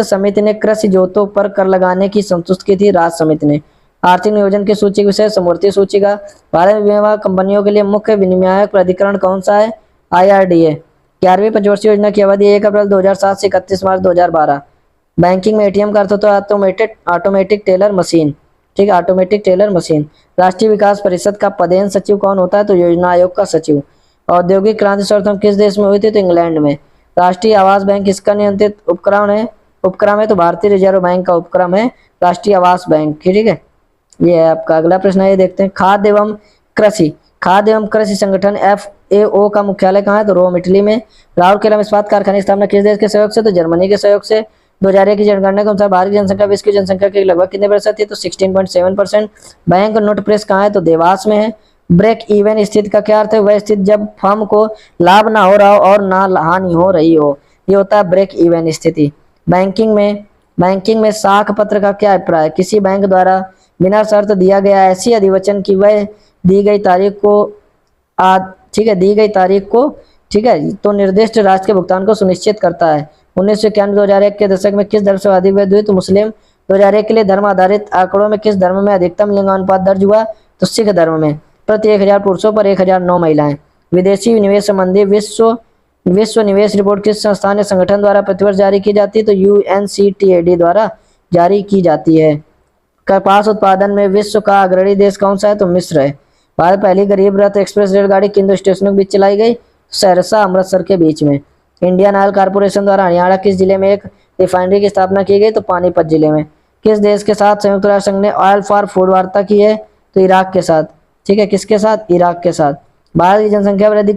समिति ने कृषि जोतों पर कर लगाने की संतुष्ट की थी? राज्य समिति ने। आर्थिक नियोजन की सूची के विषय समवर्ती सूची का। भारत में बीमा कंपनियों के लिए मुख्य विनियामक प्राधिकरण कौन सा है? IRDA। 11वीं पंचवर्षीय योजना की अवधि 1 अप्रैल 2007 से 31 मार्च 2012। बैंकिंग में एटीएम का अर्थ होता है ऑटोमेटिक टेलर मशीन। ठीक है, ऑटोमेटिक टेलर मशीन। राष्ट्रीय विकास परिषद का पदेन सचिव कौन होता है? तो योजना आयोग का सचिव। औद्योगिक क्रांति सर्वप्रथम किस देश में हुई थी? तो इंग्लैंड में। राष्ट्रीय आवास बैंक किसका नियंत्रित उपक्रम है? तो भारतीय रिजर्व बैंक का उपक्रम है राष्ट्रीय आवास बैंक। ठीक है, ये है आपका। अगला प्रश्न है, ये देखते हैं, खाद्य एवं कृषि खाद्य एवं कृषि संगठन FAO का मुख्यालय कहाँ है? तो रोम इटली में। राउरकेला इस्पात कारखाने की स्थापना किस देश के सहयोग से? तो जर्मनी के सहयोग से। 2001 की जनगणना के अनुसार भारत की जनसंख्या विश्व की जनसंख्या के लगभग कितने प्रतिशत है? तो 16.7%। बैंक नोट प्रेस कहाँ है? तो देवास में है। ब्रेक इवन स्थिति का क्या अर्थ है? वह स्थिति जब फर्म को लाभ ना हो रहा हो और ना हानि हो रही हो, ये होता है ब्रेक इवन स्थिति। बैंकिंग में साख पत्र का क्या अभिप्राय है? किसी बैंक द्वारा बिना शर्त दिया गया ऐसी अधिवचन की वह दी गई तारीख को ठीक है, दी गई तारीख को, ठीक है, तो निर्दिष्ट राशि के भुगतान को सुनिश्चित करता है। 1991-2001 के दशक में किस धर्म से अधिक वृद्धि हुई? तो मुस्लिम। 2001 के लिए धर्म आधारित आंकड़ों में किस धर्म में अधिकतम लिंगानुपात दर्ज हुआ? तो सिख धर्म में। प्रति 1000 पुरुषों पर 1009 महिलाएं। विदेशी निवेश संबंधी विश्व निवेश रिपोर्ट किस संस्थान या संगठन द्वारा प्रतिवर्ष जारी की जाती है? तो UNCTAD द्वारा जारी की जाती है। कपास उत्पादन में विश्व का अग्रणी देश कौन सा है? तो मिस्र है। भारत पहली गरीब रथ एक्सप्रेस रेलगाड़ी किन दो स्टेशनों के बीच चलाई गई? सहरसा अमृतसर के बीच में। इंडियन ऑयल कॉर्पोरेशन द्वारा हरियाणा किस जिले में एक रिफाइनरी की स्थापना की गई? तो पानीपत जिले में। किस देश के साथ संयुक्त राष्ट्र संघ ने ऑयल फॉर फूड वार्ता की है? तो इराक के साथ। ठीक है, किसके साथ? इराक के साथ। भारत की जनसंख्या वृद्धि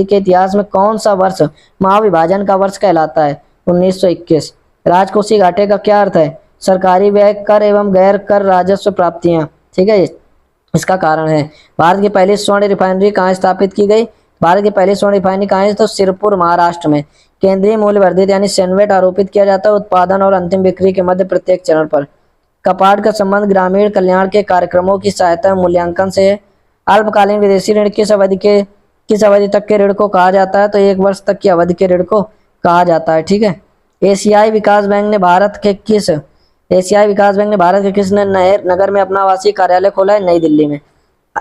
के इतिहास में कौन सा वर्ष महाविभाजन का वर्ष कहलाता है? 1921। राजकोषीय घाटे का क्या अर्थ है? सरकारी व्यय, कर एवं गैर कर राजस्व प्राप्तियां। ठीक है, इसका कारण है। भारत की पहली स्वर्ण रिफाइनरी कहाँ स्थापित की गई? भारत की पहली स्वर्ण रिफाइनरी कहाँ है? तो सिरपुर महाराष्ट्र में। केंद्रीय मूल्य वर्धित यानी सेनवेट आरोपित किया जाता है उत्पादन और अंतिम बिक्री के मध्य प्रत्येक चरण पर। कपाट का संबंध ग्रामीण कल्याण के कार्यक्रमों की सहायता और मूल्यांकन से है। अल्पकालीन विदेशी ऋण किस अवधि तक के ऋण को कहा जाता है? तो 1 वर्ष तक की अवधि के ऋण को कहा जाता है। ठीक है। एशियाई विकास बैंक ने भारत के किस नगर में अपना आवासीय कार्यालय खोला है? नई दिल्ली में।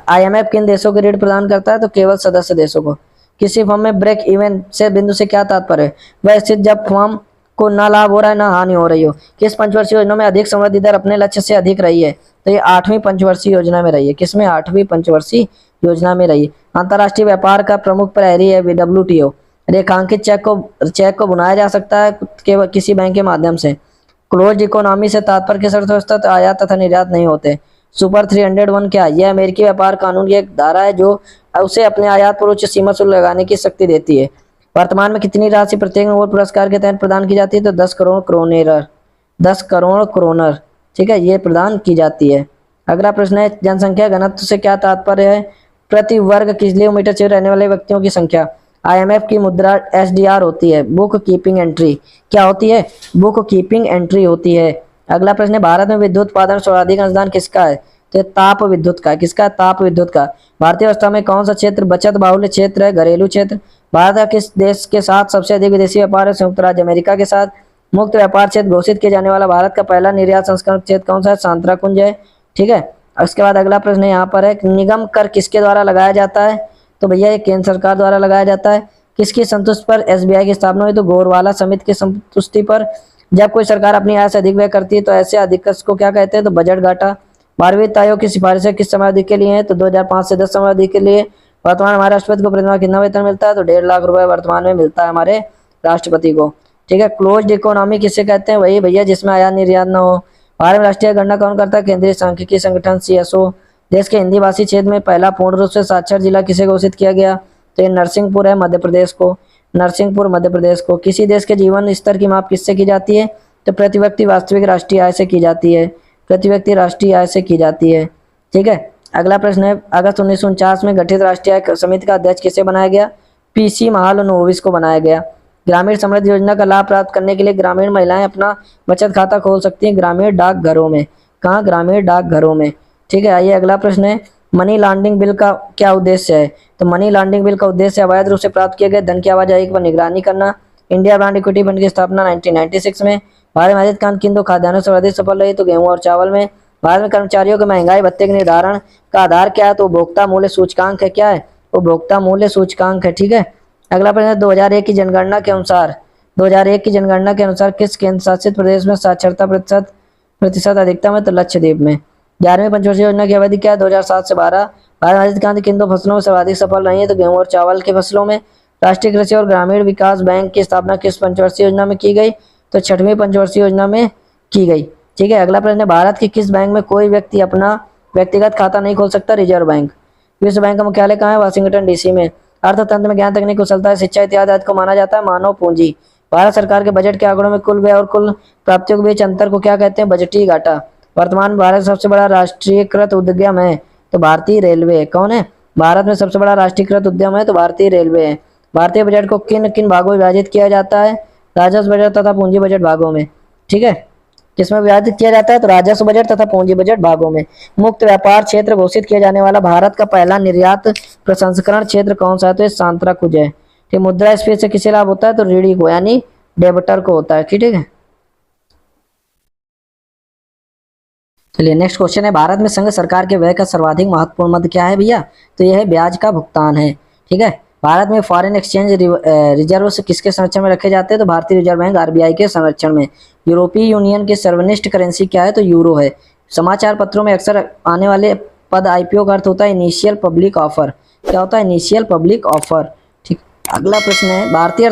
IMF किन देशों को ऋण प्रदान करता है? तो केवल सदस्य देशों को। किसी फर्म में ब्रेक इवन से बिंदु से क्या तात्पर्य है? वह स्थिति जब फर्म को ना लाभ हो रहा है ना हानि हो रही हो। किस पंचवर्षीय योजना में अधिक समृद्धि दर अपने लक्ष्य से अधिक रही है? तो ये 8वीं पंचवर्षीय योजना में रही है। किसमें? 8वीं पंचवर्षीय योजना में रही। अंतर्राष्ट्रीय व्यापार का प्रमुख प्रहरी है WTO। रेखांकित चेक को बुनाया जा सकता है केवल किसी बैंक के माध्यम से। क्लोज इकोनॉमी से तात्पर्य किस अर्थव्यवस्था? तो आयात तथा निर्यात नहीं होते। सुपर 301 क्या? यह अमेरिकी व्यापार कानून की एक धारा है जो उसे अपने आयात पर उच्च सीमा शुल्क लगाने की शक्ति देती है। वर्तमान में कितनी राशि प्रत्येक नोबेल पुरस्कार के तहत प्रदान की जाती है? तो 10 करोड़ क्रोनर। ठीक है, ये प्रदान की जाती है। अगला प्रश्न है जनसंख्या घनत्व से क्या तात्पर्य है? प्रति वर्ग किलोमीटर क्षेत्र रहने वाले व्यक्तियों की संख्या। IMF की मुद्रा SDR होती है, बुक कीपिंग एंट्री। क्या होती है? बुक कीपिंग एंट्री होती है। अगला प्रश्न है भारत में विद्युत उत्पादन सर्वाधिक अंशदान किसका है? तो ताप विद्युत का। किसका? ताप विद्युत का। भारतीय अवस्था में कौन सा क्षेत्र बचत बाहुल्य क्षेत्र है? घरेलू क्षेत्र। भारत का किस देश के साथ सबसे अधिक विदेशी व्यापार है? संयुक्त राज्य अमेरिका के साथ। मुक्त व्यापार क्षेत्र घोषित किए जाने वाला भारत का पहला निर्यात संस्करण क्षेत्र कौन सा है? सांतराकुंज है। ठीक है, उसके बाद अगला प्रश्न यहाँ पर है निगम कर किसके द्वारा लगाया जाता है? तो भैया ये केंद्र सरकार द्वारा लगाया जाता है। किसकी संतुष्टि पर SBI की स्थापना हुई? तो गोरवाला समिति की संतुष्टि पर। जब कोई सरकार अपनी आय से अधिक व्यय करती है तो ऐसे अधिकश को क्या कहते हैं? तो बजट घाटा। 12वीं वित्त आयोग की सिफारिशें किस समय अवधि के लिए हैं? तो 2005 से 10 समय अवधि के लिए। वर्तमान हमारे राष्ट्रपति को प्रतिमाह कितना वेतन मिलता है? तो 1.5 लाख रुपए वर्तमान में मिलता है हमारे राष्ट्रपति को। ठीक है, क्लोज्ड इकोनॉमी किसे कहते हैं? वही भैया जिसमें आयात निर्यात न हो। भारत में राष्ट्रीय गणना कौन करता है? केंद्रीय सांख्यिकी संगठन CSO। देश के हिंदी भाषी क्षेत्र में पहला पूर्ण रूप से साक्षर जिला किसे घोषित किया गया? तो ये नरसिंहपुर है, मध्य प्रदेश को। नरसिंहपुर मध्य प्रदेश को। किसी देश के जीवन स्तर की माप किससे की जाती है? तो प्रति व्यक्ति वास्तविक राष्ट्रीय आय से की जाती है। प्रति व्यक्ति राष्ट्रीय आय से की जाती है। ठीक है, अगला प्रश्न है अगस्त 1949 में गठित राष्ट्रीय आय समिति का अध्यक्ष किसे बनाया गया? PC महालनोबिस को बनाया गया। ग्रामीण समृद्धि योजना का लाभ प्राप्त करने के लिए ग्रामीण महिलाएं अपना बचत खाता खोल सकती हैं ग्रामीण डाकघरों में। कहाँ? ग्रामीण डाकघरों में। ठीक है, आइए अगला प्रश्न है मनी लॉन्ड्रिंग बिल का क्या उद्देश्य है? तो मनी लॉन्ड्रिंग बिल का उद्देश्य अवैध रूप से प्राप्त किए गए धन की आवाजाही पर निगरानी करना। इंडिया ब्रांड इक्विटी फंड की स्थापना 1996 में। भारत में आयात कान किन 2 खाद्यान्नों से अधिक सफल रही? तो गेहूं और चावल में। भारत में कर्मचारियों के महंगाई भत्ते के निर्धारण का आधार क्या है? तो उपभोक्ता मूल्य सूचकांक है। क्या है? उपभोक्ता मूल्य सूचकांक है। ठीक है, अगला प्रश्न है 2001 की जनगणना के अनुसार किस केंद्र शासित प्रदेश में साक्षरता प्रतिशत अधिकतम है? तो लक्षद्वीप में। 11वीं पंचवर्षीय योजना की अवधि क्या है? 2007 से 12। भारत में आयात कान किन 2 फसलों में सर्वाधिक सफल रही है? तो गेहूं और चावल के फसलों में। राष्ट्रीय कृषि और ग्रामीण विकास बैंक की स्थापना किस पंचवर्षीय योजना में की गई? तो 6वीं पंचवर्षीय योजना में की गई। ठीक है, अगला प्रश्न है भारत के किस बैंक में कोई व्यक्ति अपना व्यक्तिगत खाता नहीं खोल सकता रिजर्व बैंक। विश्व बैंक का मुख्यालय कहाँ है? वाशिंगटन डीसी में। अर्थतंत्र में ज्ञान, तकनीक, कुशलता, शिक्षा इत्यादि आदि को माना जाता है मानव पूंजी। भारत सरकार के बजट के आंकड़ों में कुल व्यय और कुल प्राप्तियों के बीच अंतर को क्या कहते हैं? बजटीय घाटा। वर्तमान में भारत का सबसे बड़ा राष्ट्रीयकृत उद्यम है तो भारतीय रेलवे है। कौन है? भारत में सबसे बड़ा राष्ट्रीयकृत उद्यम है तो भारतीय रेलवे है। भारतीय बजट को किन किन भागों में विभाजित किया जाता है? राजस्व बजट तथा पूंजी बजट भागों में। ठीक है, किसमें विभाजित किया जाता है? तो राजस्व बजट तथा पूंजी बजट भागों में। मुक्त व्यापार क्षेत्र घोषित किया जाने वाला भारत का पहला निर्यात प्रसंस्करण क्षेत्र कौन सा है? तो ये सांतराकुज है। ठीक, मुद्रास्फीति से किसे लाभ होता है? तो रीढ़ी को यानी डेबिटर को होता है। ठीक है, चलिए नेक्स्ट क्वेश्चन है, भारत में संघ सरकार के व्यय का सर्वाधिक महत्वपूर्ण मद क्या है भैया? तो यह है ब्याज का भुगतान है। ठीक है, भारत में फॉरेन एक्सचेंज रिजर्व किसके संरक्षण में रखे जाते हैं? तो भारतीय रिजर्व बैंक आरबीआई के संरक्षण में। यूरोपीय यूनियन की सर्वनिष्ठ करेंसी क्या है? तो यूरो है। समाचार पत्रों में अक्सर आने वाले पद आईपीओ का अर्थ होता है इनिशियल पब्लिक ऑफर। क्या होता है? Initial public offer. ठीक, अगला प्रश्न है, भारतीय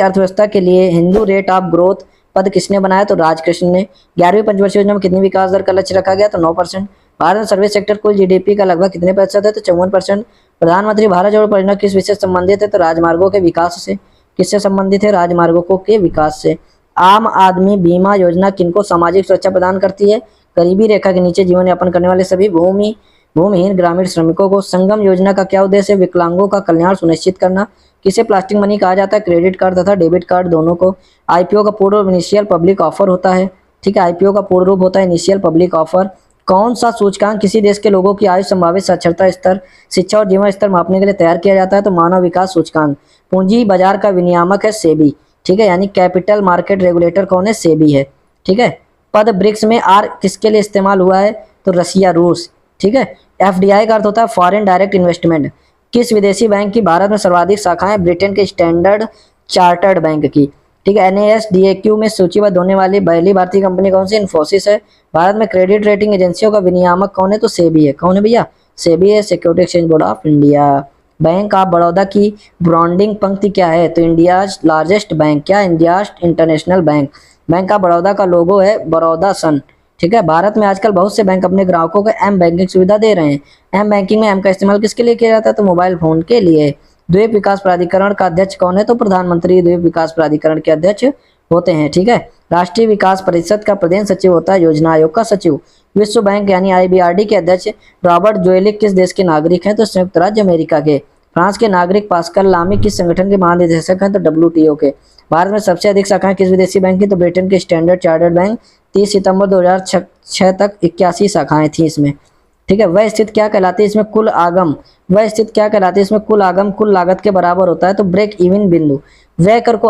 अर्थव्यवस्था के लिए हिंदू रेट ऑफ ग्रोथ पद किसने बनाया? तो राजकृष्ण ने। 11वीं पंचवर्षीय योजना में कितनी विकास दर का लक्ष्य रखा गया? तो 9%। भारत में सर्विस सेक्टर कुल जीडीपी का लगभग कितने प्रतिशत है? तो 54%। प्रधानमंत्री भारत जोड़ो परियोजना किस विषय से संबंधित है? तो राजमार्गों के विकास से। किससे संबंधित है? राजमार्गों के विकास से। आम आदमी बीमा योजना किनको सामाजिक सुरक्षा प्रदान करती है? गरीबी रेखा के नीचे जीवन यापन करने वाले सभी भूमिहीन ग्रामीण श्रमिकों को। संगम योजना का क्या उद्देश्य है? विकलांगों का कल्याण सुनिश्चित करना। किसे प्लास्टिक मनी कहा जाता है? क्रेडिट कार्ड तथा डेबिट कार्ड दोनों को। आईपीओ का पूर्ण रूप इनिशियल पब्लिक ऑफर होता है। ठीक है, आईपीओ का पूर्ण रूप होता है इनिशियल पब्लिक ऑफर। कौन सा सूचकांक किसी देश के लोगों की आयु, संभावित साक्षरता स्तर, शिक्षा और जीवन स्तर मापने के लिए तैयार किया जाता है? तो मानव विकास सूचकांक। पूंजी बाजार का विनियामक है सेबी। ठीक है, यानी कैपिटल मार्केट रेगुलेटर कौन है? सेबी है। ठीक है, पद ब्रिक्स में आर किसके लिए इस्तेमाल हुआ है? तो रसिया, रूस। ठीक है, एफडीआई का अर्थ होता है फॉरेन डायरेक्ट इन्वेस्टमेंट। किस विदेशी बैंक की भारत में सर्वाधिक शाखाएं? ब्रिटेन के स्टैंडर्ड चार्टर्ड बैंक की। ठीक है, एनएएसडीएक्यू में सूचीबद्ध होने वाली पहली भारतीय कंपनी कौन सी? इन्फोसिस है। भारत में क्रेडिट रेटिंग एजेंसियों का विनियामक कौन है? तो सेबी है। कौन है भैया? सेबी है, security exchange board of India. Bank of Baroda की ब्रांडिंग पंक्ति क्या है? तो इंडियाज लार्जेस्ट बैंक। क्या? India's international bank. Bank of Baroda का लोगो है बड़ौदा सन। ठीक है, भारत में आजकल बहुत से बैंक अपने ग्राहकों को एम बैंकिंग सुविधा दे रहे हैं। एम बैंकिंग में एम का इस्तेमाल किसके लिए किया जाता है? तो मोबाइल फोन के लिए। द्वीप विकास प्राधिकरण का अध्यक्ष कौन है? तो प्रधानमंत्री द्वीप विकास प्राधिकरण के अध्यक्ष होते हैं। ठीक है, राष्ट्रीय विकास परिषद का प्रदेश सचिव होता है योजना आयोग का सचिव। विश्व बैंक यानी आईबीआरडी के अध्यक्ष रॉबर्ट जोएलिक किस देश के नागरिक हैं? तो संयुक्त राज्य अमेरिका के। फ्रांस के नागरिक पास्कल लामी किस संगठन के महानिदेशक हैं? तो डब्ल्यूटीओ के। भारत में सबसे अधिक शाखाएं किस विदेशी बैंक की? तो ब्रिटेन के स्टैंडर्ड चार्टर्ड बैंक। 30 सितंबर 2006 तक 81 शाखाएं थी इसमें। ठीक है, वह स्थित क्या कहलाती है? इसमें कुल आगम। वह स्थित क्या कहलाती है? इसमें कुल आगम कुल लागत के बराबर होता है तो ब्रेक इवन बिंदु। व्यय कर को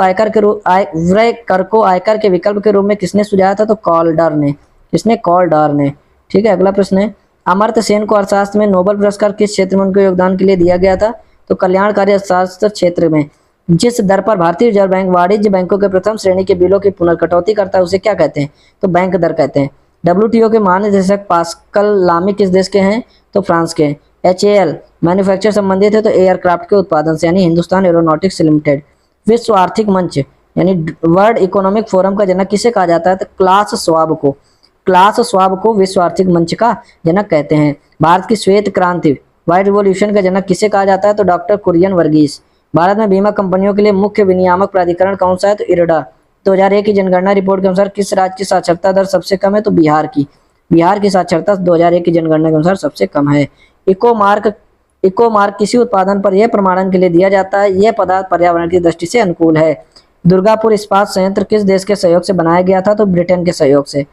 आयकर के विकल्प के रूप में किसने सुझाया था? तो कॉल्डर ने। किसने? कॉल्डर ने। ठीक है, अगला प्रश्न है, अमर्त्य सेन को अर्थशास्त्र में नोबेल पुरस्कार किस क्षेत्र में उनके योगदान के लिए दिया गया था? तो कल्याणकारी अर्थशास्त्र क्षेत्र में। जिस दर पर भारतीय रिजर्व बैंक वाणिज्य बैंकों के प्रथम श्रेणी के बिलों की पुनर्कटौती करता है उसे क्या कहते हैं? तो बैंक दर कहते हैं। डब्ल्यूटीओ के महानिदेशक पास्कल लामी किस देश के हैं? तो फ्रांस के। एचएएल मैन्युफैक्चर संबंधित है तो एयरक्राफ्ट के उत्पादन से यानी हिंदुस्तान एरोनॉटिक्स लिमिटेड। विश्व आर्थिक मंच यानी वर्ल्ड इकोनॉमिक फोरम का जनक किसे कहा जाता है? तो क्लास श्वाब को। क्लास श्वाब को विश्व आर्थिक मंच का जनक कहते हैं। भारत की श्वेत क्रांति व्हाइट रिवॉल्यूशन का जनक किसे कहा जाता है? तो डॉक्टर कुरियन वर्गीस। भारत में बीमा कंपनियों के लिए मुख्य विनियामक प्राधिकरण कौन सा है? तो इरडा। 2001 की जनगणना रिपोर्ट के अनुसार किस राज्य की साक्षरता दर सबसे कम है? तो बिहार की। बिहार की साक्षरता 2001 की जनगणना के अनुसार सबसे कम है। इको मार्क किसी उत्पादन पर यह प्रमाणन के लिए दिया जाता है यह पदार्थ पर्यावरण की दृष्टि से अनुकूल है। दुर्गापुर इस्पात संयंत्र किस देश के सहयोग से बनाया गया था? तो ब्रिटेन के सहयोग से।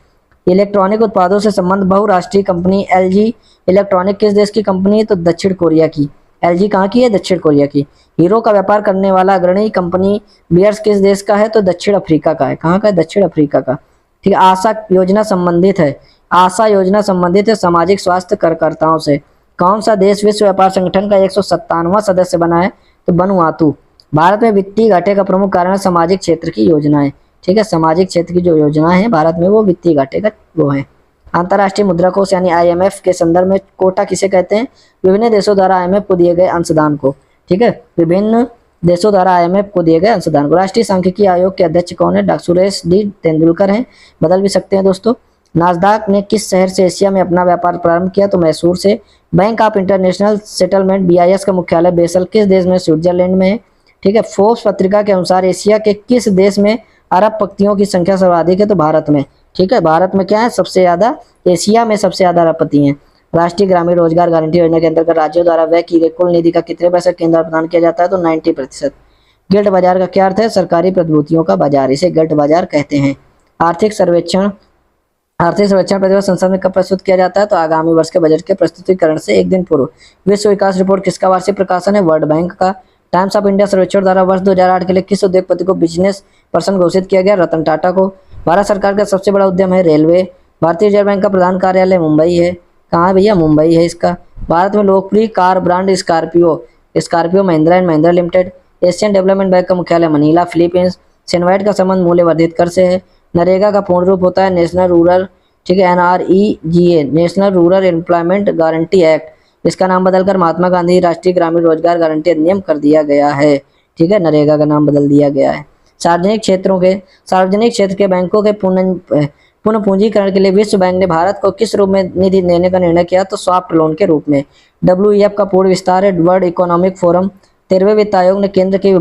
इलेक्ट्रॉनिक उत्पादों से संबंध बहुराष्ट्रीय कंपनी एलजी इलेक्ट्रॉनिक किस देश की कंपनी है? तो दक्षिण कोरिया की। एलजी कहाँ की है? दक्षिण कोरिया की। हीरो का व्यापार करने वाला अग्रणी कंपनी बियर्स किस देश का है? तो दक्षिण अफ्रीका का है। कहाँ का है? दक्षिण अफ्रीका का। ठीक है, आशा योजना संबंधित है। आशा योजना संबंधित है सामाजिक स्वास्थ्य कार्यकर्ताओं से। कौन सा देश विश्व व्यापार संगठन का 157वां सदस्य बना है? तो वनुआतु। भारत में वित्तीय घाटे का प्रमुख कारण है सामाजिक क्षेत्र की योजनाएं। ठीक है, सामाजिक क्षेत्र की जो योजनाएं हैं भारत में वो वित्तीय घाटे का वो है। अंतर्राष्ट्रीय मुद्रा कोष यानी आईएमएफ के संदर्भ में कोटा किसे कहते हैं? विभिन्न देशों द्वारा आईएमएफ को दिए गए अंशदान को। ठीक है, विभिन्न देशों द्वारा आईएमएफ को दिए गए अंशदान को। राष्ट्रीय सांख्यिकी आयोग के अध्यक्ष कौन है? डॉक्टर सुरेश डी तेंदुलकर हैं, बदल भी सकते हैं दोस्तों। नास्दाक ने किस शहर से एशिया में अपना व्यापार प्रारंभ किया? तो मैसूर से। Bank of international settlement BIS का मुख्यालय बेसल किस देश में? स्विट्जरलैंड में है। ठीक है। फोर्ब्स पत्रिका के अनुसार एशिया के किस देश में अरब पतियों की संख्या सर्वाधिक है? तो भारत में। ठीक है, भारत में क्या है सबसे ज्यादा, एशिया में सबसे ज्यादा अरबपति हैं। राष्ट्रीय ग्रामीण रोजगार गारंटी योजना के अंतर्गत राज्यों द्वारा व्यय की गई कुल निधि का कितने % केंद्र प्रदान किया जाता है? तो 90%। गिल्ट बाजार का क्या अर्थ है? सरकारी प्रतिभूतियों का बाजार, इसे गिल्ट बाजार कहते हैं। आर्थिक सर्वेक्षण प्रतिवर्ष संसद में कब प्रस्तुत किया जाता है? तो आगामी वर्ष के बजट के प्रस्तुतिकरण से एक दिन पूर्व। विश्व विकास रिपोर्ट किसका वार्षिक प्रकाशन है? वर्ल्ड बैंक का। टाइम्स ऑफ इंडिया सर्वेक्षण द्वारा वर्ष 2008 के लिए किस उद्योगपति को बिजनेस पर्सन घोषित किया गया? रतन टाटा को। भारत सरकार का सबसे बड़ा उद्यम है रेलवे। भारतीय रिजर्व बैंक का प्रधान कार्यालय मुंबई है। कहाँ है भैया? मुंबई है इसका। भारत में लोकप्रिय car brand Scorpio Mahindra and Mahindra limited. Asian development bank का मुख्यालय मनीला, फिलीपींस। सेनवाइट का संबंध मूल्य वर्धित कर से है। नरेगा का पूर्ण रूप होता है नेशनल रूरल, ठीक है, NREGA, national rural employment guarantee act. इसका नाम बदलकर महात्मा गांधी राष्ट्रीय ग्रामीण रोजगार गारंटी अधिनियम कर दिया गया है। ठीक है, नरेगा का नाम बदल दिया गया है। सार्वजनिक क्षेत्र के बैंकों के पुनः पूंजीकरण के लिए विश्व बैंक ने भारत को किस रूप में निधि देने का निर्णय किया? तो सॉफ्ट लोन के रूप में। WEF का पूर्ण विस्तार है वर्ल्ड इकोनॉमिक फोरम। 13वें वित्त आयोग ने केंद्र के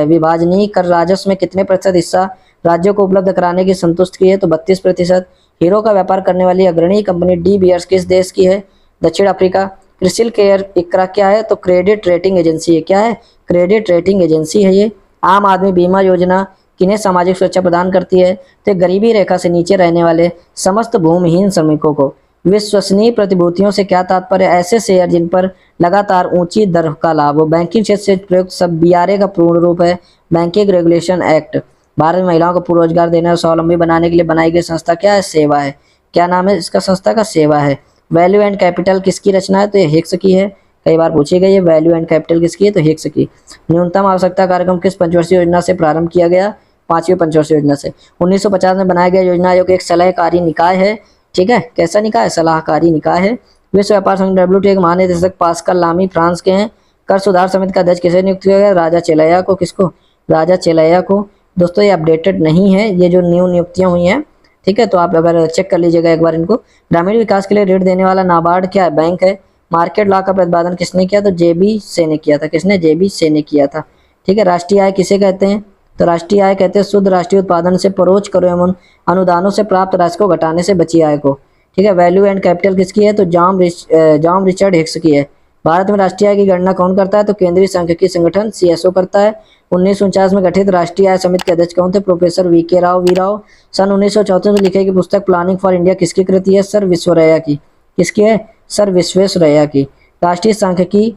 विभाजनीय कर राजस्व में कितने % हिस्सा राज्यों को उपलब्ध कराने की संतुष्ट की है? तो 32%। हीरो का व्यापार करने वाली अग्रणी कंपनी डी बियर्स किस देश की है? दक्षिण अफ्रीका। क्रिसिल केयर इकरा क्या है? तो क्रेडिट रेटिंग एजेंसी है। क्या है? क्रेडिट रेटिंग एजेंसी है ये। आम आदमी बीमा योजना किन्हें सामाजिक सुरक्षा प्रदान करती है? तो गरीबी रेखा से नीचे रहने वाले समस्त भूमिहीन श्रमिकों को। विश्वसनीय प्रतिभूतियों से क्या तात्पर्य? ऐसे शेयर जिन पर लगातार ऊंची दर का लाभ हो। बैंकिंग क्षेत्र से प्रयुक्त सब BRA का पूर्ण रूप है बैंकिंग रेगुलेशन एक्ट। भारत में महिलाओं को पूर्ण रोजगार देने और स्वावलंबी बनाने के लिए बनाई गई संस्था क्या है? सेवा है। क्या नाम है इसका संस्था का? सेवा है। वैल्यू एंड कैपिटल किसकी रचना है? तो ये हिक्स की है। कई बार पूछी गई है वैल्यू एंड कैपिटल किसकी है? तो हिक्स की। न्यूनतम आवश्यकता कार्यक्रम किस पंचवर्षीय योजना से प्रारंभ किया गया? 5वीं पंचवर्षीय योजना से। 1950 में बनाया गया योजना आयोग एक सलाहकारी निकाय है। ठीक है, कैसा निकाय? सलाहकारी निकाय है। विश्व व्यापार संघ WTO के महानिदेशक पास्कल लामी फ्रांस के हैं। कर सुधार समिति का अध्यक्ष किसे नियुक्त किया गया? राजा चेलैया को। किसको? राजा चेलैया को। दोस्तों ये अपडेटेड नहीं है, ये जो न्यू नियुक्तियां हुई हैं, ठीक है, तो आप अगर चेक कर लीजिएगा एक बार इनको। ग्रामीण विकास के लिए ऋण देने वाला नाबार्ड क्या है? बैंक है। मार्केट लॉ का प्रतिपादन किसने किया? तो JB से ने किया था। किसने? JB से ने किया था। ठीक है, राष्ट्रीय आय किसे कहते हैं? तो राष्ट्रीय आय कहते हैं शुद्ध राष्ट्रीय उत्पादन से परोक्ष करों एवं अनुदानों से प्राप्त राशि को घटाने से बची आय को। ठीक है, वैल्यू एंड कैपिटल किसकी है? तो जॉन रिचर्ड हिक्स की है। भारत में राष्ट्रीय आय की गणना कौन करता है? तो केंद्रीय सांख्यिकी संगठन CSO करता है। 1949 में गठित राष्ट्रीय आय समिति के अध्यक्ष कौन थे? Professor VK Rao V Rao. सन 1934 में लिखी गई पुस्तक प्लानिंग फॉर इंडिया किसकी कृति है? सर विश्वेश्वरैया की। किसकी है? सर विश्वेश्वरैया की। राष्ट्रीय सांख्यिकी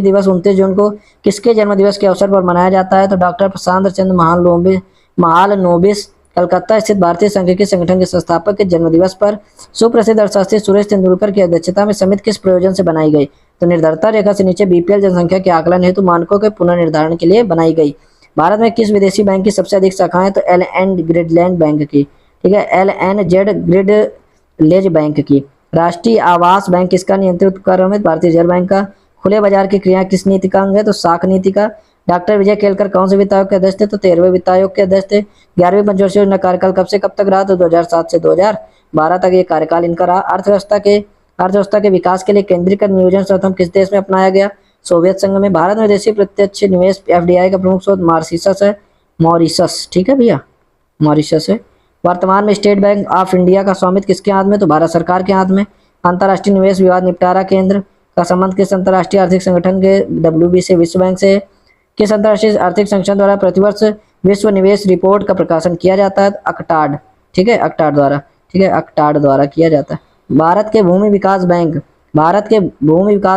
दिवस 29 जून को किसके जन्म दिवस के अवसर पर मनाया जाता है? तो डॉक्टर प्रशांत चंद्र महालनोबिस कलकत्ता स्थित भारतीय सांख्यिकी संगठन के संस्थापक के जन्म दिवस पर। सुप्रसिद्ध अर्थशास्त्री सुरेश तेंदुलकर की अध्यक्षता में समिति किस प्रयोजन से बनाई गई? तो निर्धरता रेखा से नीचे BPL जनसंख्या के आकलन हेतु मानकों के पुनर्निर्धारण के लिए बनाई गई। भारत में किस विदेशी बैंक की सबसे अधिक शाखाएं? तो LN ग्रिडलैंड बैंक की। ठीक है, LNZ ग्रिडलेज बैंक की। राष्ट्रीय आवास बैंक किसका नियंत्रित उपक्रम है? भारतीय रिजर्व बैंक का। खुले बाजार की क्रिया किस नीति का अंग है? तो साख नीति का। डॉक्टर विजय केलकर कौन से वित्त आयोग के अध्यक्ष थे? तो 13वें वित्त आयोग के अध्यक्ष थे। 11वीं पंचवर्षीय योजना कार्यकाल कब से कब तक रहा? तो 2007 से 2012 तक ये कार्यकाल इनका रहा। अर्थव्यवस्था के विकास के लिए केंद्रीकृत नियोजन प्रथम किस देश में अपनाया गया? सोवियत संघ में। भारत में विदेशी प्रत्यक्ष निवेश FDI का प्रमुख स्रोत मॉरिशस है। मॉरिशस, ठीक है भैया, मॉरिशस है। वर्तमान में स्टेट बैंक ऑफ इंडिया का स्वामित्व किसके हाथ में? तो भारत सरकार के हाथ में। अंतर्राष्ट्रीय निवेश विवाद निपटारा केंद्र का संबंध किस अंतर्राष्ट्रीय आर्थिक संगठन के WB से? विश्व बैंक से। किस अंतर्राष्ट्रीय आर्थिक संगठन द्वारा प्रतिवर्ष विश्व निवेश रिपोर्ट का प्रकाशन किया जाता है? अक्टाड। ठीक है, अक्टाड द्वारा। ठीक है, अक्टाड द्वारा किया जाता है। भारत के भूमि विकास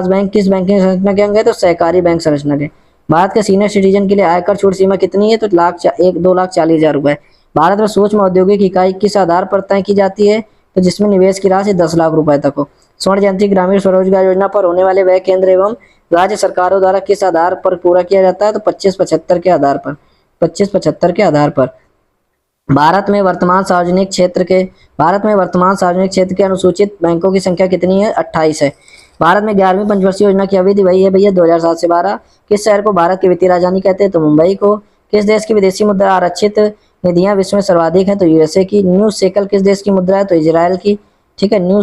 बैंक किस बैंकिंग संरचना के अंग है? तो सहकारी बैंक संरचना के। भारत के सीनियर सिटीजन के लिए आयकर छूट सीमा कितनी है? तो 2,40,000 रुपए। भारत में सूक्ष्म औद्योगिक इकाई किस आधार पर तय की जाती है? तो जिसमें निवेश की राशि 10 लाख रुपए तक हो। स्वर्ण जयंती ग्रामीण स्वरोजगार योजना पर होने वाले व्यय केंद्र एवं राज्य सरकारों द्वारा किस आधार पर पूरा किया जाता है? तो 25-75 के आधार पर। 25-75 के आधार पर। भारत में वर्तमान सार्वजनिक क्षेत्र के अनुसूचित बैंकों की संख्या कितनी है? 28 है। भारत में 11वीं पंचवर्षीय योजना की अवधि वही है भैया 2007 से 12। किस शहर को भारत की वित्तीय राजधानी कहते हैं? तो मुंबई को। किस देश की विदेशी मुद्रा आरक्षित निधियां विश्व में सर्वाधिक हैं तो यूएसए की। न्यू शेकल किस देश की मुद्रा है तो इजराइल की। ठीक है, न्यू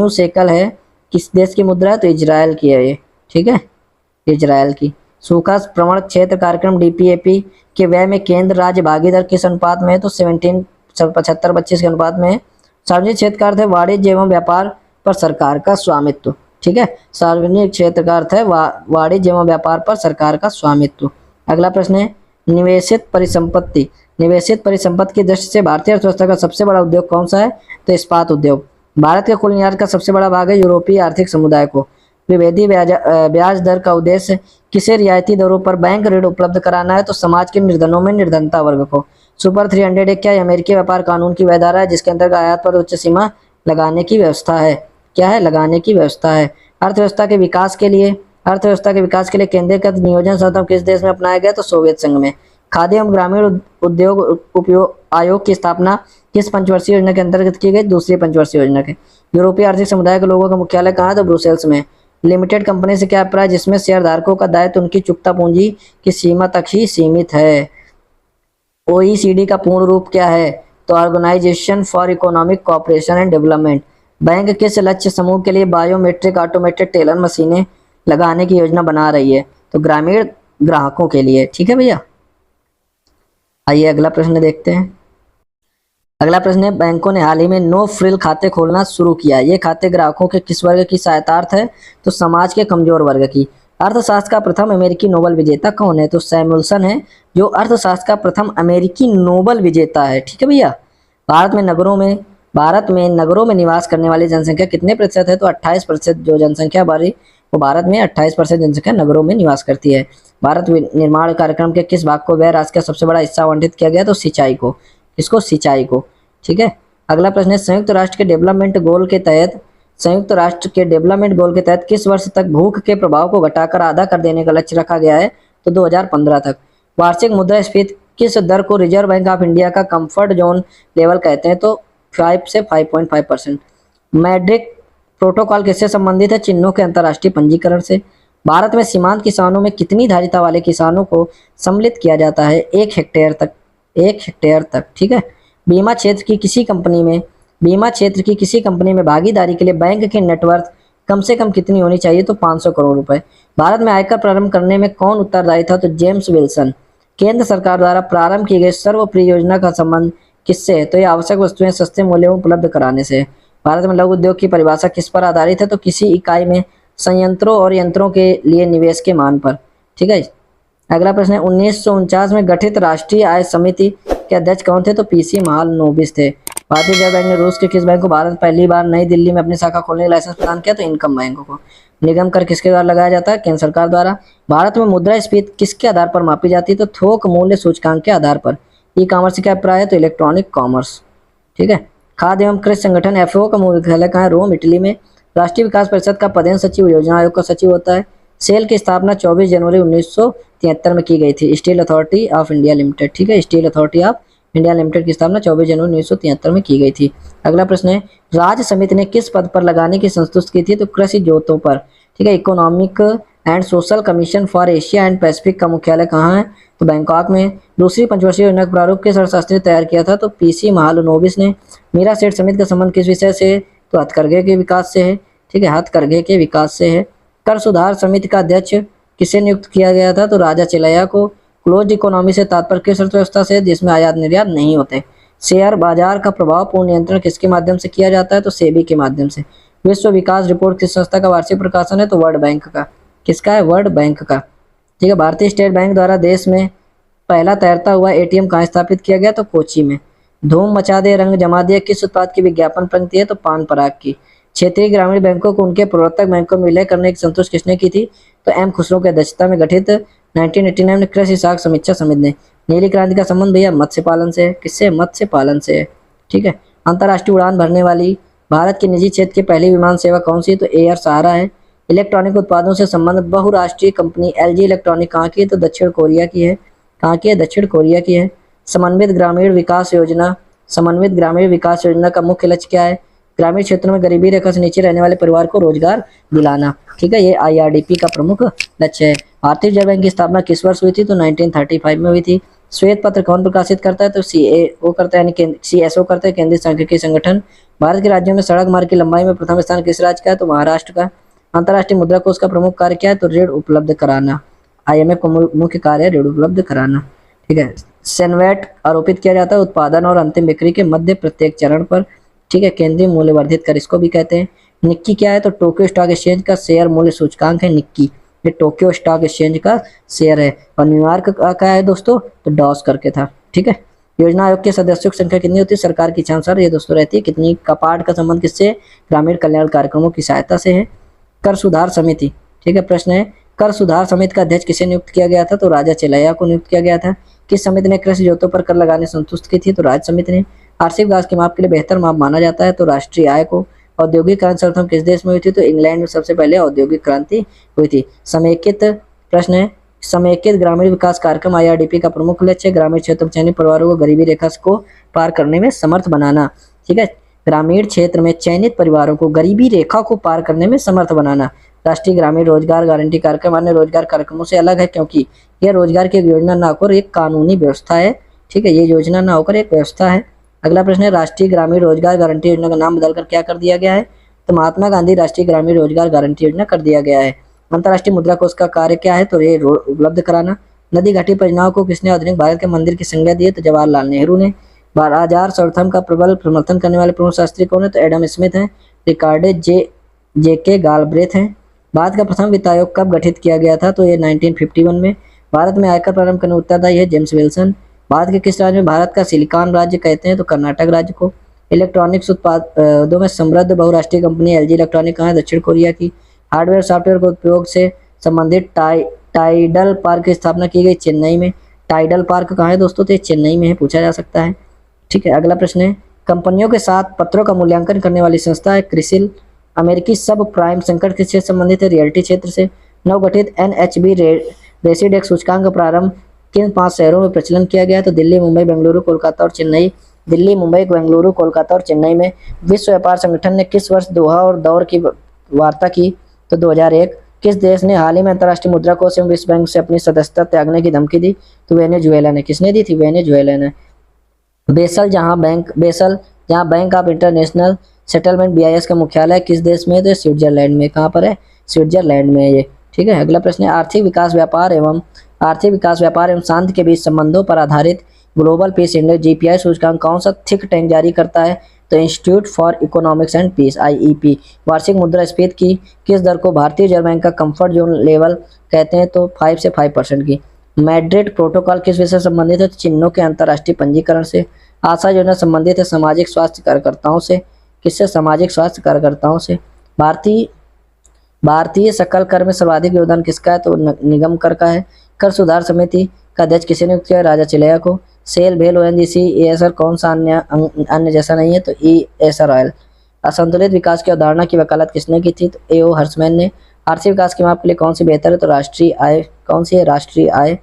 शेकल है किस देश की मुद्रा है तो इजराइल की है ये। ठीक है, इजराइल की। सूखा प्रवण क्षेत्र कार्यक्रम डीपीएपी के व्यय में केंद्र राज्य भागीदार किस अनुपात में है तो 75-25 के अनुपात में है। सार्वजनिक क्षेत्र का अर्थ है वाणिज्य एवं व्यापार पर सरकार का स्वामित्व। ठीक है, सार्वजनिक क्षेत्र का अर्थ है वाणिज्य एवं व्यापार पर सरकार का स्वामित्व। अगला प्रश्न है निवेशित परिसंपत्ति। निवेशित परिसंपत्ति की दृष्टि से भारतीय अर्थव्यवस्था का सबसे बड़ा उद्योग कौन सा है तो इस्पात उद्योग। भारत के कुल निर्यात का सबसे बड़ा भाग है यूरोपीय आर्थिक समुदाय को। विभेदी ब्याज दर का उद्देश्य किसे रियायती दरों पर बैंक ऋण उपलब्ध कराना है तो समाज के निर्धनों में निर्धनता वर्ग को। सुपर 300 एक क्या है अमेरिकी व्यापार कानून की वह धारा है जिसके अंतर्गत आयात पर उच्च सीमा लगाने की व्यवस्था है। क्या है, लगाने की व्यवस्था है। अर्थव्यवस्था के विकास के लिए केंद्रीकृत नियोजन संस्था किस देश में अपनाया गया तो सोवियत संघ में। खाद्य एवं ग्रामीण उद्योग उपयोग आयोग की स्थापना किस पंचवर्षीय योजना के अंतर्गत की गई दूसरी पंचवर्षीय योजना के। यूरोपीय आर्थिक समुदाय के लोगों का मुख्यालय कहाँ है तो ब्रुसेल्स में। लिमिटेड कंपनी से क्या अभिप्राय जिसमें शेयरधारकों का दायित्व उनकी चुकता पूंजी की सीमा तक ही सीमित है। ओईसीडी का पूर्ण रूप क्या है तो organisation for economic cooperation and development. Bank किस लक्ष्य समूह के लिए बायोमेट्रिक ऑटोमेटेड टेलर मशीनें लगाने की योजना बना रही है तो ग्रामीण ग्राहकों के लिए। ठीक है भैया, आइए अगला प्रश्न देखते हैं। अगला प्रश्न है बैंकों ने हाल ही में नो फ्रिल खाते खोलना शुरू किया। ये खाते ग्राहकों के किस वर्ग की सहायतार्थ है तो समाज के कमजोर वर्ग की। अर्थशास्त्र का प्रथम अमेरिकी नोबेल विजेता कौन है तो सैमुअल्सन है जो अर्थशास्त्र का प्रथम अमेरिकी नोबेल विजेता है। ठीक है भैया। भारत में नगरों में निवास करने वाली जनसंख्या कितने प्रतिशत है तो 28% जो जनसंख्या हमारी वो भारत में 28% जनसंख्या नगरों में निवास करती है। भारत निर्माण कार्यक्रम के किस भाग को व्यय राशि का सबसे बड़ा हिस्सा आवंटित किया गया तो सिंचाई को। किसको, सिंचाई को। ठीक है, अगला प्रश्न है संयुक्त राष्ट्र के डेवलपमेंट गोल के तहत किस वर्ष तक भूख के प्रभाव को घटाकर आधा कर देने का लक्ष्य रखा गया है तो 2015 तक। वार्षिक मुद्रास्फीति किस दर को रिजर्व बैंक ऑफ इंडिया का कंफर्ट जोन लेवल कहते हैं तो 5 से 5.5%। मैड्रिड प्रोटोकॉल किससे संबंधित है चिन्हों के अंतर्राष्ट्रीय पंजीकरण से। भारत में सीमांत किसानों में कितनी धारिता वाले किसानों को सम्मिलित किया जाता है 1 हेक्टेयर तक। ठीक है, बीमा क्षेत्र की किसी कंपनी में भागीदारी के लिए बैंक की नेटवर्थ कम से कम कितनी होनी चाहिए तो 500 करोड़ रुपए। भारत में आयकर प्रारंभ करने में कौन उत्तरदायी था तो जेम्स विल्सन। केंद्र सरकार द्वारा प्रारंभ की गई सर्वप्रिय योजना का संबंध किससे है तो ये आवश्यक वस्तुएं सस्ते मूल्य में उपलब्ध कराने से। भारत में लघु उद्योग की परिभाषा किस पर आधारित है तो किसी इकाई में संयंत्रों और यंत्रों के लिए निवेश के मान पर। ठीक है, अगला प्रश्न है 1949 में गठित राष्ट्रीय आय समिति के अध्यक्ष कौन थे तो पीसी महालनोबिस थे। भारतीय रिजर्व बैंक ने रूस के किस बैंक को भारत पहली बार नई दिल्ली में अपनी शाखा खोलने का लाइसेंस प्रदान किया तो इनकम बैंक को। निगम कर किसके द्वारा लगाया जाता है केंद्र सरकार द्वारा। भारत में मुद्रास्फीति किसके आधार पर मापी जाती है तो थोक मूल्य सूचकांक के आधार पर। ई कॉमर्स का अभिप्राय है तो इलेक्ट्रॉनिक कॉमर्स। ठीक है, खाद्य एवं कृषि संगठन एफओ का मुख्यालय कहाँ है रोम इटली में। राष्ट्रीय विकास परिषद का पदेन सचिव योजना आयोग का सचिव होता है। सेल की स्थापना 24 जनवरी 1973 में की गई थी steel authority of India limited. ठीक है, steel authority of India limited की स्थापना 24 जनवरी 1973 में की गई थी। अगला प्रश्न है राज्य समिति ने किस पद पर लगाने की संस्तुष्ट की थी तो कृषि जोतों पर। ठीक है, economic and social commission for Asia and Pacific का मुख्यालय कहाँ है तो बैंकॉक में। दूसरी पंचवर्षीय योजना का प्रारूप किस अर्थशास्त्री ने तैयार किया था तो पीसी महालनोबिस ने। मीरा सेठ समिति का संबंध किस विषय से तो हथकरघे के विकास से है। ठीक है, हथकरघे के विकास से है। कर सुधार समिति का अध्यक्ष किसे नियुक्त किया गया था तो राजा चिलैया को। क्लोज्ड इकोनॉमी से तात्पर्य किस अर्थव्यवस्था से जिसमें आयात निर्यात नहीं होते। शेयर बाजार का प्रभावपूर्ण नियंत्रण किसके माध्यम से किया जाता है तो सेबी के माध्यम से। विश्व विकास रिपोर्ट किस संस्था का वार्षिक प्रकाशन है तो वर्ल्ड बैंक का। किसका है वर्ल्ड बैंक का। ठीक है, भारतीय स्टेट बैंक द्वारा देश में पहला तैरता हुआ एटीएम कहाँ स्थापित किया गया तो कोची में। धूम मचा दे रंग जमा दिया किस उत्पाद की विज्ञापन पंक्ति है तो पान पराग की। क्षेत्रीय ग्रामीण बैंकों को उनके प्रवर्तक बैंकों में विलय करने की संतोष किसने की थी तो एम खुसरो की अध्यक्षता में गठित 1989 में कृषि साख समीक्षा समिति ने। नीली क्रांति का संबंध भैया मत्स्य पालन से है। किससे मत्स्य पालन से है। ठीक है, अंतर्राष्ट्रीय उड़ान भरने वाली भारत की निजी क्षेत्र की पहली विमान सेवा कौन सी तो एयर सहारा है। इलेक्ट्रॉनिक उत्पादों से संबंधित बहुराष्ट्रीय कंपनी एलजी इलेक्ट्रॉनिक कहाँ की है तो दक्षिण कोरिया की है। कहाँ की है दक्षिण कोरिया की है। समन्वित ग्रामीण विकास योजना का मुख्य लक्ष्य क्या है ग्रामीण क्षेत्रों में गरीबी रेखा से नीचे रहने वाले परिवार को रोजगार दिलाना। ठीक है, ये आईआरडीपी का प्रमुख लक्ष्य है। भारतीय रिजर्व बैंक की स्थापना किस वर्ष हुई थी तो 1935 में हुई थी। श्वेत पत्र कौन प्रकाशित करता है? तो CAO करता है, यानी CSO करता है, केंद्रीय सांख्यिकी संगठन। भारत के राज्यों में सड़क मार्ग की लंबाई में प्रथम स्थान किस राज्य का है? तो महाराष्ट्र का। अंतर्राष्ट्रीय मुद्रा कोष का प्रमुख कार्य क्या है? तो ऋण उपलब्ध कराना। IMF का मुख्य कार्य है ऋण उपलब्ध कराना। ठीक है। सेनवेट आरोपित किया जाता है उत्पादन और अंतिम बिक्री के मध्य प्रत्येक चरण पर। ठीक है। केंद्रीय मूल्य वर्धित कर इसको भी कहते हैं। निक्की क्या है? तो टोक्यो स्टॉक एक्सचेंज का शेयर मूल्य सूचकांक है निक्की। ये टोक्यो स्टॉक एक्सचेंज का शेयर है। और न्यूयॉर्क का क्या है दोस्तों? तो डॉस करके था। ठीक है। योजना आयोग के सदस्यों की संख्या कितनी होती है? सरकार की इच्छा अनुसार ये दोस्तों रहती है कितनी। कपाट का संबंध किससे? ग्रामीण कल्याण कार्यक्रमों की सहायता से है। कर सुधार समिति। ठीक है। प्रश्न है, कर सुधार समिति का अध्यक्ष किसे नियुक्त किया गया था? तो राजा चिलैया को नियुक्त किया गया था। किस समिति ने कृषि जोतों पर कर लगाने संतुष्ट की थी? तो राज्य समिति ने। आर्थिक विकास के माप के लिए बेहतर माप माना जाता है तो राष्ट्रीय आय को। औद्योगिक क्रांति सर्वप्रथम किस देश में हुई थी? तो इंग्लैंड में सबसे पहले औद्योगिक क्रांति हुई थी। समेकित प्रश्न है, समेकित ग्रामीण विकास कार्यक्रम IRDP का प्रमुख लक्ष्य ग्रामीण क्षेत्र में चयनित परिवारों को गरीबी रेखा को पार करने में समर्थ बनाना। ठीक है। ग्रामीण क्षेत्र में चयनित परिवारों को गरीबी रेखा को पार करने में समर्थ बनाना। राष्ट्रीय ग्रामीण रोजगार गारंटी कार्यक्रम अन्य रोजगार कार्यक्रमों से अलग है क्योंकि यह रोजगार की योजना न होकर एक कानूनी व्यवस्था है। ठीक है। ये योजना न होकर एक व्यवस्था है। अगला प्रश्न है, राष्ट्रीय ग्रामीण रोजगार गारंटी योजना का नाम बदलकर क्या कर दिया गया है? तो महात्मा गांधी राष्ट्रीय ग्रामीण रोजगार गारंटी योजना कर दिया गया है। अंतर्राष्ट्रीय मुद्रा कोष का कार्य क्या है? तो ये उपलब्ध कराना। नदी घाटी परियोजनाओं को किसने आधुनिक भारत के मंदिर की संज्ञा दी है? तो जवाहरलाल नेहरू ने। बाजार सर्वोत्तम का प्रबल समर्थन करने वाले प्रमुख शास्त्री कौन है? तो एडम स्मिथ है। रिकार्डे JK गालब्रेथ हैं। भारत का प्रथम वित्त आयोग कब गठित किया गया था? तो ये 1951 में। भारत में आयकर प्रारंभ करने उत्तरदायी है जेम्स विल्सन। भारत के किस राज्य में भारत का सिलिकॉन राज्य कहते हैं? तो कर्नाटक राज्य को। इलेक्ट्रॉनिक्स उत्पादों में समृद्ध बहुराष्ट्रीय कंपनी LG इलेक्ट्रॉनिक कहाँ है? दक्षिण कोरिया की। हार्डवेयर सॉफ्टवेयर के उपयोग से संबंधित टाइडल पार्क की स्थापना की गई चेन्नई में। टाइडल पार्क कहाँ है दोस्तों? तो चेन्नई में है, पूछा जा सकता है। ठीक है। अगला प्रश्न है, कंपनियों के साथ पत्रों का मूल्यांकन करने वाली संस्था है क्रिसिल। अमेरिकी सब प्राइम संकट किस क्षेत्र से संबंधित है? रियल्टी क्षेत्र से। नवगठित NHB रेसिडेक्स सूचकांक का प्रारंभ किन 5 शहरों में प्रचलन किया गया है? तो दिल्ली, मुंबई, बेंगलुरु, कोलकाता और चेन्नई। दिल्ली, मुंबई, बेंगलुरु, कोलकाता और चेन्नई में। विश्व व्यापार संगठन ने किस वर्ष दोहा और दौर की वार्ता की? तो 2001। किस देश ने हाल ही में अंतर्राष्ट्रीय मुद्रा कोष एवं विश्व बैंक से अपनी सदस्यता त्यागने की धमकी दी? तो वेनेजुएला ने। किसने दी थी? वेनेजुएला ने। बेसल जहां bank of international settlement BIS का मुख्यालय किस देश में है? तो स्विट्जरलैंड में। कहाँ पर है? स्विट्जरलैंड में है ये। ठीक है। अगला प्रश्न है, आर्थिक विकास व्यापार एवं शांति के बीच संबंधों पर आधारित ग्लोबल पीस इंडेक्स GPI सूचकांक कौन सा थिंक टैंक जारी करता है? तो institute for economics and peace IEP। वार्षिक मुद्रास्फीति की किस दर को भारतीय रिजर्व बैंक का कंफर्ट जोन लेवल कहते हैं? तो 5 से 5% की। मैड्रिड प्रोटोकॉल किस विषय से संबंधित है? तो चिन्हों के अंतर्राष्ट्रीय पंजीकरण से। आशा योजना संबंधित है सामाजिक स्वास्थ्य कार्यकर्ताओं से। किससे? सामाजिक स्वास्थ्य कार्यकर्ताओं से। भारतीय सकल कर में सर्वाधिक योगदान किसका है? तो निगम कर का है। कर सुधार समिति का अध्यक्ष किसे नियुक्त किया? राजा चिलैया को। सेल, भेल, ONGC, ESR कौन सा अन्य जैसा नहीं है? तो ESR ऑयल। असंतुलित विकास की अवधारणा की वकालत किसने की थी? तो AO हर्समैन ने। आर्थिक विकास के माप के लिए कौन सी बेहतर है? तो राष्ट्रीय आय। कौन सी है? राष्ट्रीय आय।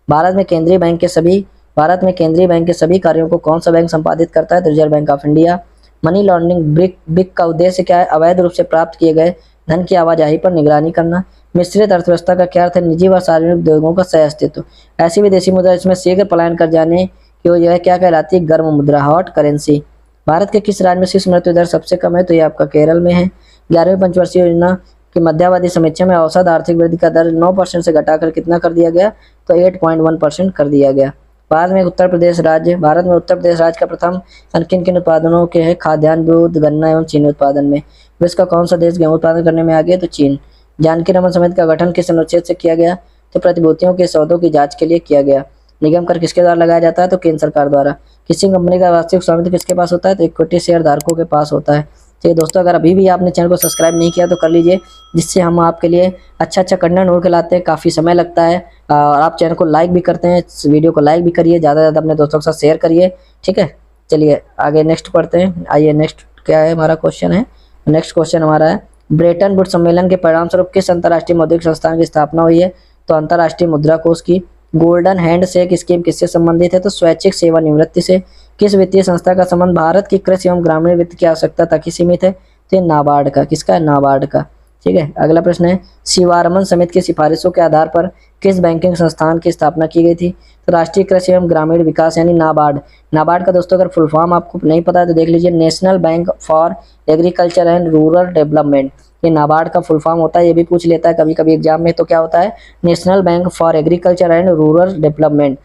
भारत में केंद्रीय बैंक के सभी कार्यों को कौन सा बैंक संपादित करता है? तो reserve bank of India. Money laundering BRIC का उद्देश्य क्या है? अवैध रूप से प्राप्त किए गए धन की आवाजाही पर निगरानी करना। मिश्रित अर्थव्यवस्था का क्या अर्थ है? निजी व सार्वजनिक उद्योगों का सह अस्तित्व। ऐसी विदेशी मुद्रा इसमें शीघ्र पलायन कर जाने की वजह क्या कहलाती है? गर्म मुद्रा, हॉट करेंसी। भारत के किस राज्य में शिशु मृत्यु दर सबसे कम है? तो ये आपका केरल में है। 11वीं पंचवर्षीय योजना की मध्यावधि समीक्षा में औसत आर्थिक वृद्धि का दर 9% से घटाकर कितना कर दिया गया? तो 8.1% कर दिया गया। भारत में उत्तर प्रदेश राज्य का प्रथम किन उत्पादनों के है? खाद्यान्न, दूध, गन्ना एवं चीनी उत्पादन में। विश्व का कौन सा देश गेहूं उत्पादन करने में आगे? तो चीन। जानकी रमन समिति का गठन किस अनुच्छेद से किया गया? तो प्रतिभूतियों के सौदों की जांच के लिए किया गया। निगम कर किसके द्वारा लगाया जाता है? तो केंद्र सरकार द्वारा। किसी कंपनी का वास्तविक स्वामित्व किसके पास होता है? तो इक्विटी शेयर धारकों के पास होता है। तो दोस्तों, अगर अभी भी आपने चैनल को सब्सक्राइब नहीं किया तो कर लीजिए, जिससे हम आपके लिए अच्छा कंटेंट ढूंढ के लाते हैं। काफ़ी समय लगता है और आप चैनल को लाइक भी करते हैं, इस वीडियो को लाइक भी करिए, ज़्यादा से ज़्यादा अपने दोस्तों के साथ शेयर करिए। ठीक है, चलिए आगे नेक्स्ट पढ़ते हैं। आइए नेक्स्ट क्या है हमारा क्वेश्चन है। नेक्स्ट क्वेश्चन हमारा है, ब्रेटन वुड्स सम्मेलन के परिणाम स्वरूप किस अंतर्राष्ट्रीय मौद्रिक संस्थान की स्थापना हुई है? तो अंतर्राष्ट्रीय मुद्रा कोष की। गोल्डन हैंड शेक स्कीम किससे संबंधित है? तो स्वैच्छिक सेवानिवृत्ति से। किस वित्तीय संस्था का संबंध भारत की कृषि एवं ग्रामीण वित्त की आवश्यकता तक ही सीमित है? तो नाबार्ड का। किसका है? नाबार्ड का। ठीक है। अगला प्रश्न है, शिवारमन समिति की सिफारिशों के आधार पर किस बैंकिंग संस्थान की स्थापना की गई थी? तो राष्ट्रीय कृषि एवं ग्रामीण विकास यानी नाबार्ड। नाबार्ड का दोस्तों अगर फुल फॉर्म आपको नहीं पता है तो देख लीजिए, national bank for agriculture and rural development. ये नाबार्ड का फुल फॉर्म होता है, ये भी पूछ लेता है कभी कभी एग्जाम में। तो क्या होता है? National bank for agriculture and rural development.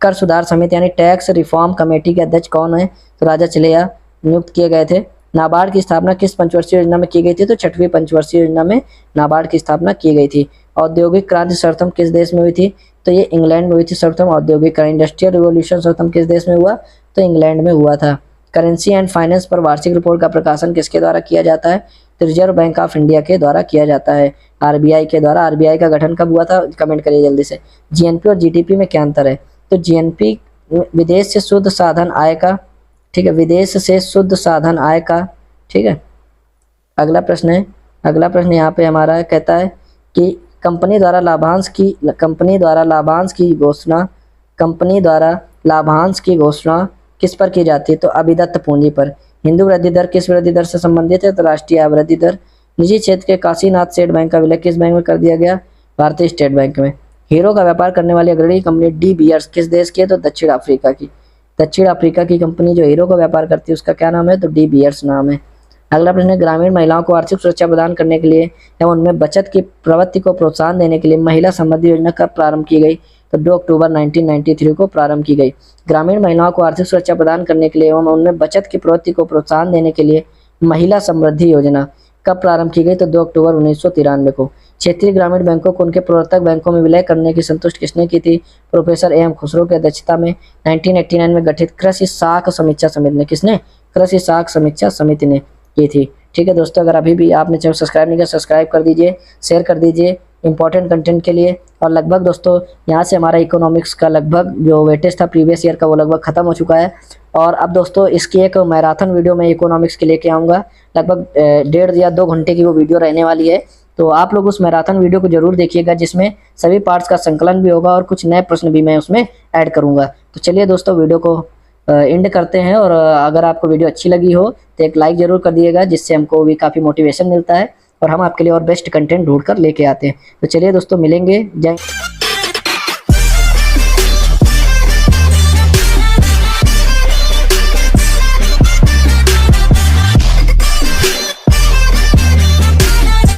कर सुधार समिति यानी टैक्स रिफॉर्म कमेटी के अध्यक्ष कौन है? तो राजा चिलैया नियुक्त किए गए थे। नाबार्ड की स्थापना किस पंचवर्षीय योजना में की गई थी? तो 6वीं पंचवर्षीय योजना में नाबार्ड की स्थापना की गई थी। औद्योगिक क्रांति सर्वप्रथम किस देश में हुई थी? तो ये इंग्लैंड में हुई थी सर्वप्रथम औद्योगिक क्रांति। इंडस्ट्रियल रिवॉल्यूशन सर्वप्रथम किस देश में हुआ? तो इंग्लैंड में हुआ था। करेंसी एंड फाइनेंस पर वार्षिक रिपोर्ट का प्रकाशन किसके द्वारा किया जाता है? तो रिजर्व बैंक ऑफ इंडिया के द्वारा किया जाता है, आरबीआई के द्वारा। आरबीआई का गठन कब हुआ था? कमेंट करिए जल्दी से। जीएनपी और जीडीपी में क्या अंतर है? तो जीएनपी विदेश से शुद्ध साधन आय का, ठीक है, विदेश से शुद्ध साधन आय का, ठीक है। अगला प्रश्न है, अगला प्रश्न यहाँ पे हमारा कहता है कि कंपनी द्वारा लाभांश की घोषणा किस पर की जाती है? तो अभिदत्त पूंजी पर। हिंदू वृद्धि दर किस वृद्धि दर से संबंधित है? तो राष्ट्रीय आय वृद्धि दर। निजी क्षेत्र के काशीनाथ सेठ बैंक का विलय किस बैंक में कर दिया गया? भारतीय स्टेट बैंक में। हीरो का व्यापार करने वाली अग्रणी कंपनी डी बियर्स किस देश की है? तो दक्षिण अफ्रीका की। दक्षिण अफ्रीका की कंपनी जो हीरो का व्यापार करती है उसका क्या नाम है? तो डी बियर्स नाम है। अगला प्रश्न है, ग्रामीण महिलाओं को आर्थिक सुरक्षा प्रदान करने के लिए एवं उनमें बचत की प्रवृत्ति को प्रोत्साहन देने के लिए महिला समृद्धि योजना कब प्रारंभ की गई? तो 2 अक्टूबर 1993 को प्रारंभ की गई। ग्रामीण महिलाओं को आर्थिक सुरक्षा प्रदान करने के लिए एवं उनमें बचत की प्रवृत्ति को प्रोत्साहन देने के लिए महिला समृद्धि योजना कब प्रारंभ की गई? तो 2 अक्टूबर 1993 को। क्षेत्रीय ग्रामीण बैंकों को उनके प्रवर्तक बैंकों में विलय करने की संतुष्ट किसने की थी? प्रोफेसर एम खुसरो की अध्यक्षता में 1989 में गठित कृषि साख समीक्षा समिति ने, किसने? कृषि साख समीक्षा समिति ने की थी। ठीक है दोस्तों, अगर अभी भी आपने चैनल सब्सक्राइब नहीं किया सब्सक्राइब कर दीजिए, शेयर कर दीजिए इंपॉर्टेंट कंटेंट के लिए। और लगभग दोस्तों यहाँ से हमारा इकोनॉमिक्स का लगभग जो वेटेज था प्रीवियस ईयर का वो लगभग खत्म हो चुका है। और अब दोस्तों इसकी एक मैराथन वीडियो मैं इकोनॉमिक्स के लेके आऊँगा, लगभग 1.5 या 2 घंटे की वो वीडियो रहने वाली है। तो आप लोग उस मैराथन वीडियो को जरूर देखिएगा, जिसमें सभी पार्ट्स का संकलन भी होगा और कुछ नए प्रश्न भी मैं उसमें ऐड करूँगा। तो चलिए दोस्तों वीडियो को एंड करते हैं। और अगर आपको वीडियो अच्छी लगी हो तो एक लाइक जरूर कर दिएगा, जिससे हमको भी काफ़ी मोटिवेशन मिलता है और हम आपके लिए और बेस्ट कंटेंट ढूंढ कर लेके आते हैं। तो चलिए दोस्तों मिलेंगे, जय।